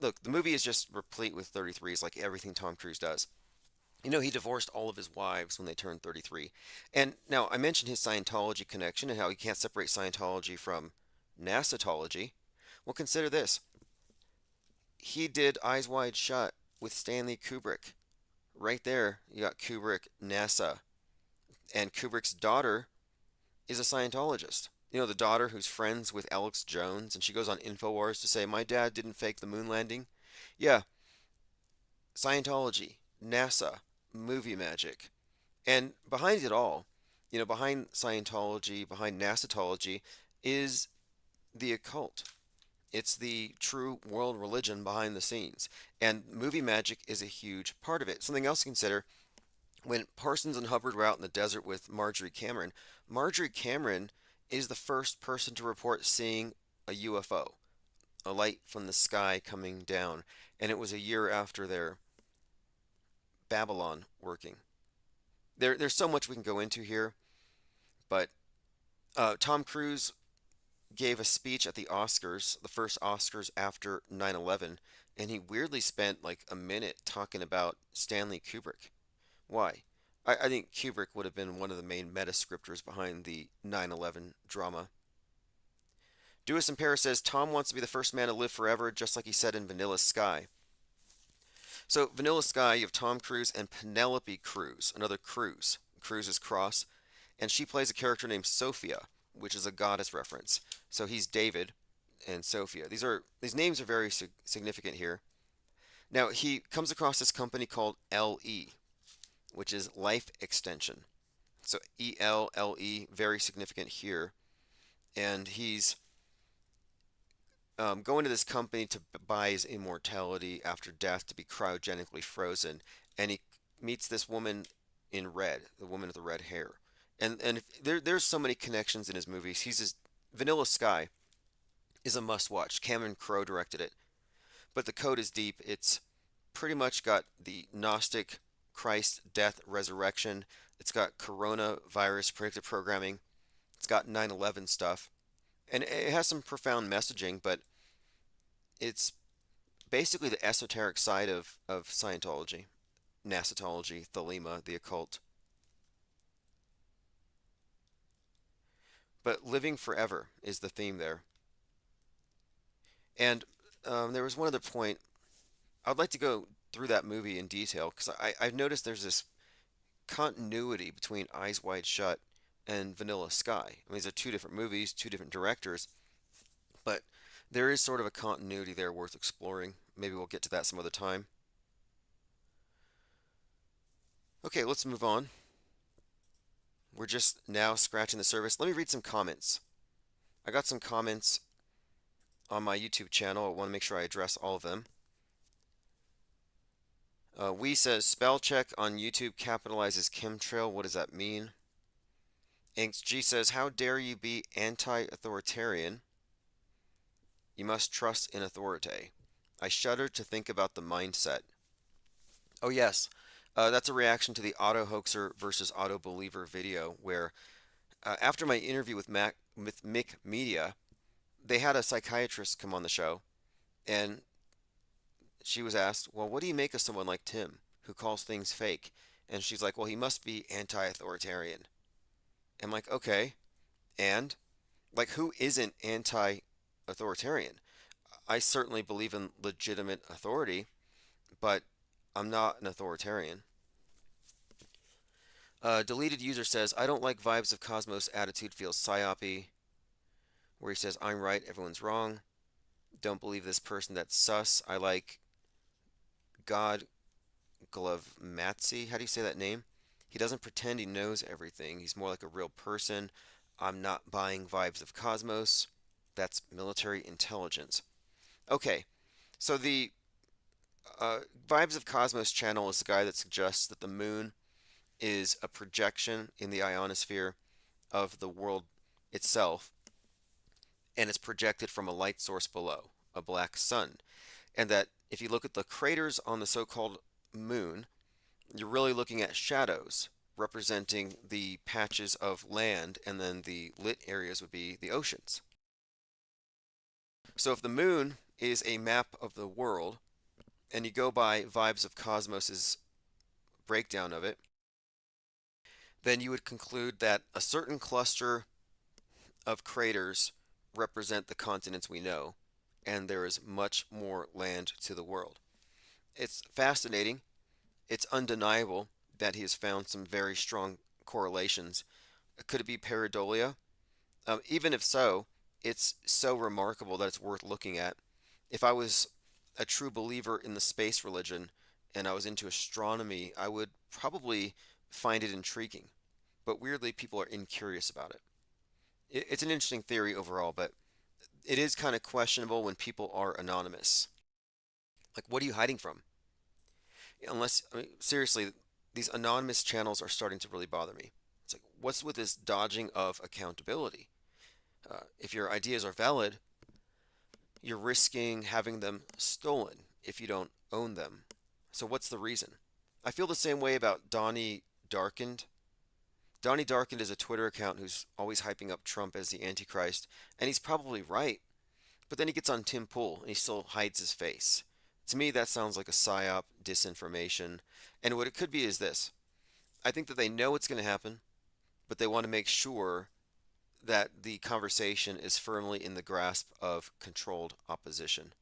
Speaker 2: look, the movie is just replete with 33s like everything Tom Cruise does. He divorced all of his wives when they turned 33. And now I mentioned his Scientology connection and how he can't separate Scientology from NASAtology. Well, consider this. He did Eyes Wide Shut with Stanley Kubrick. Right there, you got Kubrick, NASA. And Kubrick's daughter is a Scientologist. The daughter who's friends with Alex Jones, and she goes on InfoWars to say, my dad didn't fake the moon landing. Yeah, Scientology, NASA, movie magic. And behind it all, behind Scientology, behind NASAtology, is the occult. It's the true world religion behind the scenes. And movie magic is a huge part of it. Something else to consider: when Parsons and Hubbard were out in the desert with Marjorie Cameron is the first person to report seeing a UFO, a light from the sky coming down. And it was a year after their Babylon working. There's so much we can go into here, but Tom Cruise gave a speech at the Oscars, the first Oscars after 9/11, and he weirdly spent like a minute talking about Stanley Kubrick. Why? I think Kubrick would have been one of the main meta scripters behind the 9/11 drama. Dewis in Paris says Tom wants to be the first man to live forever, just like he said in Vanilla Sky. So, Vanilla Sky, you have Tom Cruise and Penelope Cruz, another Cruz. Cruz is cross, and she plays a character named Sophia, which is a goddess reference. So he's David and Sophia. These names are very significant here. Now, he comes across this company called LE, which is Life Extension. So ELLE, very significant here. And he's going to this company to buy his immortality after death, to be cryogenically frozen. And he meets this woman in red, the woman with the red hair. And there's so many connections in his movies. Vanilla Sky is a must-watch. Cameron Crowe directed it. But the code is deep. It's pretty much got the Gnostic Christ, death, resurrection. It's got coronavirus predictive programming. It's got 9/11 stuff. And it has some profound messaging, but it's basically the esoteric side of Scientology, NASAtology, Thelema, the occult. But living forever is the theme there. And there was one other point. I'd like to go through that movie in detail because I've noticed there's this continuity between Eyes Wide Shut and Vanilla Sky. I mean, these are two different movies, two different directors, but there is sort of a continuity there worth exploring. Maybe we'll get to that some other time. Okay, let's move on. We're just now scratching the surface. Let me read some comments. I got some comments on my YouTube channel. I want to make sure I address all of them. We says, spell check on YouTube capitalizes chemtrail. What does that mean? Inks G says, how dare you be anti-authoritarian? You must trust in authority. I shudder to think about the mindset. Oh yes, that's a reaction to the auto hoaxer versus auto believer video where after my interview with Mick Media, they had a psychiatrist come on the show, and she was asked, well, what do you make of someone like Tim who calls things fake? And she's like, well, he must be anti-authoritarian. I'm like, okay, and like, who isn't anti-authoritarian? I certainly believe in legitimate authority, but I'm not an authoritarian. Deleted user says, I don't like Vibes of Cosmos attitude, feels psyopy, where he says, I'm right, everyone's wrong. Don't believe this person, that's sus. I like God Glovmatzi. How do you say that name? He doesn't pretend he knows everything. He's more like a real person. I'm not buying Vibes of Cosmos. That's military intelligence. Okay, so the Vibes of Cosmos channel is the guy that suggests that the moon is a projection in the ionosphere of the world itself, and it's projected from a light source below, a black sun. And that if you look at the craters on the so-called moon, you're really looking at shadows representing the patches of land, and then the lit areas would be the oceans. So if the moon is a map of the world, and you go by Vibes of Cosmos's breakdown of it, then you would conclude that a certain cluster of craters represent the continents we know, and there is much more land to the world. It's fascinating. It's undeniable that he has found some very strong correlations. Could it be pareidolia? Even if so, it's so remarkable that it's worth looking at. If I was a true believer in the space religion and I was into astronomy, I would probably find it intriguing, but weirdly, people are incurious about it. It's an interesting theory overall, but it is kind of questionable when people are anonymous. Like, what are you hiding from? Unless, I mean, seriously, these anonymous channels are starting to really bother me. It's like, what's with this dodging of accountability? If your ideas are valid, you're risking having them stolen if you don't own them. So, what's the reason? I feel the same way about Donnie Darkened. Donnie Darkened is a Twitter account who's always hyping up Trump as the Antichrist, and he's probably right, but then he gets on Tim Pool and he still hides his face. To me, that sounds like a psyop, disinformation, and what it could be is this. I think that they know it's going to happen, but they want to make sure that the conversation is firmly in the grasp of controlled opposition.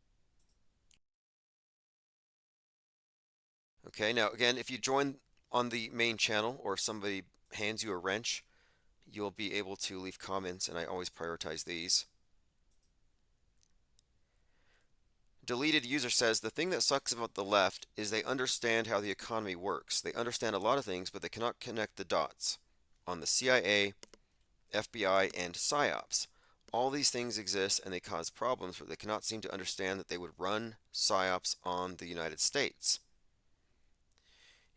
Speaker 2: Okay, now again, if you join on the main channel or if somebody hands you a wrench, you'll be able to leave comments, and I always prioritize these. Deleted user says, the thing that sucks about the left is they understand how the economy works. They understand a lot of things, but they cannot connect the dots on the CIA, FBI, and PSYOPs. All these things exist and they cause problems, but they cannot seem to understand that they would run PSYOPs on the United States.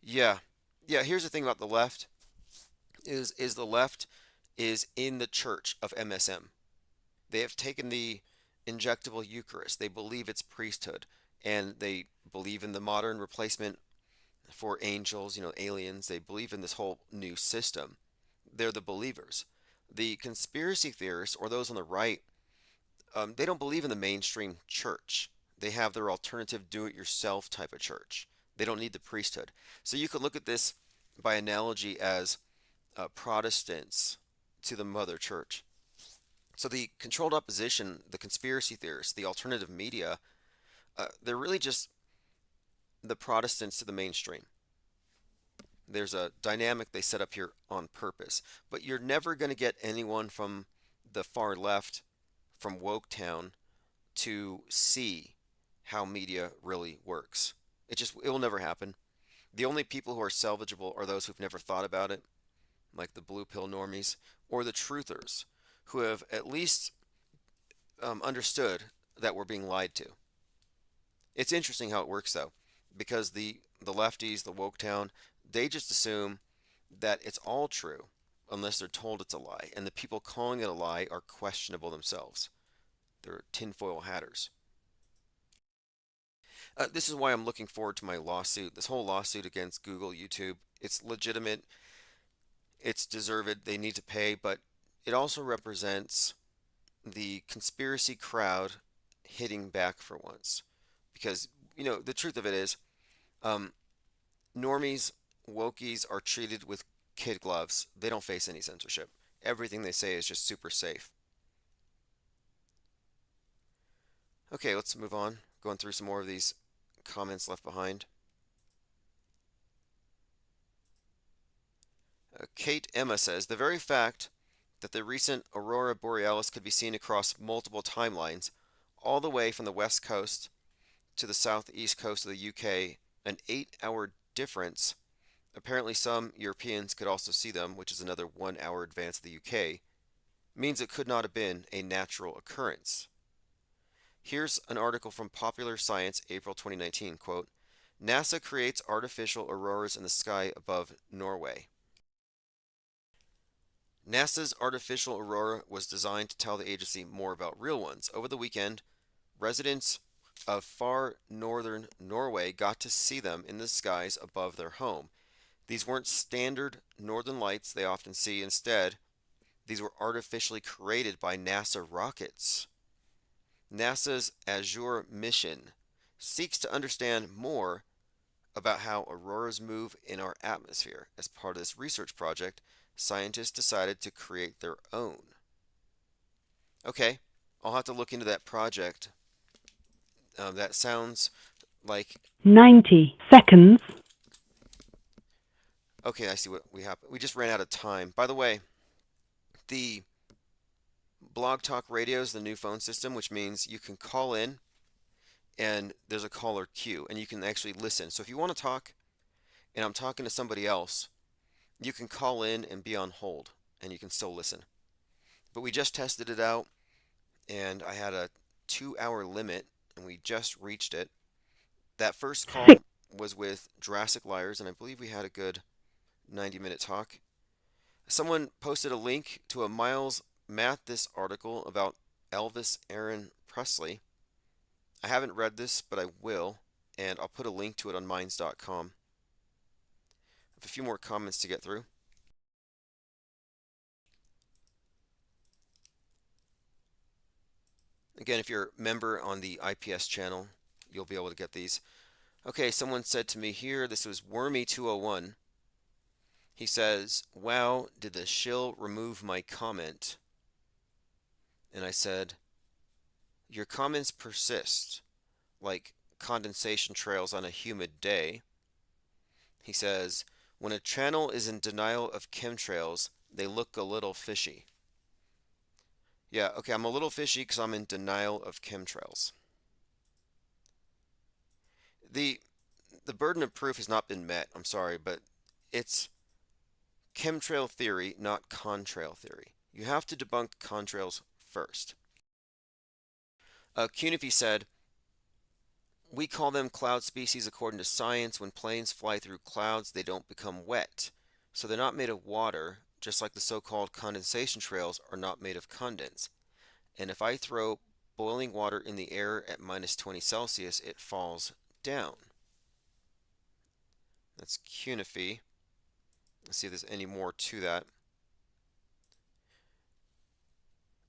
Speaker 2: Yeah, here's the thing about the left is the left is in the church of MSM. They have taken the injectable Eucharist. They believe it's priesthood, and they believe in the modern replacement for angels, aliens. They believe in this whole new system. They're the believers. The conspiracy theorists, or those on the right, they don't believe in the mainstream church. They have their alternative do-it-yourself type of church. They don't need the priesthood. So you could look at this by analogy as Protestants to the mother church. So the controlled opposition, the conspiracy theorists, the alternative media, they're really just the Protestants to the mainstream. There's a dynamic they set up here on purpose. But you're never going to get anyone from the far left, from Woketown, to see how media really works. It will never happen. The only people who are salvageable are those who've never thought about it, like the blue pill normies, or the truthers, who have at least understood that we're being lied to. It's interesting how it works, though, because the lefties, the Woketown, they just assume that it's all true unless they're told it's a lie, and the people calling it a lie are questionable themselves. They're tinfoil hatters. This is why I'm looking forward to my lawsuit. This whole lawsuit against Google, YouTube, it's legitimate. It's deserved. They need to pay, but it also represents the conspiracy crowd hitting back for once. Because, the truth of it is, normies, wokies are treated with kid gloves. They don't face any censorship. Everything they say is just super safe. Okay, let's move on. Going through some more of these comments left behind. Kate Emma says, the very fact that the recent aurora borealis could be seen across multiple timelines, all the way from the west coast to the southeast coast of the UK, an 8-hour difference. Apparently some Europeans could also see them, which is another 1-hour advance of the UK, means it could not have been a natural occurrence. Here's an article from Popular Science, April 2019, quote, NASA creates artificial auroras in the sky above Norway. NASA's artificial aurora was designed to tell the agency more about real ones. Over the weekend, residents of far northern Norway got to see them in the skies above their home. These weren't standard northern lights they often see. Instead, these were artificially created by NASA rockets. NASA's Azure mission seeks to understand more about how auroras move in our atmosphere. As part of this research project, scientists decided to create their own. Okay, I'll have to look into that project. That sounds like
Speaker 5: 90 seconds.
Speaker 2: Okay, I see what we have. We just ran out of time. By the way, the Blog Talk Radio is the new phone system, which means you can call in and there's a caller queue and you can actually listen. So if you want to talk and I'm talking to somebody else you can call in and be on hold, and you can still listen. But we just tested it out, and I had a 2 hour limit, and we just reached it. That first call was with Jurassic Liars, and I believe we had a good 90-minute talk. Someone posted a link to a Miles Mathis article about Elvis Aaron Presley. I haven't read this, but I will, and I'll put a link to it on minds.com. I have a few more comments to get through. Again, if you're a member on the IPS channel, you'll be able to get these. Okay, someone said to me here, this was Wormy201. He says, wow, did the shill remove my comment? And I said, your comments persist, like condensation trails on a humid day. He says, when a channel is in denial of chemtrails, they look a little fishy. Yeah, okay, I'm a little fishy because I'm in denial of chemtrails. The burden of proof has not been met, I'm sorry, but it's chemtrail theory, not contrail theory. You have to debunk contrails first. Cunify said, we call them cloud species according to science. When planes fly through clouds, they don't become wet. So they're not made of water, just like the so-called condensation trails are not made of condense. And if I throw boiling water in the air at -20 Celsius, it falls down. That's Cunify. Let's see if there's any more to that.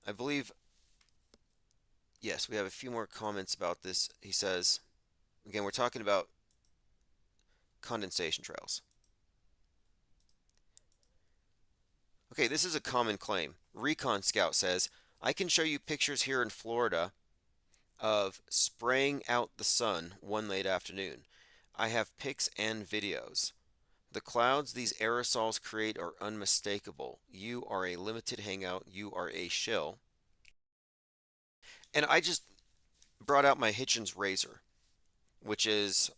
Speaker 2: I believe, yes, we have a few more comments about this. He says, again, we're talking about condensation trails. Okay, this is a common claim. Recon Scout says, I can show you pictures here in Florida of spraying out the sun one late afternoon. I have pics and videos. The clouds these aerosols create are unmistakable. You are a limited hangout. You are a shill. And I just brought out my Hitchens razor, which is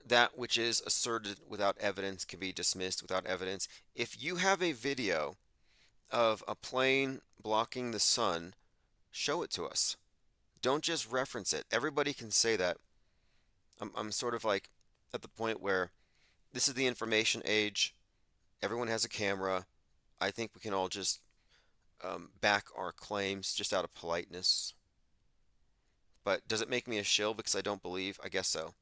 Speaker 2: that which is asserted without evidence can be dismissed without evidence. If you have a video of a plane blocking the sun, show it to us. Don't just reference it. Everybody can say that. I'm sort of like at the point where this is the information age. Everyone has a camera. I think we can all just back our claims just out of politeness. But does it make me a shill because I don't believe? I guess so.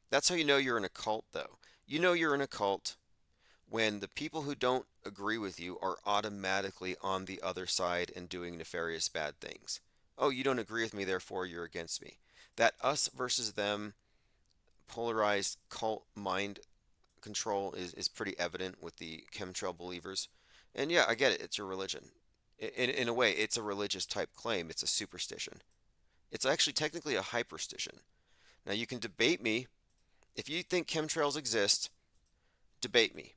Speaker 2: That's how you know you're in a cult, though. You know you're in a cult when the people who don't agree with you are automatically on the other side and doing nefarious bad things. Oh, you don't agree with me, therefore you're against me. That us versus them polarized cult mind control is pretty evident with the chemtrail believers. And yeah, I get it. It's your religion. In a way, it's a religious type claim. It's a superstition. It's actually technically a hyperstition. Now, you can debate me. If you think chemtrails exist, debate me.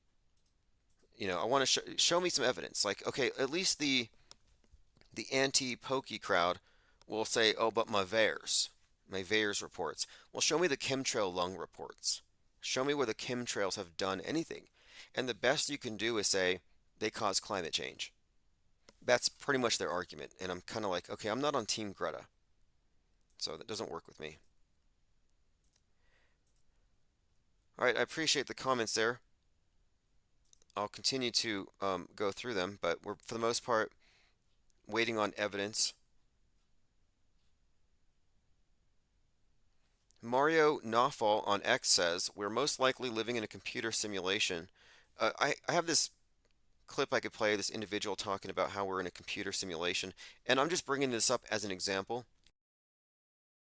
Speaker 2: You know, I want to show me some evidence. Like, okay, at least the anti-pokey crowd will say, oh, but my VAERS reports. Well, show me the chemtrail lung reports. Show me where the chemtrails have done anything. And the best you can do is say they cause climate change. That's pretty much their argument. And I'm kind of like, okay, I'm not on Team Greta. So that doesn't work with me. All right, I appreciate the comments there. I'll continue to go through them, but we're, for the most part, waiting on evidence. Mario Nawfal on X says, we're most likely living in a computer simulation. I have this clip I could play, this individual talking about how we're in a computer simulation, and I'm just bringing this up as an example.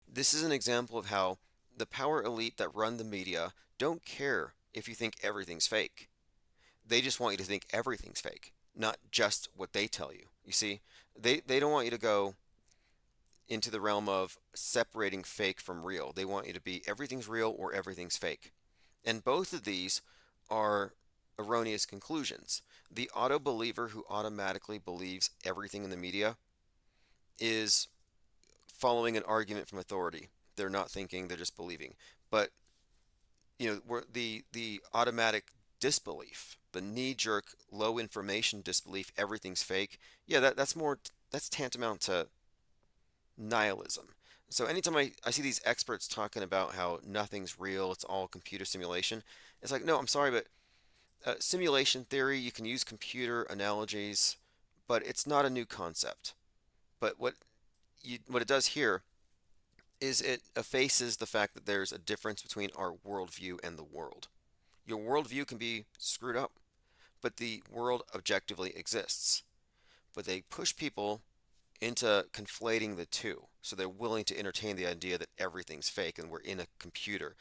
Speaker 2: This is an example of how the power elite that run the media don't care if you think everything's fake. They just want you to think everything's fake, not just what they tell you. You see, they don't want you to go into the realm of separating fake from real. They want you to be everything's real or everything's fake. And both of these are erroneous conclusions. The auto believer who automatically believes everything in the media is following an argument from authority. They're not thinking, they're just believing. But you know, the automatic disbelief the knee-jerk, low information disbelief, everything's fake, yeah, that's tantamount to nihilism. So anytime I see these experts talking about how nothing's real, it's all computer simulation, it's like, no, I'm sorry, but simulation theory, you can use computer analogies, but it's not a new concept. But what it does here is it effaces the fact that there's a difference between our worldview and the world. Your worldview can be screwed up, but the world objectively exists. But they push people into conflating the two. So they're willing to entertain the idea that everything's fake and we're in a computer.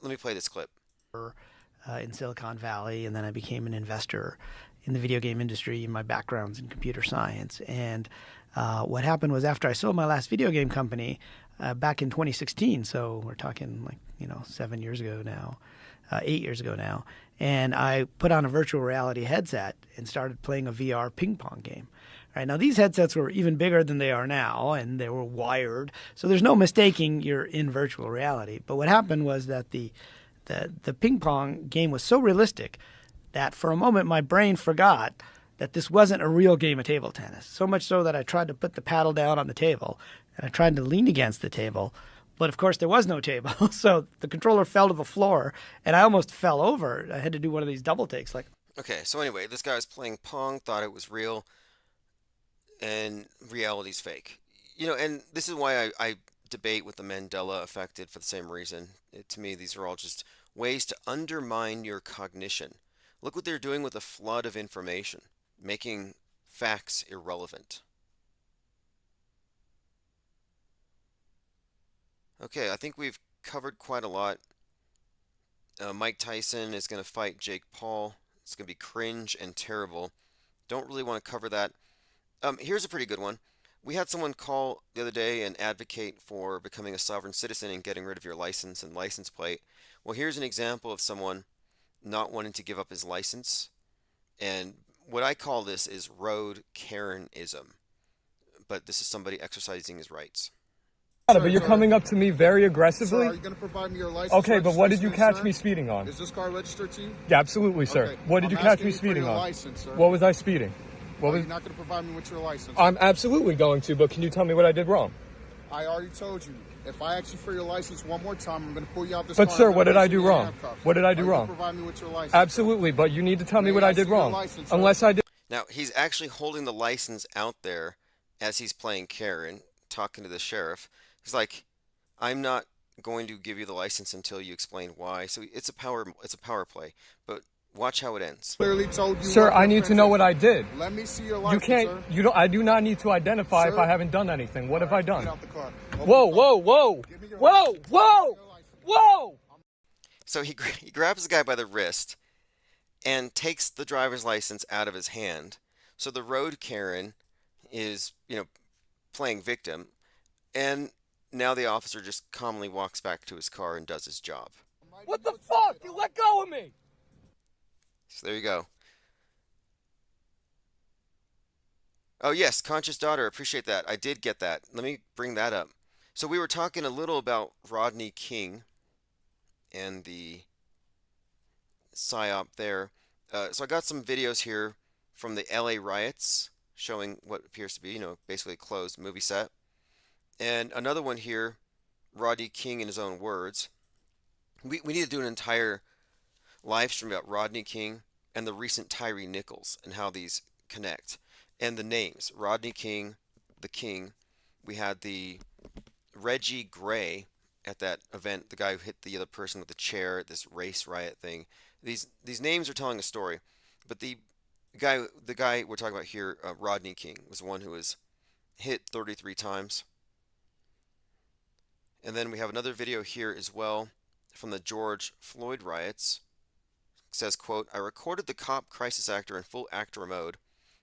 Speaker 2: Let me play this clip.
Speaker 6: In Silicon Valley, and then I became an investor in the video game industry. My background's in computer science. And what happened was after I sold my last video game company back in 2016, so we're talking 7 years ago now, 8 years ago now, and I put on a virtual reality headset and started playing a VR ping pong game. Right, now these headsets were even bigger than they are now, and they were wired, so there's no mistaking you're in virtual reality. But what happened was that the ping pong game was so realistic that for a moment my brain forgot that this wasn't a real game of table tennis. So much so that I tried to put the paddle down on the table and I tried to lean against the table. But of course there was no table. So the controller fell to the floor and I almost fell over. I had to do one of these double takes.
Speaker 2: Okay, so anyway, this guy was playing Pong, thought it was real, and reality's fake. And this is why I debate with the Mandela effect for the same reason. To me, these are all just ways to undermine your cognition. Look what they're doing with a flood of information, making facts irrelevant. Okay, I think we've covered quite a lot. Mike Tyson is going to fight Jake Paul. It's going to be cringe and terrible. Don't really want to cover that. Here's a pretty good one. We had someone call the other day and advocate for becoming a sovereign citizen and getting rid of your license and license plate. Well, here's an example of someone not wanting to give up his license. And what I call this is road Karenism. But this is somebody exercising his rights.
Speaker 7: But you're coming up to me very aggressively.
Speaker 8: Sir, are you going to provide me your license?
Speaker 7: Okay, but what did you catch
Speaker 8: sir?
Speaker 7: me speeding on?
Speaker 8: Is this car registered to you?
Speaker 7: Yeah, absolutely, sir.
Speaker 8: Okay.
Speaker 7: What did you catch me speeding on?
Speaker 8: License, sir.
Speaker 7: What was I speeding?
Speaker 8: You're not going to provide me with your license?
Speaker 7: I'm absolutely going to, but can you tell me what I did wrong?
Speaker 8: I already told you. If I ask you for your license one more time, I'm going to pull you out this
Speaker 7: But
Speaker 8: car.
Speaker 7: sir, what did I do wrong? What did I do wrong?
Speaker 8: Provide me with your license.
Speaker 7: Absolutely, but you need to tell me what I did wrong.
Speaker 8: License,
Speaker 7: Unless I did.
Speaker 2: Now, he's actually holding the license out there as he's playing Karen, talking to the sheriff. He's like, I'm not going to give you the license until you explain why. So it's a power play. But watch how it ends.
Speaker 8: Clearly told you.
Speaker 7: Sir, I need to know what I did.
Speaker 8: Let me see your license.
Speaker 7: You can't.
Speaker 8: Sir.
Speaker 7: You don't. I do not need to identify
Speaker 8: Sir?
Speaker 7: if I haven't done anything. What have I done?
Speaker 8: Get out the car.
Speaker 7: Whoa, whoa, whoa, whoa, whoa, whoa!
Speaker 2: So he grabs the guy by the wrist and takes the driver's license out of his hand. So the road Karen is, playing victim, and now the officer just calmly walks back to his car and does his job.
Speaker 7: What the fuck? You let go of me!
Speaker 2: So there you go. Oh yes, conscious daughter, appreciate that. I did get that. Let me bring that up. So we were talking a little about Rodney King and the psyop there. So I got some videos here from the LA riots showing what appears to be, basically a closed movie set. And another one here, Rodney King in his own words. We need to do an entire live stream about Rodney King and the recent Tyree Nichols and how these connect. And the names, Rodney King, the King. We had the Reggie Gray at that event, the guy who hit the other person with the chair at this race riot thing. These names are telling a story, but the guy we're talking about here, Rodney King, was the one who was hit 33 times. And then we have another video here as well from the George Floyd riots. It says, quote, I recorded the cop crisis actor in full actor mode.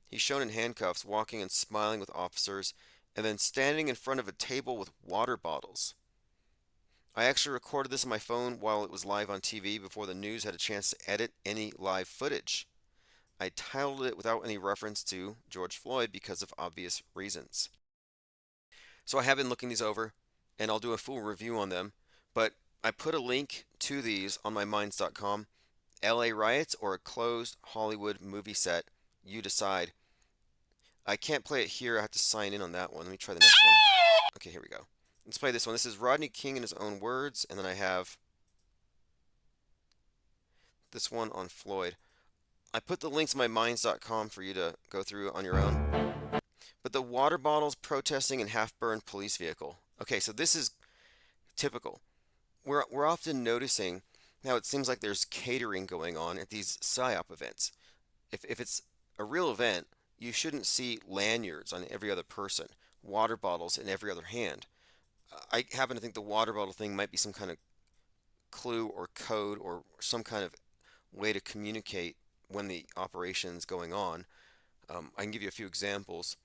Speaker 2: He's shown in handcuffs, walking and smiling with officers, and then standing in front of a table with water bottles. I actually recorded this on my phone while it was live on TV before the news had a chance to edit any live footage. I titled it without any reference to George Floyd because of obvious reasons. So I have been looking these over, and I'll do a full review on them, but I put a link to these on my minds.com, LA riots or a closed Hollywood movie set? You decide. I can't play it here. I have to sign in on that one. Let me try the next one. Okay, here we go. Let's play this one. This is Rodney King in his own words, and then I have this one on Floyd. I put the links in my minds.com for you to go through on your own. But the water bottles protesting in half-burned police vehicle. Okay, so this is typical. We're often noticing how it seems like there's catering going on at these PSYOP events. If it's a real event, you shouldn't see lanyards on every other person, water bottles in every other hand. I happen to think the water bottle thing might be some kind of clue or code or some kind of way to communicate when the operation's going on. I can give you a few examples.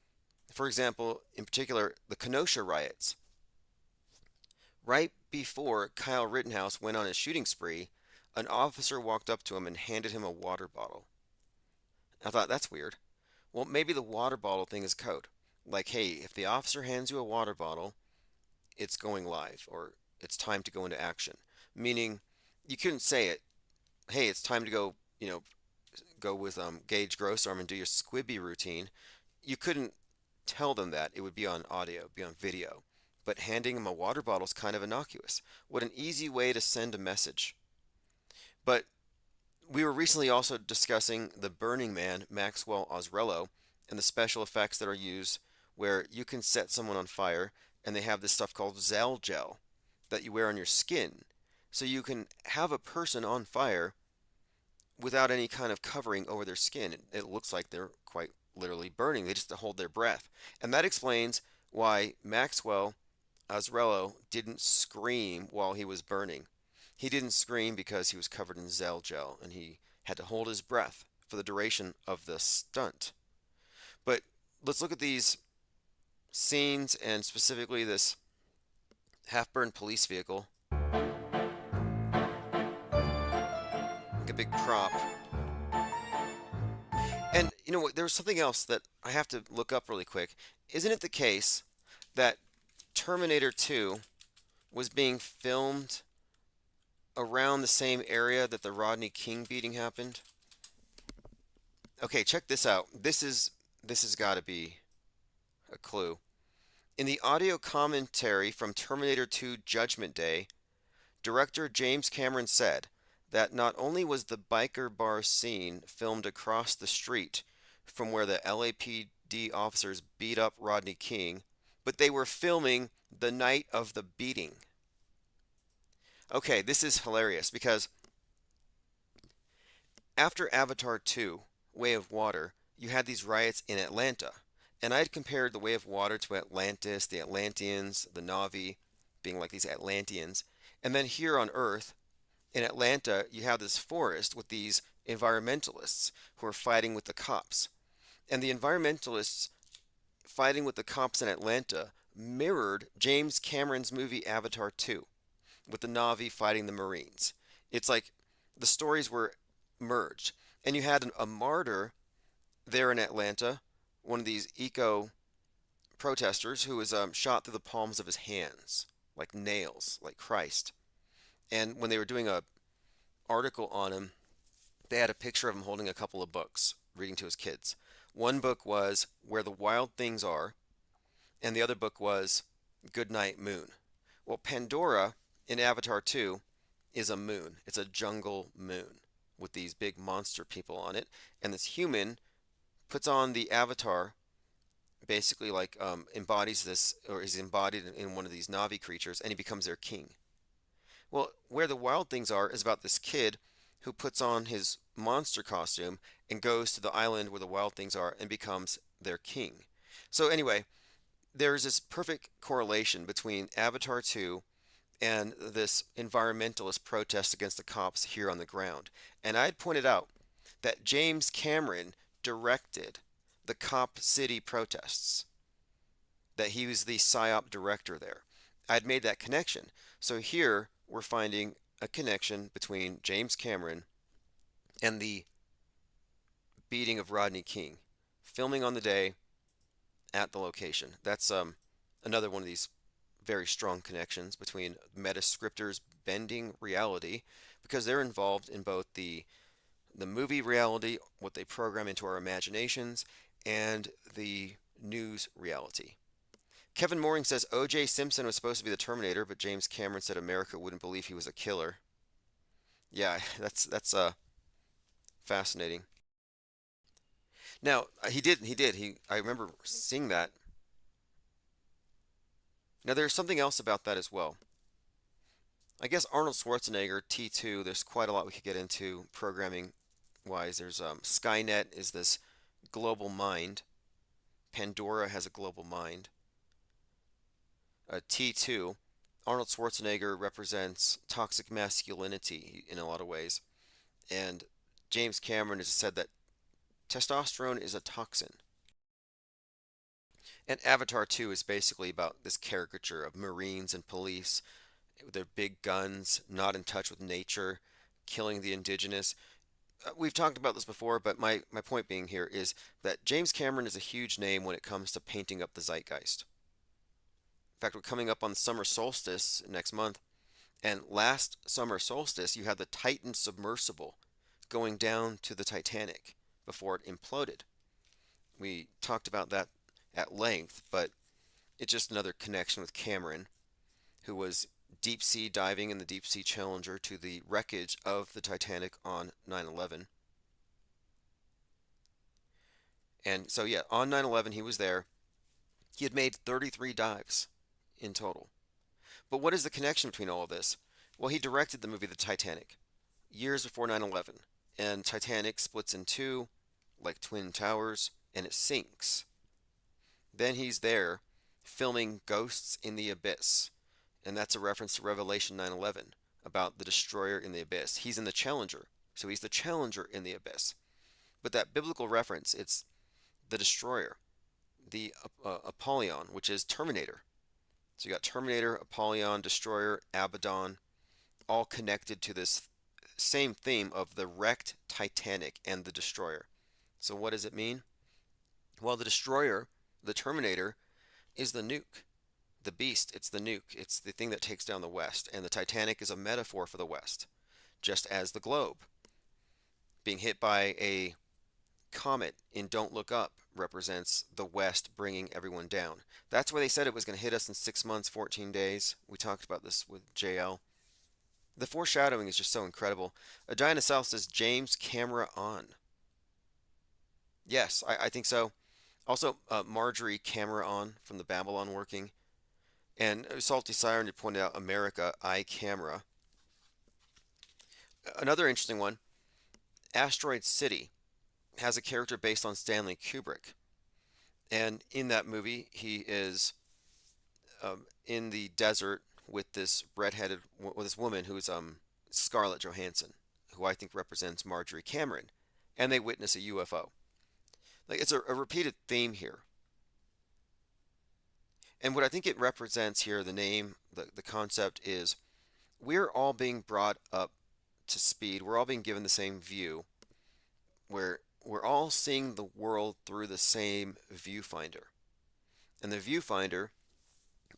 Speaker 2: For example, in particular, the Kenosha riots. Right before Kyle Rittenhouse went on his shooting spree, an officer walked up to him and handed him a water bottle. I thought, that's weird. Well, maybe the water bottle thing is code. Like, hey, if the officer hands you a water bottle, it's going live, or it's time to go into action. Meaning, you couldn't say it, hey, it's time to go, go with Gage Grossarm and do your squibby routine. You couldn't tell them that. It would be on audio, be on video. But handing them a water bottle is kind of innocuous. What an easy way to send a message. But we were recently also discussing the Burning Man, Maxwell Ozrello, and the special effects that are used where you can set someone on fire and they have this stuff called Zal Gel that you wear on your skin. So you can have a person on fire without any kind of covering over their skin. It looks like they're quite literally burning. They just hold their breath. And that explains why Maxwell Ozrello didn't scream while he was burning. He didn't scream because he was covered in Zal Gel and he had to hold his breath for the duration of the stunt. But let's look at these scenes and specifically this half-burned police vehicle. Like a big prop. And you know what, there's something else that I have to look up really quick. Isn't it the case that Terminator 2 was being filmed around the same area that the Rodney King beating happened? Okay, check this out. This has got to be a clue. In the audio commentary from Terminator 2 Judgment Day, director James Cameron said that not only was the biker bar scene filmed across the street from where the LAPD officers beat up Rodney King, but they were filming the night of the beating. Okay, this is hilarious because after Avatar 2, Way of Water, you had these riots in Atlanta. And I had compared the Way of Water to Atlantis, the Atlanteans, the Na'vi, being like these Atlanteans. And then here on Earth, in Atlanta, you have this forest with these environmentalists who are fighting with the cops. And the environmentalists fighting with the cops in Atlanta mirrored James Cameron's movie Avatar 2, with the Na'vi fighting the Marines. It's like the stories were merged. And you had a martyr there in Atlanta, one of these eco protesters who was shot through the palms of his hands, like nails, like Christ. And when they were doing a article on him, they had a picture of him holding a couple of books, reading to his kids. One book was Where the Wild Things Are, and the other book was Good Night Moon. Well, Pandora in Avatar 2 is a moon. It's a jungle moon with these big monster people on it, and this human puts on the avatar, basically like embodies this, or is embodied in one of these Na'vi creatures, and he becomes their king. Well, Where the Wild Things Are is about this kid who puts on his monster costume and goes to the island where the wild things are and becomes their king. So anyway, there's this perfect correlation between Avatar 2 and this environmentalist protest against the cops here on the ground. And I had pointed out that James Cameron directed the Cop City protests, that he was the PSYOP director there. I'd made that connection. So here we're finding a connection between James Cameron and the beating of Rodney King, filming on the day at the location. That's another one of these very strong connections between meta scripters bending reality, because they're involved in both the the movie reality, what they program into our imaginations, and the news reality. Kevin Mooring says O.J. Simpson was supposed to be the Terminator, but James Cameron said America wouldn't believe he was a killer. Yeah, that's fascinating. Now, I remember seeing that. Now, there's something else about that as well. I guess Arnold Schwarzenegger, T2, there's quite a lot we could get into programming wise. There's Skynet is this global mind. Pandora has a global mind. T2, Arnold Schwarzenegger represents toxic masculinity in a lot of ways. And James Cameron has said that testosterone is a toxin. And Avatar 2 is basically about this caricature of Marines and police with their big guns, not in touch with nature, killing the indigenous. We've talked about this before, but my point being here is that James Cameron is a huge name when it comes to painting up the zeitgeist. In fact, we're coming up on the summer solstice next month, and last summer solstice, you had the Titan submersible going down to the Titanic before it imploded. We talked about that at length, but it's just another connection with Cameron, who was deep sea diving in the Deep Sea Challenger to the wreckage of the Titanic on 9/11. And so, yeah, on 9/11, he was there. He had made 33 dives in total. But what is the connection between all of this? Well, he directed the movie The Titanic years before 9/11, and Titanic splits in two, like Twin Towers, and it sinks. Then he's there filming Ghosts in the Abyss, and that's a reference to Revelation 9/11 about the destroyer in the abyss. He's in the Challenger, so he's the Challenger in the abyss. But that biblical reference, it's the destroyer, the Apollyon, which is Terminator. So you got Terminator, Apollyon, Destroyer, Abaddon, all connected to this same theme of the wrecked Titanic and the Destroyer. So what does it mean? Well, the Destroyer, the Terminator, is the nuke. The beast, it's the nuke. It's the thing that takes down the West. And the Titanic is a metaphor for the West, just as the globe. Being hit by a comet in Don't Look Up represents the West bringing everyone down. That's why they said it was going to hit us in 6 months, 14 days. We talked about this with JL. The foreshadowing is just so incredible. Adina South says, James, camera on. Yes, I think so. Also, Marjorie, camera on from the Babylon working. And Salty Siren had pointed out America, camera. Another interesting one, Asteroid City has a character based on Stanley Kubrick. And in that movie, he is in the desert with this with this woman who's Scarlett Johansson, who I think represents Marjorie Cameron, and they witness a UFO. Like, it's a repeated theme here. And what I think it represents here, the name, the concept is we're all being brought up to speed. We're all being given the same view, where we're all seeing the world through the same viewfinder. And the viewfinder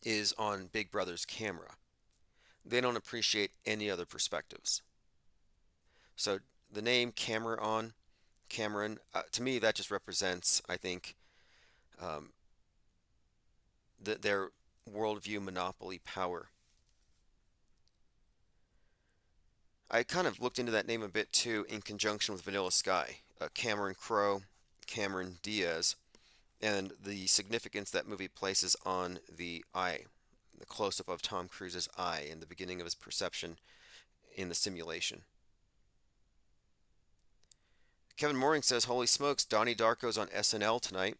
Speaker 2: is on Big Brother's camera. They don't appreciate any other perspectives. So the name camera on, Cameron, to me that just represents, I think, their worldview monopoly power. I kind of looked into that name a bit too in conjunction with Vanilla Sky, Cameron Crowe, Cameron Diaz, and the significance that movie places on the eye, the close-up of Tom Cruise's eye in the beginning of his perception in the simulation. Kevin Mooring says, holy smokes, Donnie Darko's on SNL tonight.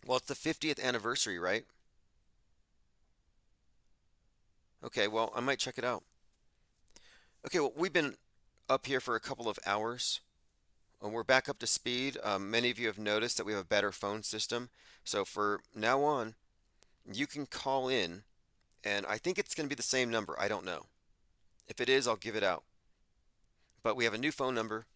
Speaker 2: Well, it's the 50th anniversary, right? Okay, well, I might check it out. Okay, well, we've been up here for a couple of hours. We're back up to speed. Many of you have noticed that we have a better phone system. So for now on, you can call in, and I think it's going to be the same number. I don't know. If it is, I'll give it out. But we have a new phone number.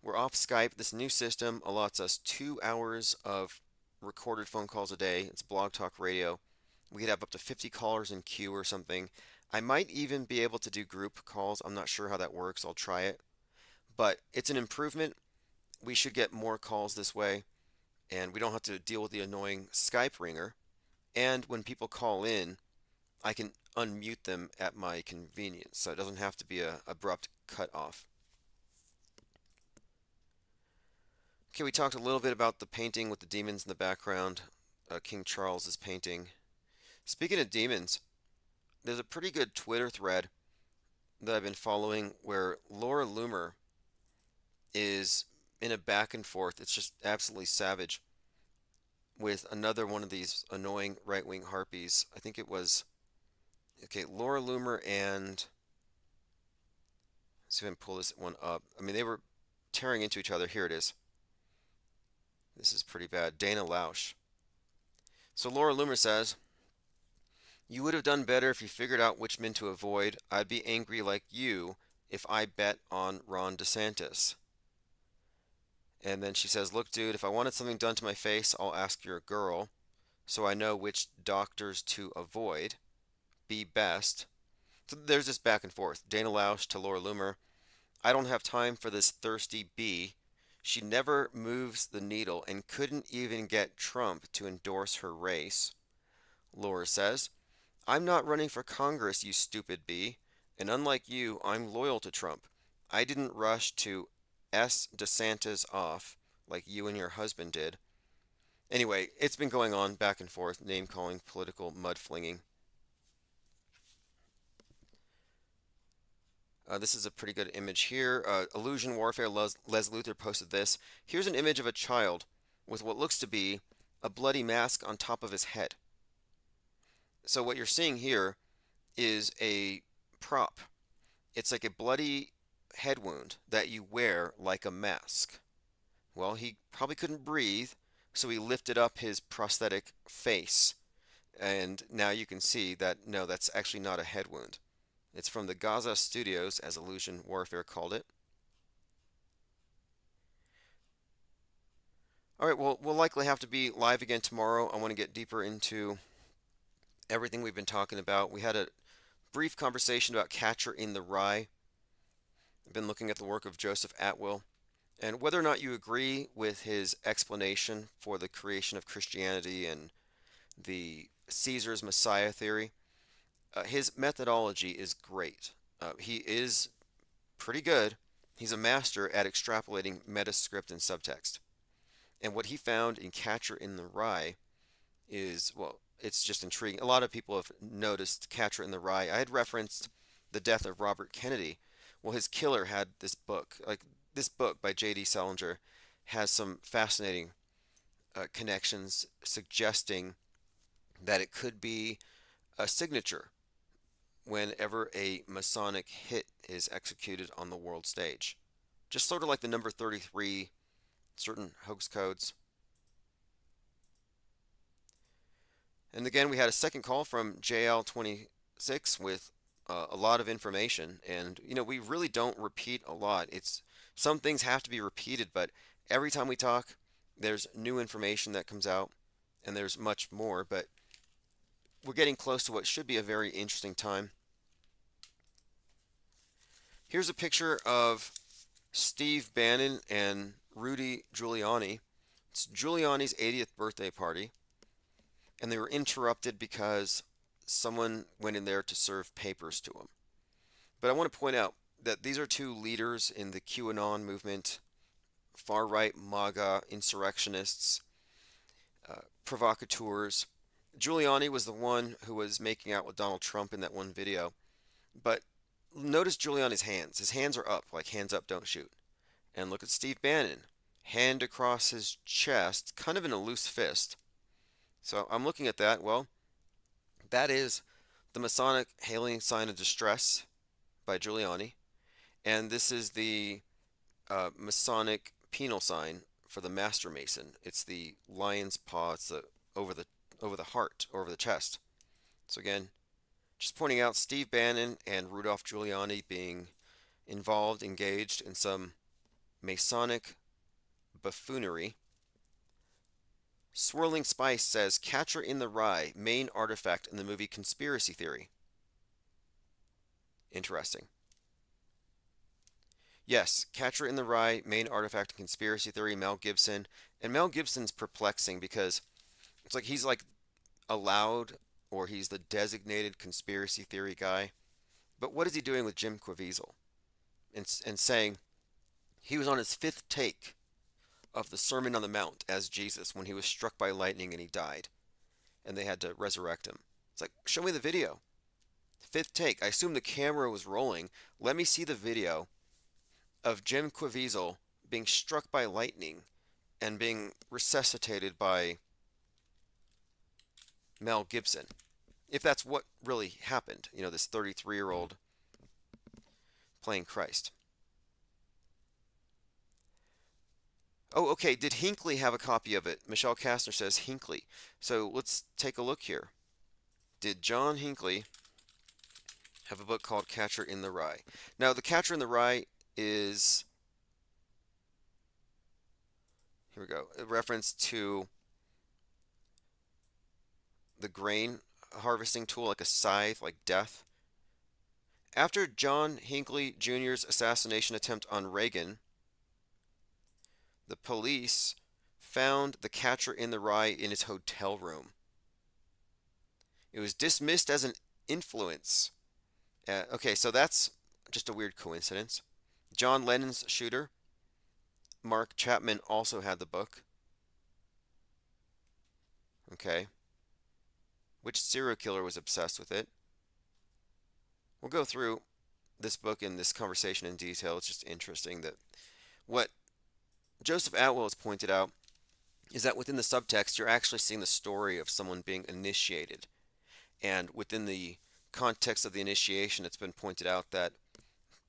Speaker 2: We're off Skype. This new system allots us 2 hours of recorded phone calls a day. It's Blog Talk Radio. We could have up to 50 callers in queue or something. I might even be able to do group calls. I'm not sure how that works. I'll try it. but it's an improvement. We should get more calls this way, and we don't have to deal with the annoying Skype ringer. And when people call in, I can unmute them at my convenience, so it doesn't have to be a abrupt cut off. Okay, we talked a little bit about the painting with the demons in the background, King Charles's painting. Speaking of demons, there's a pretty good Twitter thread that I've been following where Laura Loomer is in a back and forth. It's just absolutely savage with another one of these annoying right-wing harpies. I think it was, okay, Laura Loomer and, let's see if I can pull this one up. I mean, they were tearing into each other. Here it is. This is pretty bad. Dana Lausch. So Laura Loomer says, "You would have done better if you figured out which men to avoid. I'd be angry like you if I bet on Ron DeSantis." And then she says, "Look, dude, if I wanted something done to my face, I'll ask your girl, so I know which doctors to avoid. Be best." So there's this back and forth. Dana Lausch to Laura Loomer. "I don't have time for this thirsty bee. She never moves the needle and couldn't even get Trump to endorse her race." Laura says, "I'm not running for Congress, you stupid bee. And unlike you, I'm loyal to Trump. I didn't rush to S. DeSantis off like you and your husband did." Anyway, it's been going on back and forth, name calling, political mudflinging. This is a pretty good image here. Illusion Warfare, Les Luthor posted this. Here's an image of a child with what looks to be a bloody mask on top of his head. So what you're seeing here is a prop. It's like a bloody head wound that you wear like a mask. Well, he probably couldn't breathe, so he lifted up his prosthetic face. And now you can see that, no, that's actually not a head wound. It's from the Gaza Studios, as Illusion Warfare called it. All right, well, we'll likely have to be live again tomorrow. I want to get deeper into everything we've been talking about. We had a brief conversation about Catcher in the Rye. I've been looking at the work of Joseph Atwill, and whether or not you agree with his explanation for the creation of Christianity and the Caesar's Messiah theory, his methodology is great. He is pretty good. He's a master at extrapolating metascript and subtext. And what he found in Catcher in the Rye is, well, it's just intriguing. A lot of people have noticed Catcher in the Rye. I had referenced the death of Robert Kennedy. Well, his killer had this book. Like, this book by J.D. Salinger has some fascinating connections suggesting that it could be a signature whenever a Masonic hit is executed on the world stage. Just sort of like the number 33, certain hoax codes. And again, we had a second call from JL26 with a lot of information. And, you know, we really don't repeat a lot. Some things have to be repeated, but every time we talk, there's new information that comes out, and there's much more. But we're getting close to what should be a very interesting time. Here's a picture of Steve Bannon and Rudy Giuliani. It's Giuliani's 80th birthday party, and they were interrupted because someone went in there to serve papers to him. But I want to point out that these are two leaders in the QAnon movement, far-right MAGA insurrectionists, provocateurs. Giuliani was the one who was making out with Donald Trump in that one video. But notice Giuliani's hands. His hands are up, like hands up, don't shoot. And look at Steve Bannon, hand across his chest, kind of in a loose fist. So I'm looking at that. Well, that is the Masonic hailing sign of distress by Giuliani. And this is the Masonic penal sign for the Master Mason. It's the lion's paw. It's over the heart, over the chest. So again, just pointing out Steve Bannon and Rudolph Giuliani being involved, engaged in some Masonic buffoonery. Swirling Spice says, Catcher in the Rye, main artifact in the movie Conspiracy Theory. Interesting. Yes, Catcher in the Rye, main artifact and conspiracy theory, Mel Gibson. And Mel Gibson's perplexing because it's like he's like allowed or he's the designated conspiracy theory guy. But what is he doing with Jim Caviezel? And saying he was on his fifth take of the Sermon on the Mount as Jesus when he was struck by lightning and he died. And they had to resurrect him. It's like, show me the video. Fifth take. I assume the camera was rolling. Let me see the video of Jim Caviezel being struck by lightning and being resuscitated by Mel Gibson. If that's what really happened, you know, this 33-year-old playing Christ. Oh, okay. Did Hinckley have a copy of it? Michelle Kastner says Hinckley. So let's take a look here. Did John Hinckley have a book called Catcher in the Rye? Now, the Catcher in the Rye is, here we go, a reference to the grain harvesting tool, like a scythe, like death. After John Hinckley Jr.'s assassination attempt on Reagan, the police found the Catcher in the Rye in his hotel room. It was dismissed as an influence. Okay, so that's just a weird coincidence. John Lennon's shooter, Mark Chapman, also had the book. Okay. Which serial killer was obsessed with it? We'll go through this book and this conversation in detail. It's just interesting that what Joseph Atwell has pointed out is that within the subtext, you're actually seeing the story of someone being initiated. And within the context of the initiation, it's been pointed out that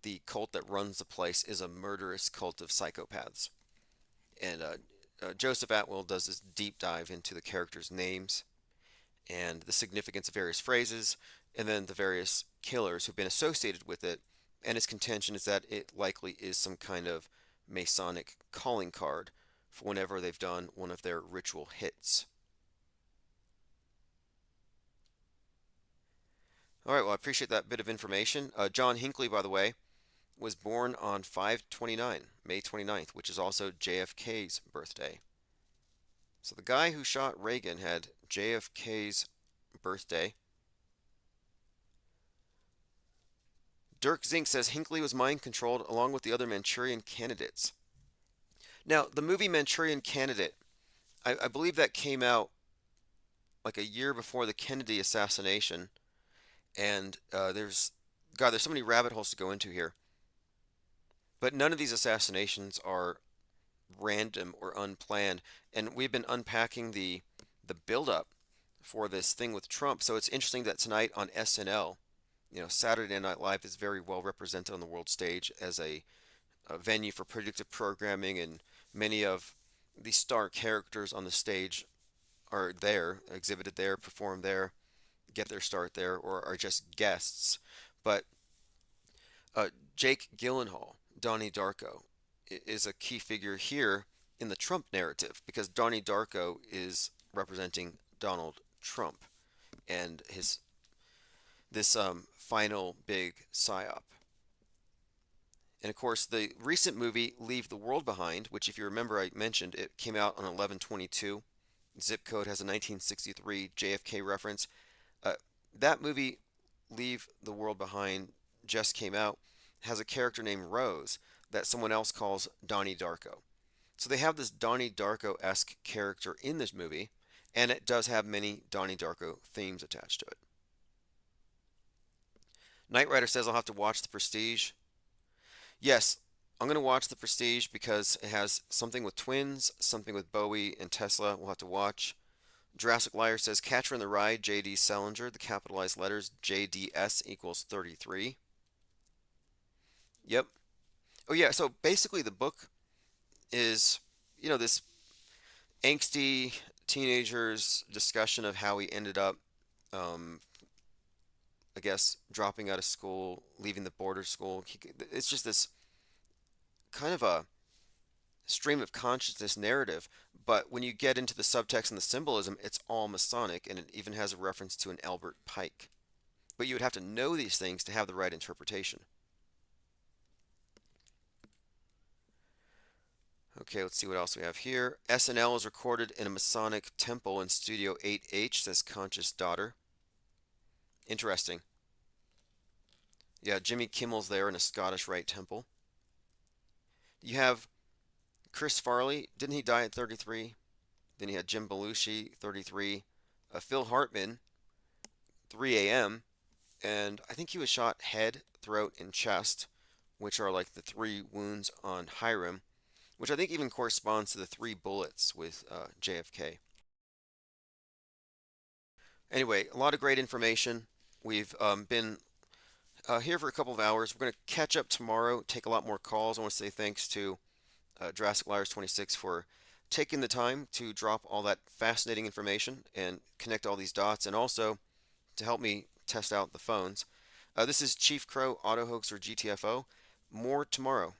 Speaker 2: the cult that runs the place is a murderous cult of psychopaths. And Joseph Atwell does this deep dive into the characters' names and the significance of various phrases, and then the various killers who've been associated with it. And his contention is that it likely is some kind of Masonic calling card for whenever they've done one of their ritual hits. All right, well, I appreciate that bit of information. John Hinckley, by the way, was born on 5/29, May 29th, which is also JFK's birthday. So the guy who shot Reagan had JFK's birthday. Dirk Zink says Hinckley was mind-controlled along with the other Manchurian candidates. Now, the movie Manchurian Candidate, I believe that came out like a year before the Kennedy assassination. And there's so many rabbit holes to go into here. But none of these assassinations are random or unplanned. And we've been unpacking the buildup for this thing with Trump. So it's interesting that tonight on SNL, you know, Saturday Night Live is very well represented on the world stage as a venue for predictive programming, and many of the star characters on the stage are there, exhibited there, perform there, get their start there, or are just guests. But Jake Gyllenhaal, Donnie Darko, is a key figure here in the Trump narrative, because Donnie Darko is representing Donald Trump and this final big psyop. And of course, the recent movie Leave the World Behind, which, if you remember, I mentioned, it came out on 11/22. Zip code has a 1963 JFK reference. That movie, Leave the World Behind, just came out, has a character named Rose that someone else calls Donnie Darko. So they have this Donnie Darko-esque character in this movie, and it does have many Donnie Darko themes attached to it. Knight Rider says I'll have to watch The Prestige. Yes, I'm going to watch The Prestige because it has something with twins, something with Bowie and Tesla we'll have to watch. Jurassic Liar says Catcher in the Rye, J.D. Salinger, the capitalized letters JDS equals 33. Yep. Oh yeah, so basically the book is, you know, this angsty teenager's discussion of how he ended up, I guess, dropping out of school, leaving the border school. It's just this kind of a stream of consciousness narrative, but when you get into the subtext and the symbolism, it's all Masonic, and it even has a reference to an Albert Pike. But you would have to know these things to have the right interpretation. Okay, let's see what else we have here. SNL is recorded in a Masonic temple in Studio 8H, says Conscious Daughter. Interesting. Yeah, Jimmy Kimmel's there in a Scottish Rite temple. You have Chris Farley. Didn't he die at 33? Then you had Jim Belushi, 33. Phil Hartman, 3 a.m. And I think he was shot head, throat, and chest, which are like the 3 wounds on Hiram, which I think even corresponds to the 3 bullets with JFK. Anyway, a lot of great information. We've been here for a couple of hours. We're going to catch up tomorrow, take a lot more calls. I want to say thanks to Jurassic Liars 26 for taking the time to drop all that fascinating information and connect all these dots, and also to help me test out the phones. This is Chief Crow, Auto Hoax, or GTFO. More tomorrow.